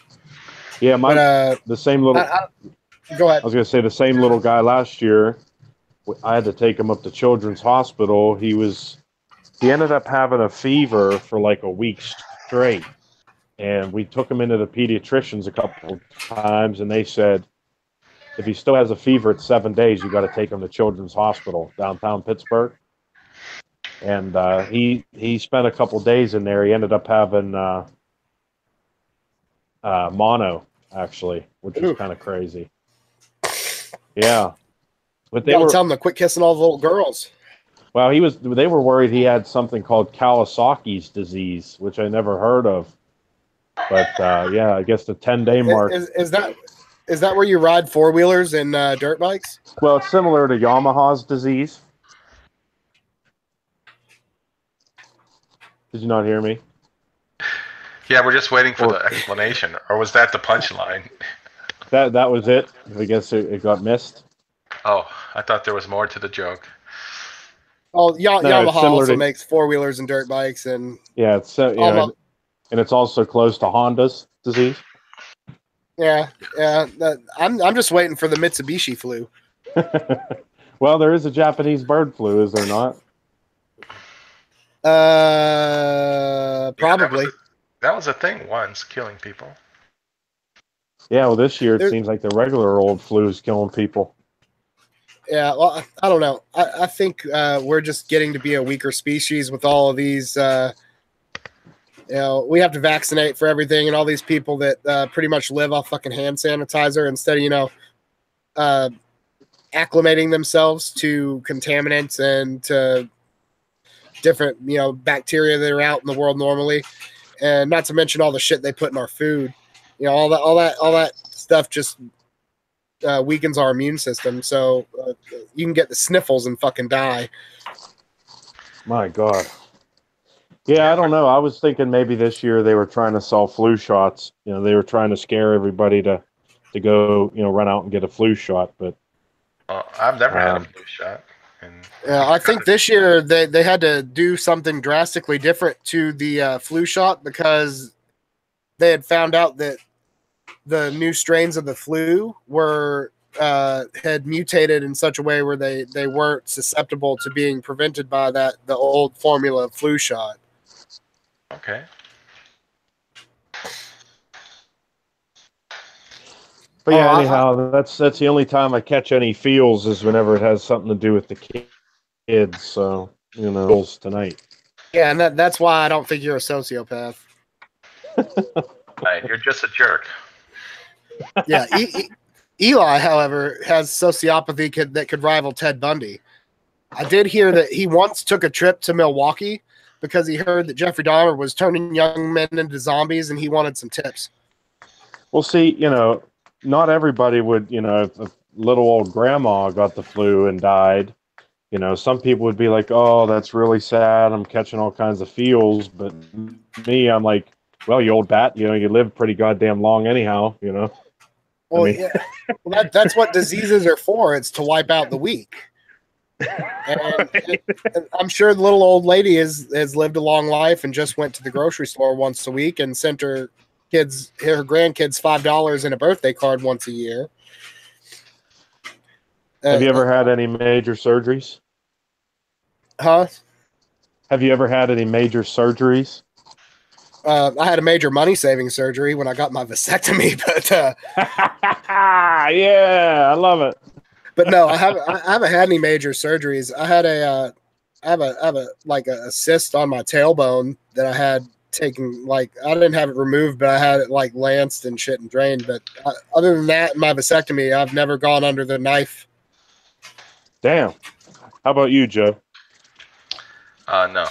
Yeah, But the same little. go ahead. I was going to say the same little guy last year. I had to take him up to Children's Hospital. He ended up having a fever for like a week straight. And we took him into the pediatricians a couple times, and they said, if he still has a fever at 7 days, you got to take him to Children's Hospital, downtown Pittsburgh. And he spent a couple days in there. He ended up having mono, actually, which is kind of crazy. Yeah. But You gotta tell him to quit kissing all the little girls. Well, they were worried he had something called Kawasaki's disease, which I never heard of. But yeah, I guess the 10-day mark. Is that where you ride four-wheelers and dirt bikes? Well, it's similar to Yamaha's disease. Did you not hear me? Yeah, we're just waiting for the explanation. Or was that the punchline? That was it. I guess it got missed. Oh, I thought there was more to the joke. Oh, Yamaha also to, makes four-wheelers and dirt bikes, and yeah, it's and it's also close to Honda's disease. Yeah. I'm just waiting for the Mitsubishi flu. Well, there is a Japanese bird flu, is there not? Probably. Yeah, that was a thing once, killing people. Yeah, well, this year it seems like the regular old flu is killing people. Yeah, well, I don't know. I think we're just getting to be a weaker species with all of these. We have to vaccinate for everything, and all these people that pretty much live off fucking hand sanitizer instead of acclimating themselves to contaminants and to different bacteria that are out in the world normally, and not to mention all the shit they put in our food. All that stuff just weakens our immune system, so you can get the sniffles and fucking die. My God. Yeah, I don't know. I was thinking maybe this year they were trying to sell flu shots. They were trying to scare everybody to go, run out and get a flu shot. But I've never had a flu shot. I think this year they had to do something drastically different to the flu shot because they had found out that the new strains of the flu had mutated in such a way where they weren't susceptible to being prevented by the old formula of flu shot. Okay. But yeah, anyhow, that's the only time I catch any feels is whenever it has something to do with the kids. So tonight. Yeah, and that's why I don't think you're a sociopath. Right, you're just a jerk. Yeah, Eli, however, has sociopathy that could rival Ted Bundy. I did hear that he once took a trip to Milwaukee because he heard that Jeffrey Dahmer was turning young men into zombies, and he wanted some tips. Well, see, not everybody would, if a little old grandma got the flu and died, some people would be like, oh, that's really sad. I'm catching all kinds of feels. But me, I'm like, well, you old bat, you live pretty goddamn long anyhow, Well, yeah. Well, that's what diseases are for. It's to wipe out the weak. And I'm sure the little old lady has lived a long life and just went to the grocery store once a week and sent her grandkids $5 in a birthday card once a year. Have you ever had any major surgeries? Huh? Have you ever had any major surgeries? I had a major money-saving surgery when I got my vasectomy, but Yeah, I love it. But no, I haven't had any major surgeries. I had I have a like a cyst on my tailbone that I had taken. Like I didn't have it removed, but I had it like lanced and shit and drained. But other than that, my vasectomy, I've never gone under the knife. Damn. How about you, Joe? No,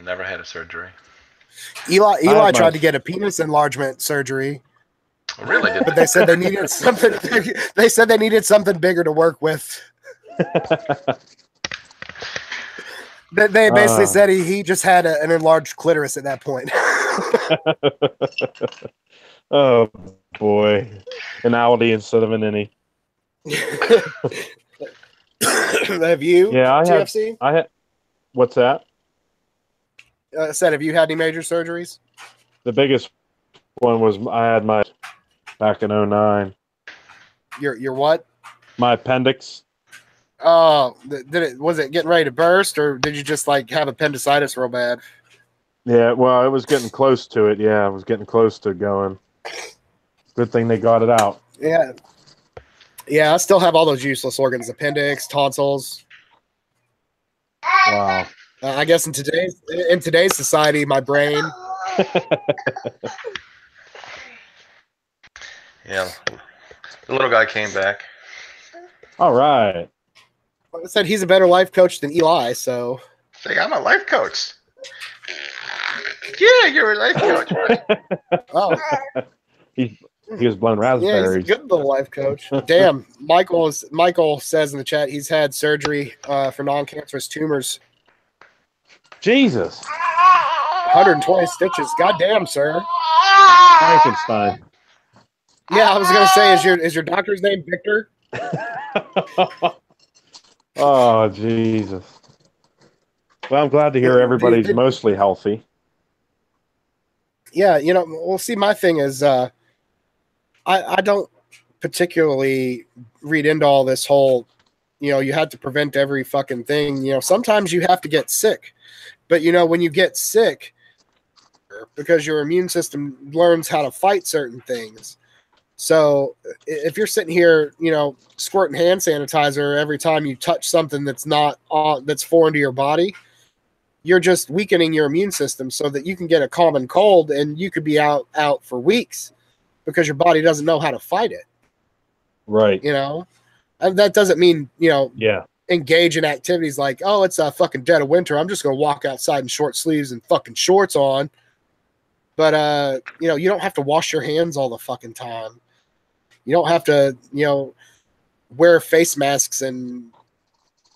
never had a surgery. Eli tried to get a penis enlargement surgery. Really? But they said they needed something. They said they needed something bigger to work with. They basically said he just had an enlarged clitoris at that point. Oh boy, an outie instead of an innie. Have you? Yeah, TFC? I had. What's that? I said, have you had any major surgeries? The biggest one was I had my back in 2009. Your what? My appendix. Oh, was it getting ready to burst, or did you just like have appendicitis real bad? Yeah, well, it was getting close to it. Yeah, I was getting close to going. Good thing they got it out. Yeah. Yeah, I still have all those useless organs: appendix, tonsils. Wow. I guess in today's society, my brain. Yeah, the little guy came back. All right. I said he's a better life coach than Eli, so. Say, I'm a life coach. Yeah, you're a life coach. Right? Oh. He was blowing Yeah, raspberries. he's a good little life coach. Damn, Michael says in the chat he's had surgery for non-cancerous tumors. Jesus. 120 stitches. Goddamn, sir. Frankenstein. Yeah, I was gonna say, is your doctor's name Victor? Oh, Jesus. Well, I'm glad to hear everybody's mostly healthy. Yeah, well, see, my thing is, I don't particularly read into all this whole, you have to prevent every fucking thing. Sometimes you have to get sick, but when you get sick, because your immune system learns how to fight certain things. So if you're sitting here, squirting hand sanitizer every time you touch something that's not that's foreign to your body, you're just weakening your immune system so that you can get a common cold and you could be out for weeks because your body doesn't know how to fight it. Right. And that doesn't mean, yeah, engage in activities like, oh, it's a fucking dead of winter, I'm just going to walk outside in short sleeves and fucking shorts on. But, you don't have to wash your hands all the fucking time. You don't have to, wear face masks and,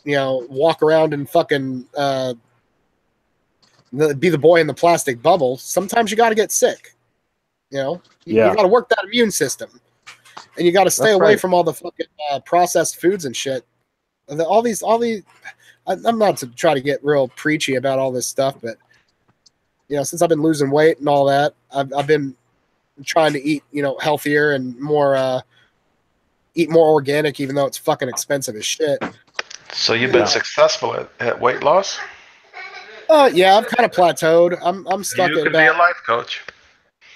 walk around and fucking be the boy in the plastic bubble. Sometimes you got to get sick. You got to work that immune system. And you got to stay away from all the fucking processed foods and shit. All these. I'm not to try to get real preachy about all this stuff, but since I've been losing weight and all that, I've been trying to eat, healthier and more, eat more organic, even though it's fucking expensive as shit. So you've been successful at weight loss? Yeah, I've kind of plateaued. I'm stuck at about. Be a life coach.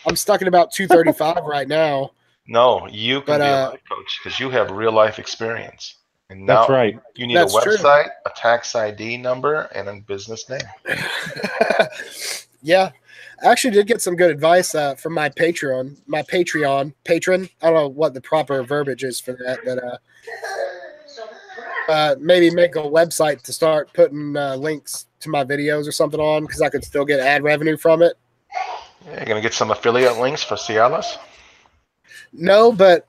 I'm stuck at about 235 right now. No, you can be a life coach because you have real life experience. And now that's right. You need a website, a tax ID number, and a business name. Yeah, I actually did get some good advice from my patron. I don't know what the proper verbiage is for that, but maybe make a website to start putting links to my videos or something on because I could still get ad revenue from it. Yeah, you're gonna get some affiliate links for Cialis? No, but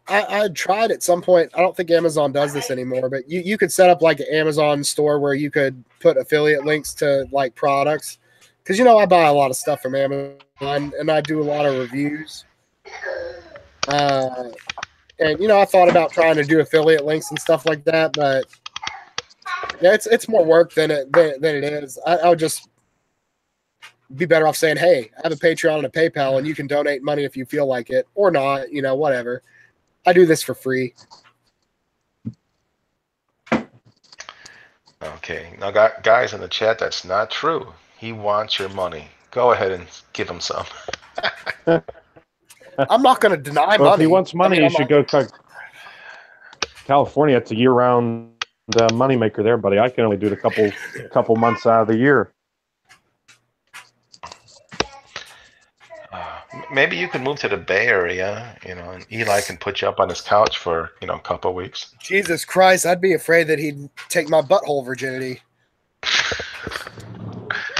I tried at some point. I don't think Amazon does this anymore, but you could set up like an Amazon store where you could put affiliate links to like products. Because, I buy a lot of stuff from Amazon and I do a lot of reviews. And, I thought about trying to do affiliate links and stuff like that, but yeah, it's more work than it is. I would just be better off saying, hey, I have a Patreon and a PayPal and you can donate money if you feel like it or not, whatever. I do this for free. Okay. Now, guys in the chat, that's not true. He wants your money. Go ahead and give him some. I'm not going to deny well, money. If he wants money, you should go California, it's a year-round moneymaker there, buddy. I can only do it a couple months out of the year. Maybe you can move to the Bay Area, and Eli can put you up on his couch for, a couple of weeks. Jesus Christ, I'd be afraid that he'd take my butthole virginity.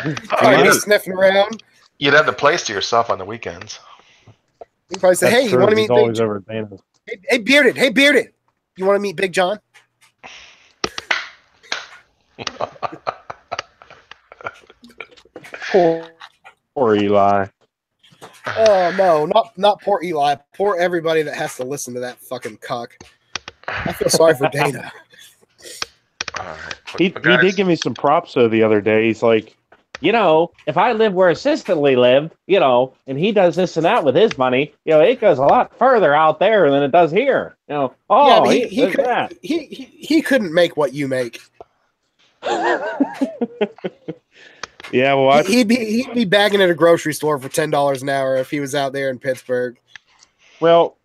I'd be sniffing around. You'd have the place to yourself on the weekends. He'd probably say, "Hey, you want to meet Big John? Hey, Bearded, you want to meet Big John?" Poor Eli. Oh no, not poor Eli. Poor everybody that has to listen to that fucking cuck. I feel sorry for Dana. He did give me some props though the other day. He's like, if I live where Assistantly lived, and he does this and that with his money, it goes a lot further out there than it does here. He couldn't make what you make. Yeah, well, he'd be bagging at a grocery store for $10 an hour if he was out there in Pittsburgh. Well,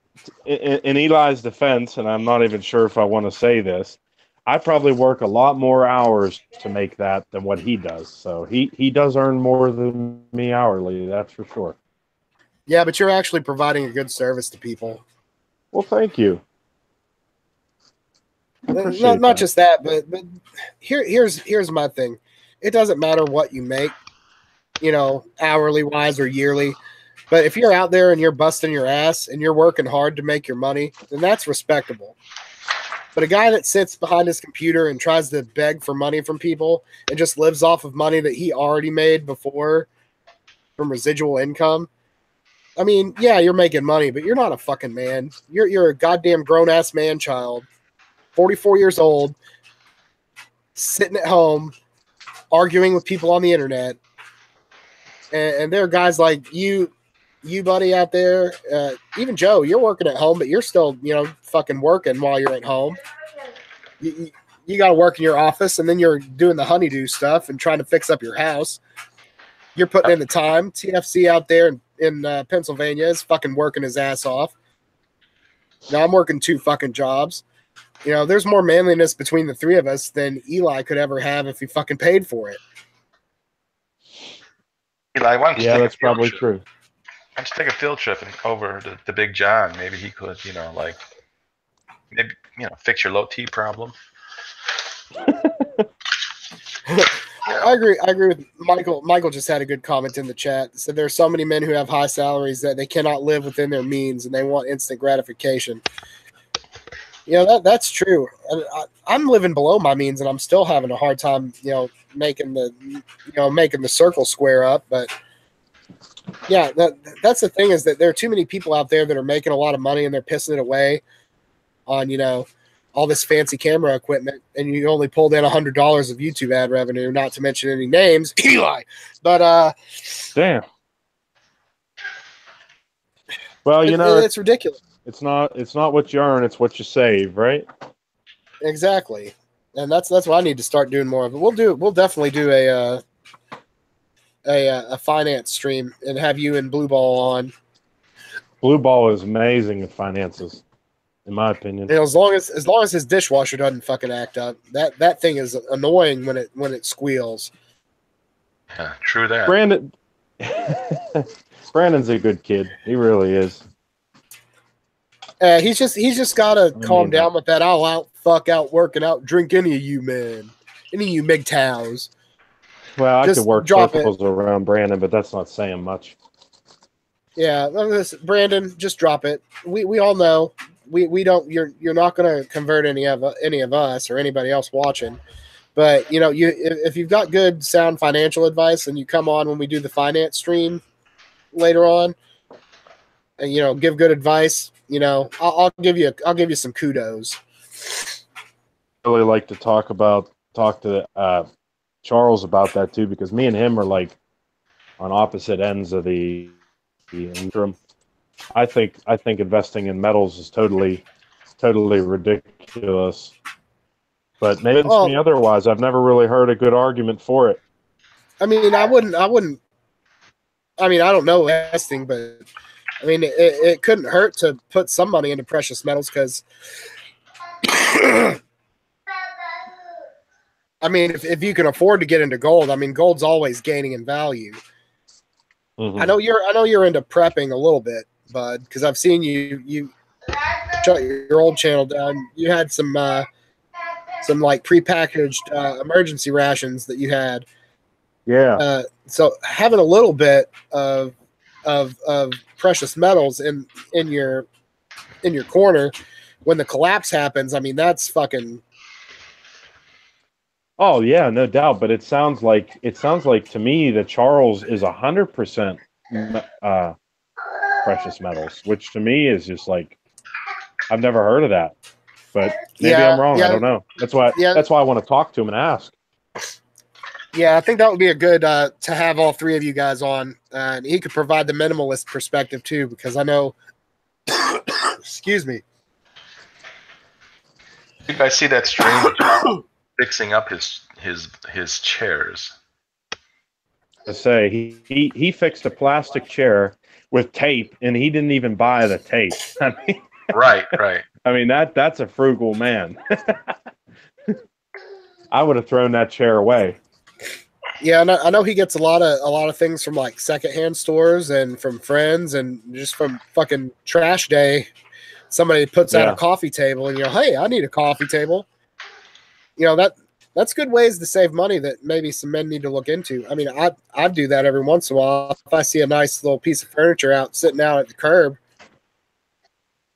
in Eli's defense, and I'm not even sure if I want to say this, I probably work a lot more hours to make that than what he does. So he does earn more than me hourly, that's for sure. Yeah, but you're actually providing a good service to people. Well, thank you. Not just that, but here's my thing. It doesn't matter what you make, hourly wise or yearly. But if you're out there and you're busting your ass and you're working hard to make your money, then that's respectable. But a guy that sits behind his computer and tries to beg for money from people and just lives off of money that he already made before from residual income, I mean, yeah, you're making money, but you're not a fucking man. You're a goddamn grown-ass man-child, 44 years old, sitting at home, arguing with people on the internet. And there are guys like you buddy out there, even Joe, you're working at home, but you're still, fucking working while you're at home. You got to work in your office, and then you're doing the honeydew stuff and trying to fix up your house. You're putting in the time. TFC out there in Pennsylvania is fucking working his ass off. Now I'm working 2 fucking jobs. There's more manliness between the 3 of us than Eli could ever have if he fucking paid for it. Eli, why don't you that's probably true. Why don't you take a field trip over to Big John? Maybe he could, fix your low T problem. I agree with Michael. Michael just had a good comment in the chat. Said there are so many men who have high salaries that they cannot live within their means and they want instant gratification. That's true. I'm living below my means and I'm still having a hard time, making the circle square up. But yeah, that's the thing, is that there are too many people out there that are making a lot of money and they're pissing it away on, all this fancy camera equipment, and you only pulled in $100 of YouTube ad revenue, not to mention any names, Eli. But damn. Well, it's ridiculous. It's not what you earn, it's what you save, right? Exactly. And that's what I need to start doing more of. We'll definitely do a finance stream and have you and Blue Ball on. Blue Ball is amazing at finances, in my opinion. As long as his dishwasher doesn't fucking act up, that thing is annoying when it squeals. Yeah, true that. Brandon's a good kid. He really is. He's just gotta calm down with that. I'll out working out, drink any of you, man. Any of you MGTOWs. Well, I could work circles around Brandon, but that's not saying much. Yeah, Brandon, just drop it. We all know we don't. You're not going to convert any of us or anybody else watching. But if you've got good sound financial advice and you come on when we do the finance stream later on, and give good advice, I'll give you some kudos. I really like to talk to Charles about that too, because me and him are like on opposite ends of the interim. I think investing in metals is totally ridiculous. But maybe it's me otherwise. I've never really heard a good argument for it. I mean, I wouldn't. I mean, I don't know investing, but I mean, it couldn't hurt to put some money into precious metals because I mean, if you can afford to get into gold, I mean, gold's always gaining in value. Mhm. I know you're into prepping a little bit, bud, because I've seen you shut your old channel down. You had some like prepackaged emergency rations that you had. Yeah. So having a little bit of precious metals in your corner when the collapse happens, I mean, that's fucking. Oh yeah, no doubt. But it sounds like to me that Charles is 100% precious metals, which to me is just like I've never heard of that. But maybe I'm wrong. I don't know. That's why I want to talk to him and ask. Yeah, I think that would be a good to have all three of you guys on, and he could provide the minimalist perspective too, because I know. Excuse me. You guys see that stream fixing up his chairs? To say he fixed a plastic chair with tape, and he didn't even buy the tape. I mean, Right. I mean that's a frugal man. I would have thrown that chair away. Yeah, I know he gets a lot of things from like secondhand stores and from friends and just from fucking trash day. Somebody puts out a coffee table, and hey, I need a coffee table. That's good ways to save money that maybe some men need to look into. I mean, I do that every once in a while. If I see a nice little piece of furniture out sitting out at the curb,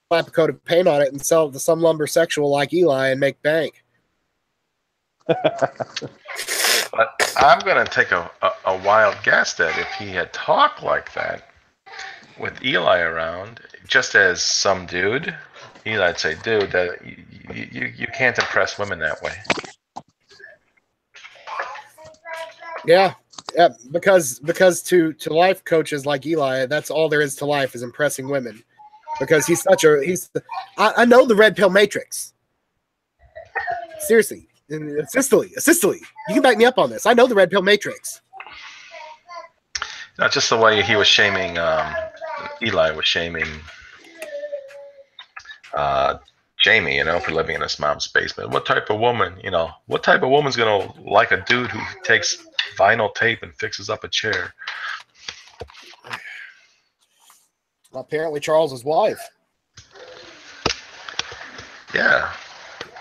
slap a coat of paint on it and sell it to some lumbersexual like Eli and make bank. But I'm going to take a wild guess that if he had talked like that with Eli around, just as some dude, Eli'd say, dude, that you can't impress women that way. Yeah, because to life coaches like Eli, that's all there is to life is impressing women. Because I know the red pill matrix. Seriously. Sicily, you can back me up on this. I know the red pill matrix. Not just the way he was shaming, Eli was shaming Jamie, for living in his mom's basement. What type of woman's gonna like a dude who takes vinyl tape and fixes up a chair? Apparently Charles's wife. Yeah.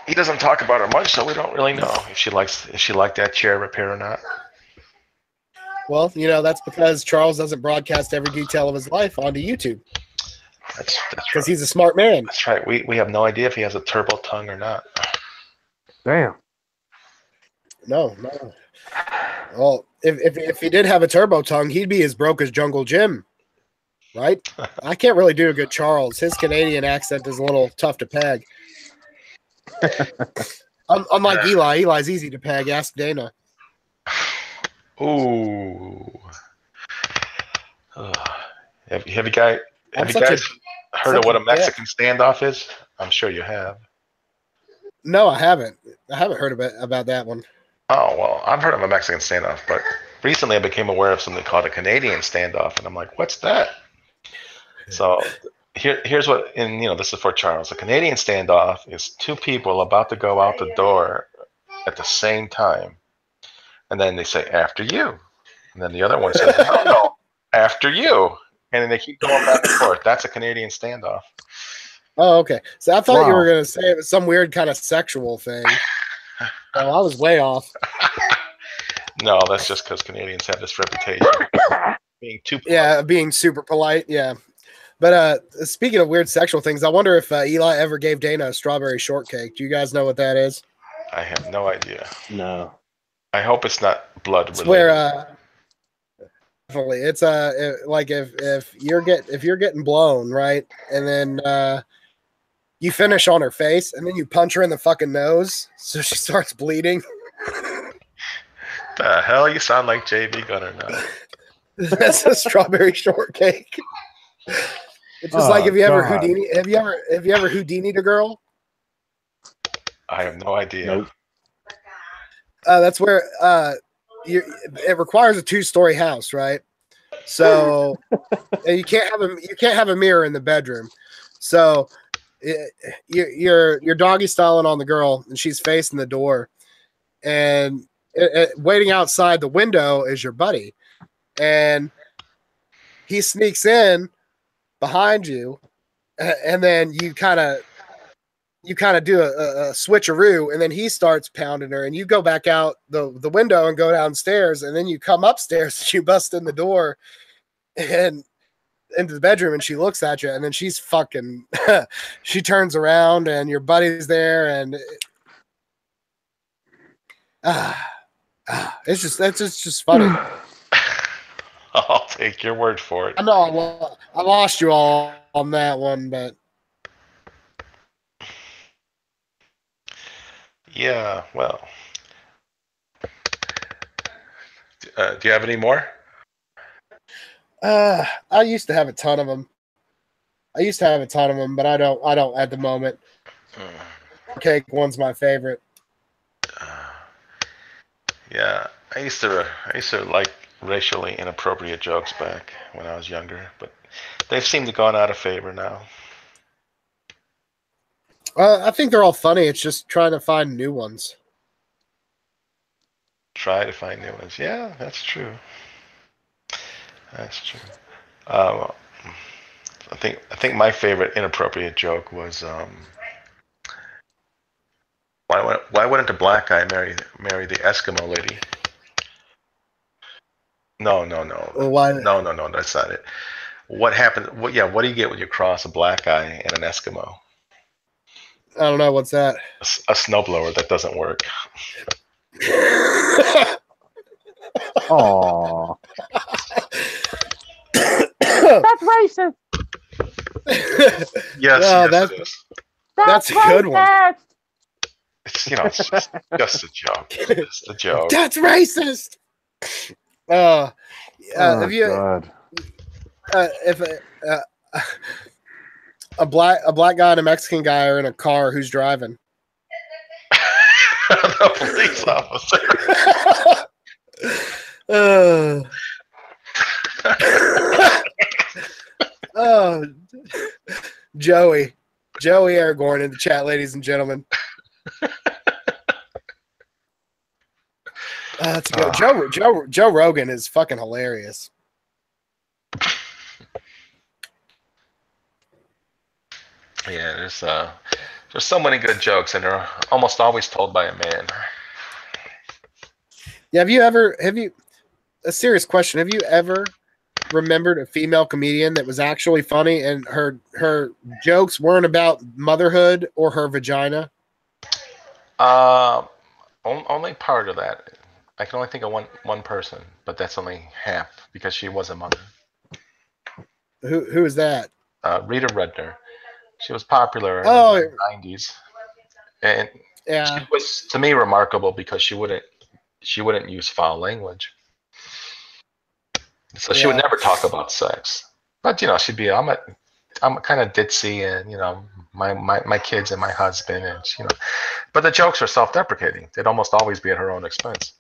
He doesn't talk about her much, so we don't really know if she liked that chair repair or not. Well, that's because Charles doesn't broadcast every detail of his life onto YouTube. That's because right. He's a smart man. That's right. We have no idea if he has a turbo tongue or not. Damn. No. Well, if he did have a turbo tongue, he'd be as broke as Jungle Jim, right? I can't really do a good Charles. His Canadian accent is a little tough to peg. Unlike Eli's easy to peg. Ask Dana. Ooh. Have you guys heard of what a Mexican standoff is? I'm sure you have. No, I haven't. I haven't heard about that one. Oh, well, I've heard of a Mexican standoff, but recently I became aware of something called a Canadian standoff, and I'm like, what's that? So here's what, this is for Charles. A Canadian standoff is two people about to go out the door at the same time, and then they say, after you. And then the other one says, no, after you. And then they keep going back and forth. That's a Canadian standoff. Oh, okay. So I thought you were going to say it was some weird kind of sexual thing. Oh, I was way off. No, that's just because Canadians have this reputation being too polite. Yeah, being super polite. Yeah. But speaking of weird sexual things, I wonder if Eli ever gave Dana a strawberry shortcake. Do you guys know what that is? I have no idea. No. I hope it's not blood related. It's where definitely it's like if you're getting blown, right, and then you finish on her face, and then you punch her in the fucking nose, so she starts bleeding. The hell, you sound like JV Gunner now. That's a strawberry shortcake. It's just like, have you ever Houdini'd a girl? I have no idea. Nope. That's where it requires a 2-story house, right? So and you can't have a mirror in the bedroom. So you're doggy styling on the girl, and she's facing the door, and waiting outside the window is your buddy, and he sneaks in behind you, and then you kind of do a switcheroo, and then he starts pounding her, and you go back out the window and go downstairs, and then you come upstairs and you bust in the door and into the bedroom, and she looks at you, and then she's fucking she turns around and your buddy's there, and it's just funny. I'll take your word for it. I know I lost you all on that one, but yeah, well, do you have any more? I used to have a ton of them. But I don't at the moment. Cake one's my favorite. Yeah, I used to like racially inappropriate jokes back when I was younger, but they've seemed to gone out of favor now. I think they're all funny. It's just trying to find new ones. Try to find new ones. Yeah, that's true. That's true. I think my favorite inappropriate joke was why wouldn't a black guy marry the Eskimo lady? No. Well, why? No, that's not it. What happened? What do you get when you cross a black guy and an Eskimo? I don't know. What's that? A snowblower. That doesn't work. Aww. That's racist. Yes, No, yes, it is. That's a good one. It's just a joke. Just a joke. That's racist. Have you? God. If a black guy and a Mexican guy are in a car, who's driving? The police officer. Joey Aragorn in the chat, ladies and gentlemen. That's good. Joe Rogan is fucking hilarious. Yeah, there's so many good jokes, and they're almost always told by a man. Yeah, a serious question, have you ever remembered a female comedian that was actually funny and her jokes weren't about motherhood or her vagina? Only part of that. I can only think of one person, but that's only half because she was a mother. Who is that? Rita Rudner. She was popular in the 90s, and yeah, she was, to me, remarkable because she wouldn't use foul language. So she would never talk about sex, but she'd be, I'm kind of ditzy, and my kids and my husband, and but the jokes are self-deprecating. They'd almost always be at her own expense.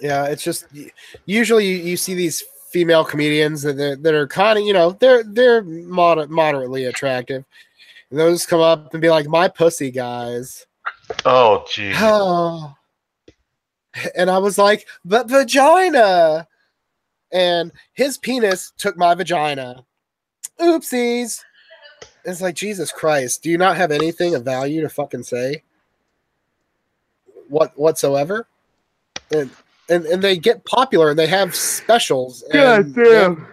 Yeah, it's just usually you see these female comedians that are kind of they're moderately attractive, and those come up and be like, "My pussy, guys." Oh, geez. Oh. And I was like, "But vagina," and his penis took my vagina. Oopsies. It's like, Jesus Christ, do you not have anything of value to fucking say? Whatsoever? And they get popular and they have specials. God damn.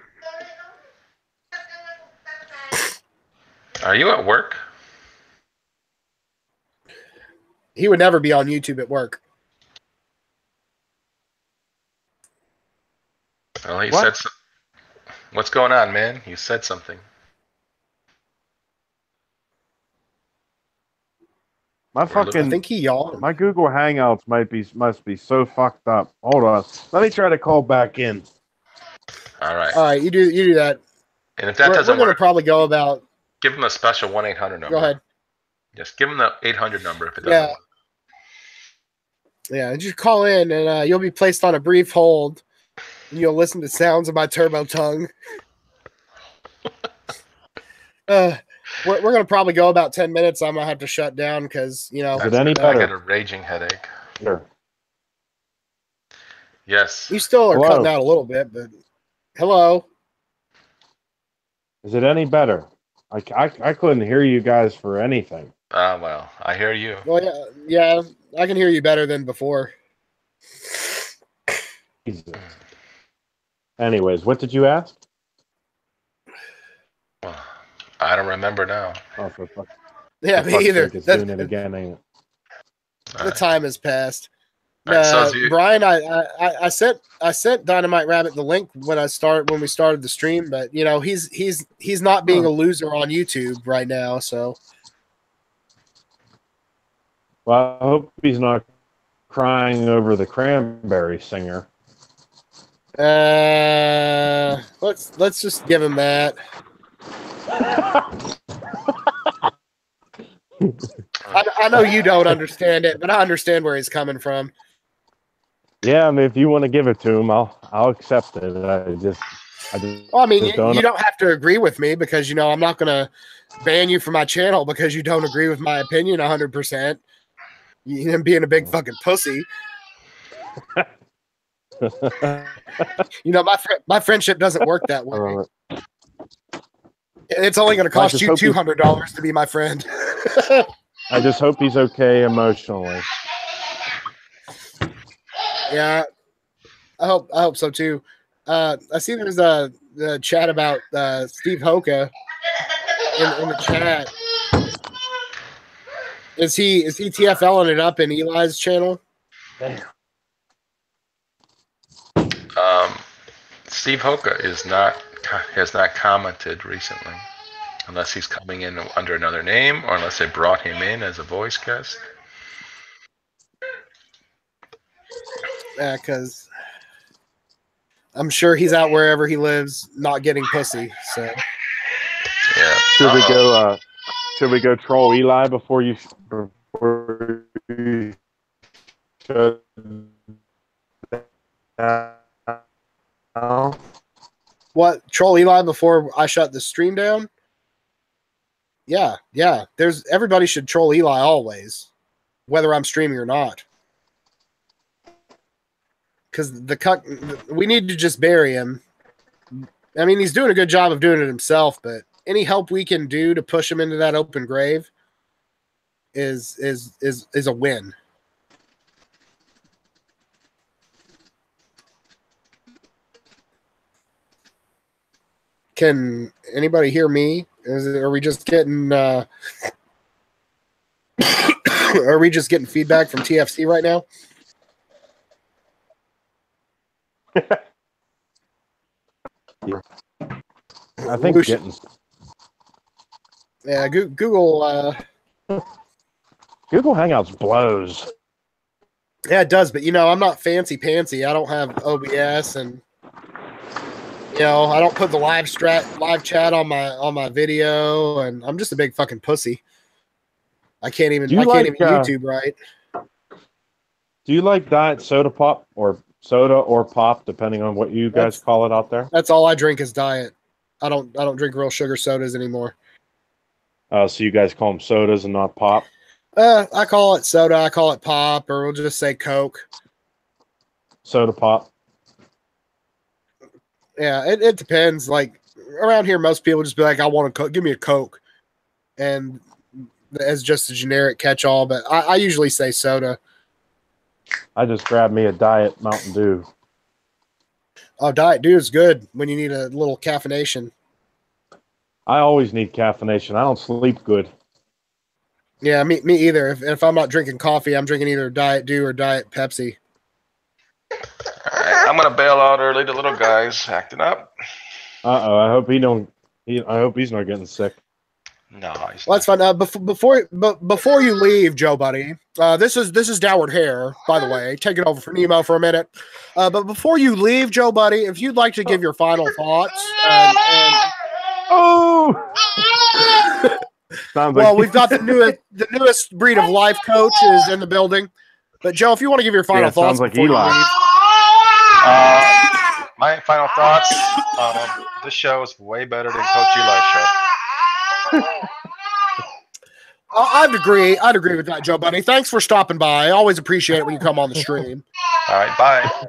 Are you at work? He would never be on YouTube at work. Well, he said what's going on, man? You said something. My I think he yawned. My Google Hangouts must be so fucked up. Hold on. Let me try to call back in. All right. You do that. And if that doesn't we're going to work, probably go about. give him a special 1-800 number. Go ahead. Just give him the 800 number if it doesn't work. Yeah, just call in and you'll be placed on a brief hold. And you'll listen to sounds of my turbo tongue. We're going to probably go about 10 minutes. I'm going to have to shut down because, you know. Is it any I better? got a raging headache. Sure. Yes. You still are Hello. cutting out a little bit, but hello. Is it any better? I couldn't hear you guys for anything. Well, I hear you. Well, yeah, I can hear you better than before. Jesus. Anyways, what did you ask? I don't remember now. Oh, for fuck. Yeah, for me fuck's either. sake, it's doing it again, ain't it? The time has passed. All right, so you, Brian, I sent Dynamite Rabbit the link when we started the stream, but you know he's not being a loser on YouTube right now. So, well, I hope he's not crying over the Cranberry Singer. let's just give him that. I know you don't understand it, but I understand where he's coming from. Yeah, I mean, if you want to give it to him, I'll accept it. Well, I mean, you don't have to agree with me because, you know, I'm not going to ban you from my channel because you don't agree with my opinion 100%. You being a big fucking pussy. You know, my friendship doesn't work that way. It's only going to cost you $200 to be my friend. I just hope he's okay emotionally. Yeah, I hope so too. I see there's a chat about Steve Hoka in the chat. Is he TFLing it up in Eli's channel? Damn. Steve Hoka has not commented recently, unless he's coming in under another name or unless they brought him in as a voice guest. Yeah, because I'm sure he's out wherever he lives, not getting pussy. So yeah. Should we go troll Eli before you shut down? What, troll Eli before I shut the stream down? Yeah. Everybody should troll Eli always, whether I'm streaming or not. Because we need to just bury him. I mean, he's doing a good job of doing it himself, but any help we can do to push him into that open grave is a win. Can anybody hear me? Are we just getting are we just getting feedback from TFC right now? I think getting. Yeah, Google Google Hangouts blows. Yeah, it does, but you know, I'm not fancy pantsy. I don't have OBS, and you know, I don't put the live chat on my video, and I'm just a big fucking pussy. I can't even YouTube right. Do you like diet soda pop or soda or pop, depending on what you guys call it out there? That's all I drink is diet. I don't drink real sugar sodas anymore. So you guys call them sodas and not pop? I call it soda. I call it pop, or we'll just say Coke. Soda pop. Yeah, it depends. Like around here, most people just be like, "I want a Coke. Give me a Coke," and as just a generic catch-all. But I usually say soda. I just grabbed me a Diet Mountain Dew. Oh, Diet Dew is good when you need a little caffeination. I always need caffeination. I don't sleep good. Yeah, me either. If I'm not drinking coffee, I'm drinking either Diet Dew or Diet Pepsi. All right, I'm gonna bail out early. The little guy's acting up. I hope I hope he's not getting sick. No, well, that's fine. Before you leave, Joe Buddy, this is Doward Hare, by the way. Take it over for Nemo for a minute. But before you leave, Joe Buddy, if you'd like to give your final thoughts. Well, we've got the newest breed of life coach is in the building. But Joe, if you want to give your final thoughts, sounds like Eli. My final thoughts. This show is way better than Coach Eli's show. I'd agree with that, Joe Buddy. Thanks for stopping by. I always appreciate it when you come on the stream. All right,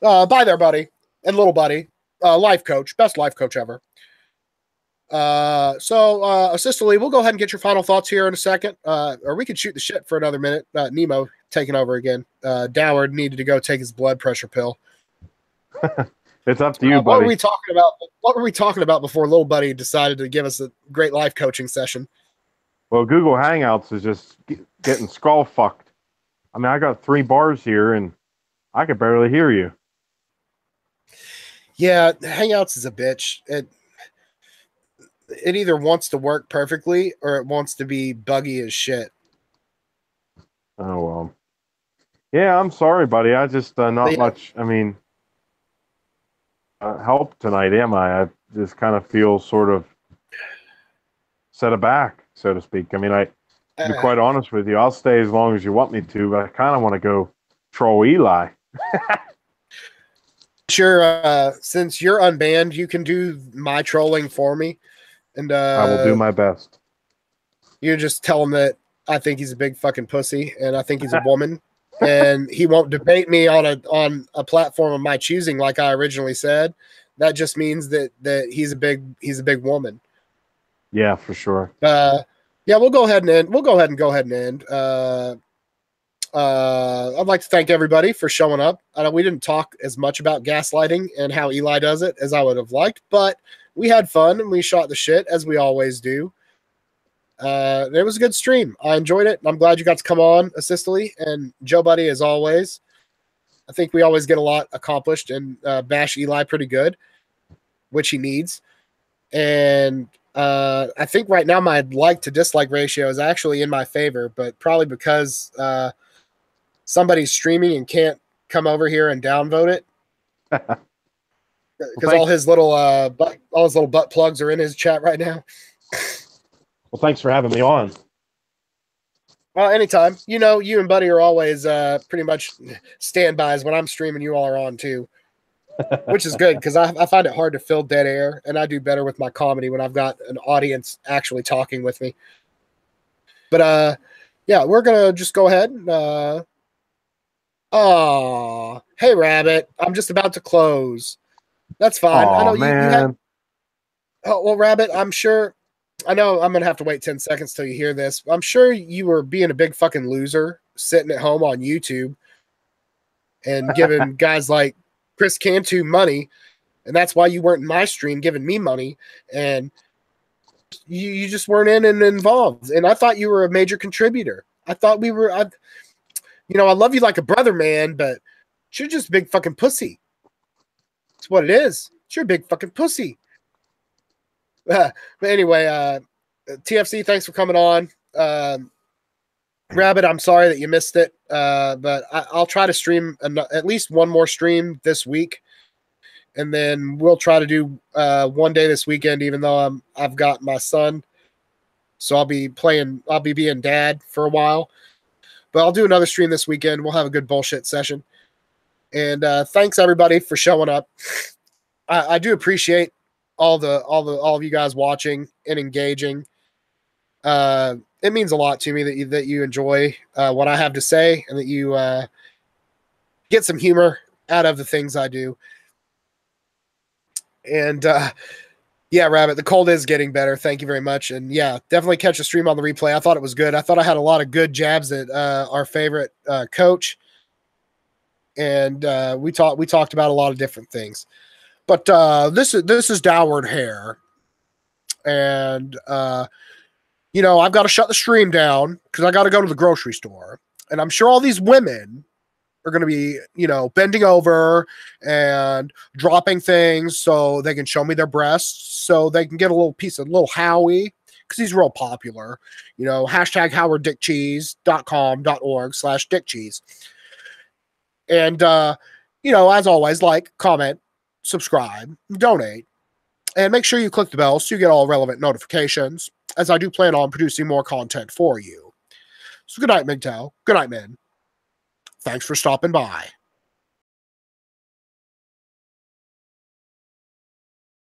bye. Bye there, buddy. And little buddy. Life coach. Best life coach ever. Assistantly, we'll go ahead and get your final thoughts here in a second. Or we could shoot the shit for another minute. Nemo taking over again. Doward needed to go take his blood pressure pill. It's up to you, buddy. What were we talking about before little buddy decided to give us a great life coaching session? Well, Google Hangouts is just getting skull fucked. I mean, I got 3 bars here, and I could barely hear you. Yeah, Hangouts is a bitch. It either wants to work perfectly or it wants to be buggy as shit. Oh, well. Yeah, I'm sorry, buddy. I just not much. I mean, help tonight, am I? I just kind of feel sort of set aback, so to speak. I mean, to be quite honest with you, I'll stay as long as you want me to, but I kind of want to go troll Eli. Sure, since you're unbanned, you can do my trolling for me. And I will do my best. You just tell him that I think he's a big fucking pussy and I think he's a woman. And he won't debate me on a platform of my choosing, like I originally said. That just means that he's a big woman. Yeah, for sure. Yeah, we'll go ahead and end. I'd like to thank everybody for showing up. We didn't talk as much about gaslighting and how Eli does it as I would have liked, but we had fun and we shot the shit as we always do. It was a good stream. I enjoyed it. I'm glad you got to come on, Assistantly, and Joe Buddy, as always. I think we always get a lot accomplished and bash Eli pretty good, which he needs. And I think right now my like to dislike ratio is actually in my favor, but probably because somebody's streaming and can't come over here and downvote it. Because all his little butt plugs are in his chat right now. Well, thanks for having me on. Anytime. You and Buddy are always pretty much standbys when I'm streaming. You all are on too, which is good because I find it hard to fill dead air, and I do better with my comedy when I've got an audience actually talking with me. But yeah, we're gonna just go ahead. Hey Rabbit, I'm just about to close. That's fine. I know man. You have. Oh well, Rabbit, I'm sure. I know I'm going to have to wait 10 seconds till you hear this. I'm sure you were being a big fucking loser sitting at home on YouTube and giving guys like Chris Cantu money. And that's why you weren't in my stream giving me money. And you just weren't in and involved. And I thought you were a major contributor. I thought we were, I love you like a brother, man, but you're just a big fucking pussy. That's what it is. You're a big fucking pussy. But anyway, TFC, thanks for coming on. Rabbit, I'm sorry that you missed it, but I'll try to stream at least one more stream this week, and then we'll try to do one day this weekend, even though I've got my son, so I'll be being dad for a while. But You another stream this weekend. We'll have a good bullshit session. And thanks everybody for showing up. I do appreciate all of you guys watching and engaging. It means a lot to me that you enjoy what I have to say and that you get some humor out of the things I do. And yeah, Rabbit, the cold is getting better. Thank you very much. And yeah, definitely catch the stream on the replay. I thought it was good. I thought I had a lot of good jabs at our favorite coach. And we talked about a lot of different things. But this is Downward Hair. And I've got to shut the stream down because I got to go to the grocery store. And I'm sure all these women are going to be, bending over and dropping things so they can show me their breasts, so they can get a little piece of little Howie, because he's real popular. Hashtag HowardDickCheese.com.org/dickcheese. And, as always, like, comment, subscribe, donate, and make sure you click the bell so you get all relevant notifications, as I do plan on producing more content for you. So good night, MGTOW. Good night, men. Thanks for stopping by.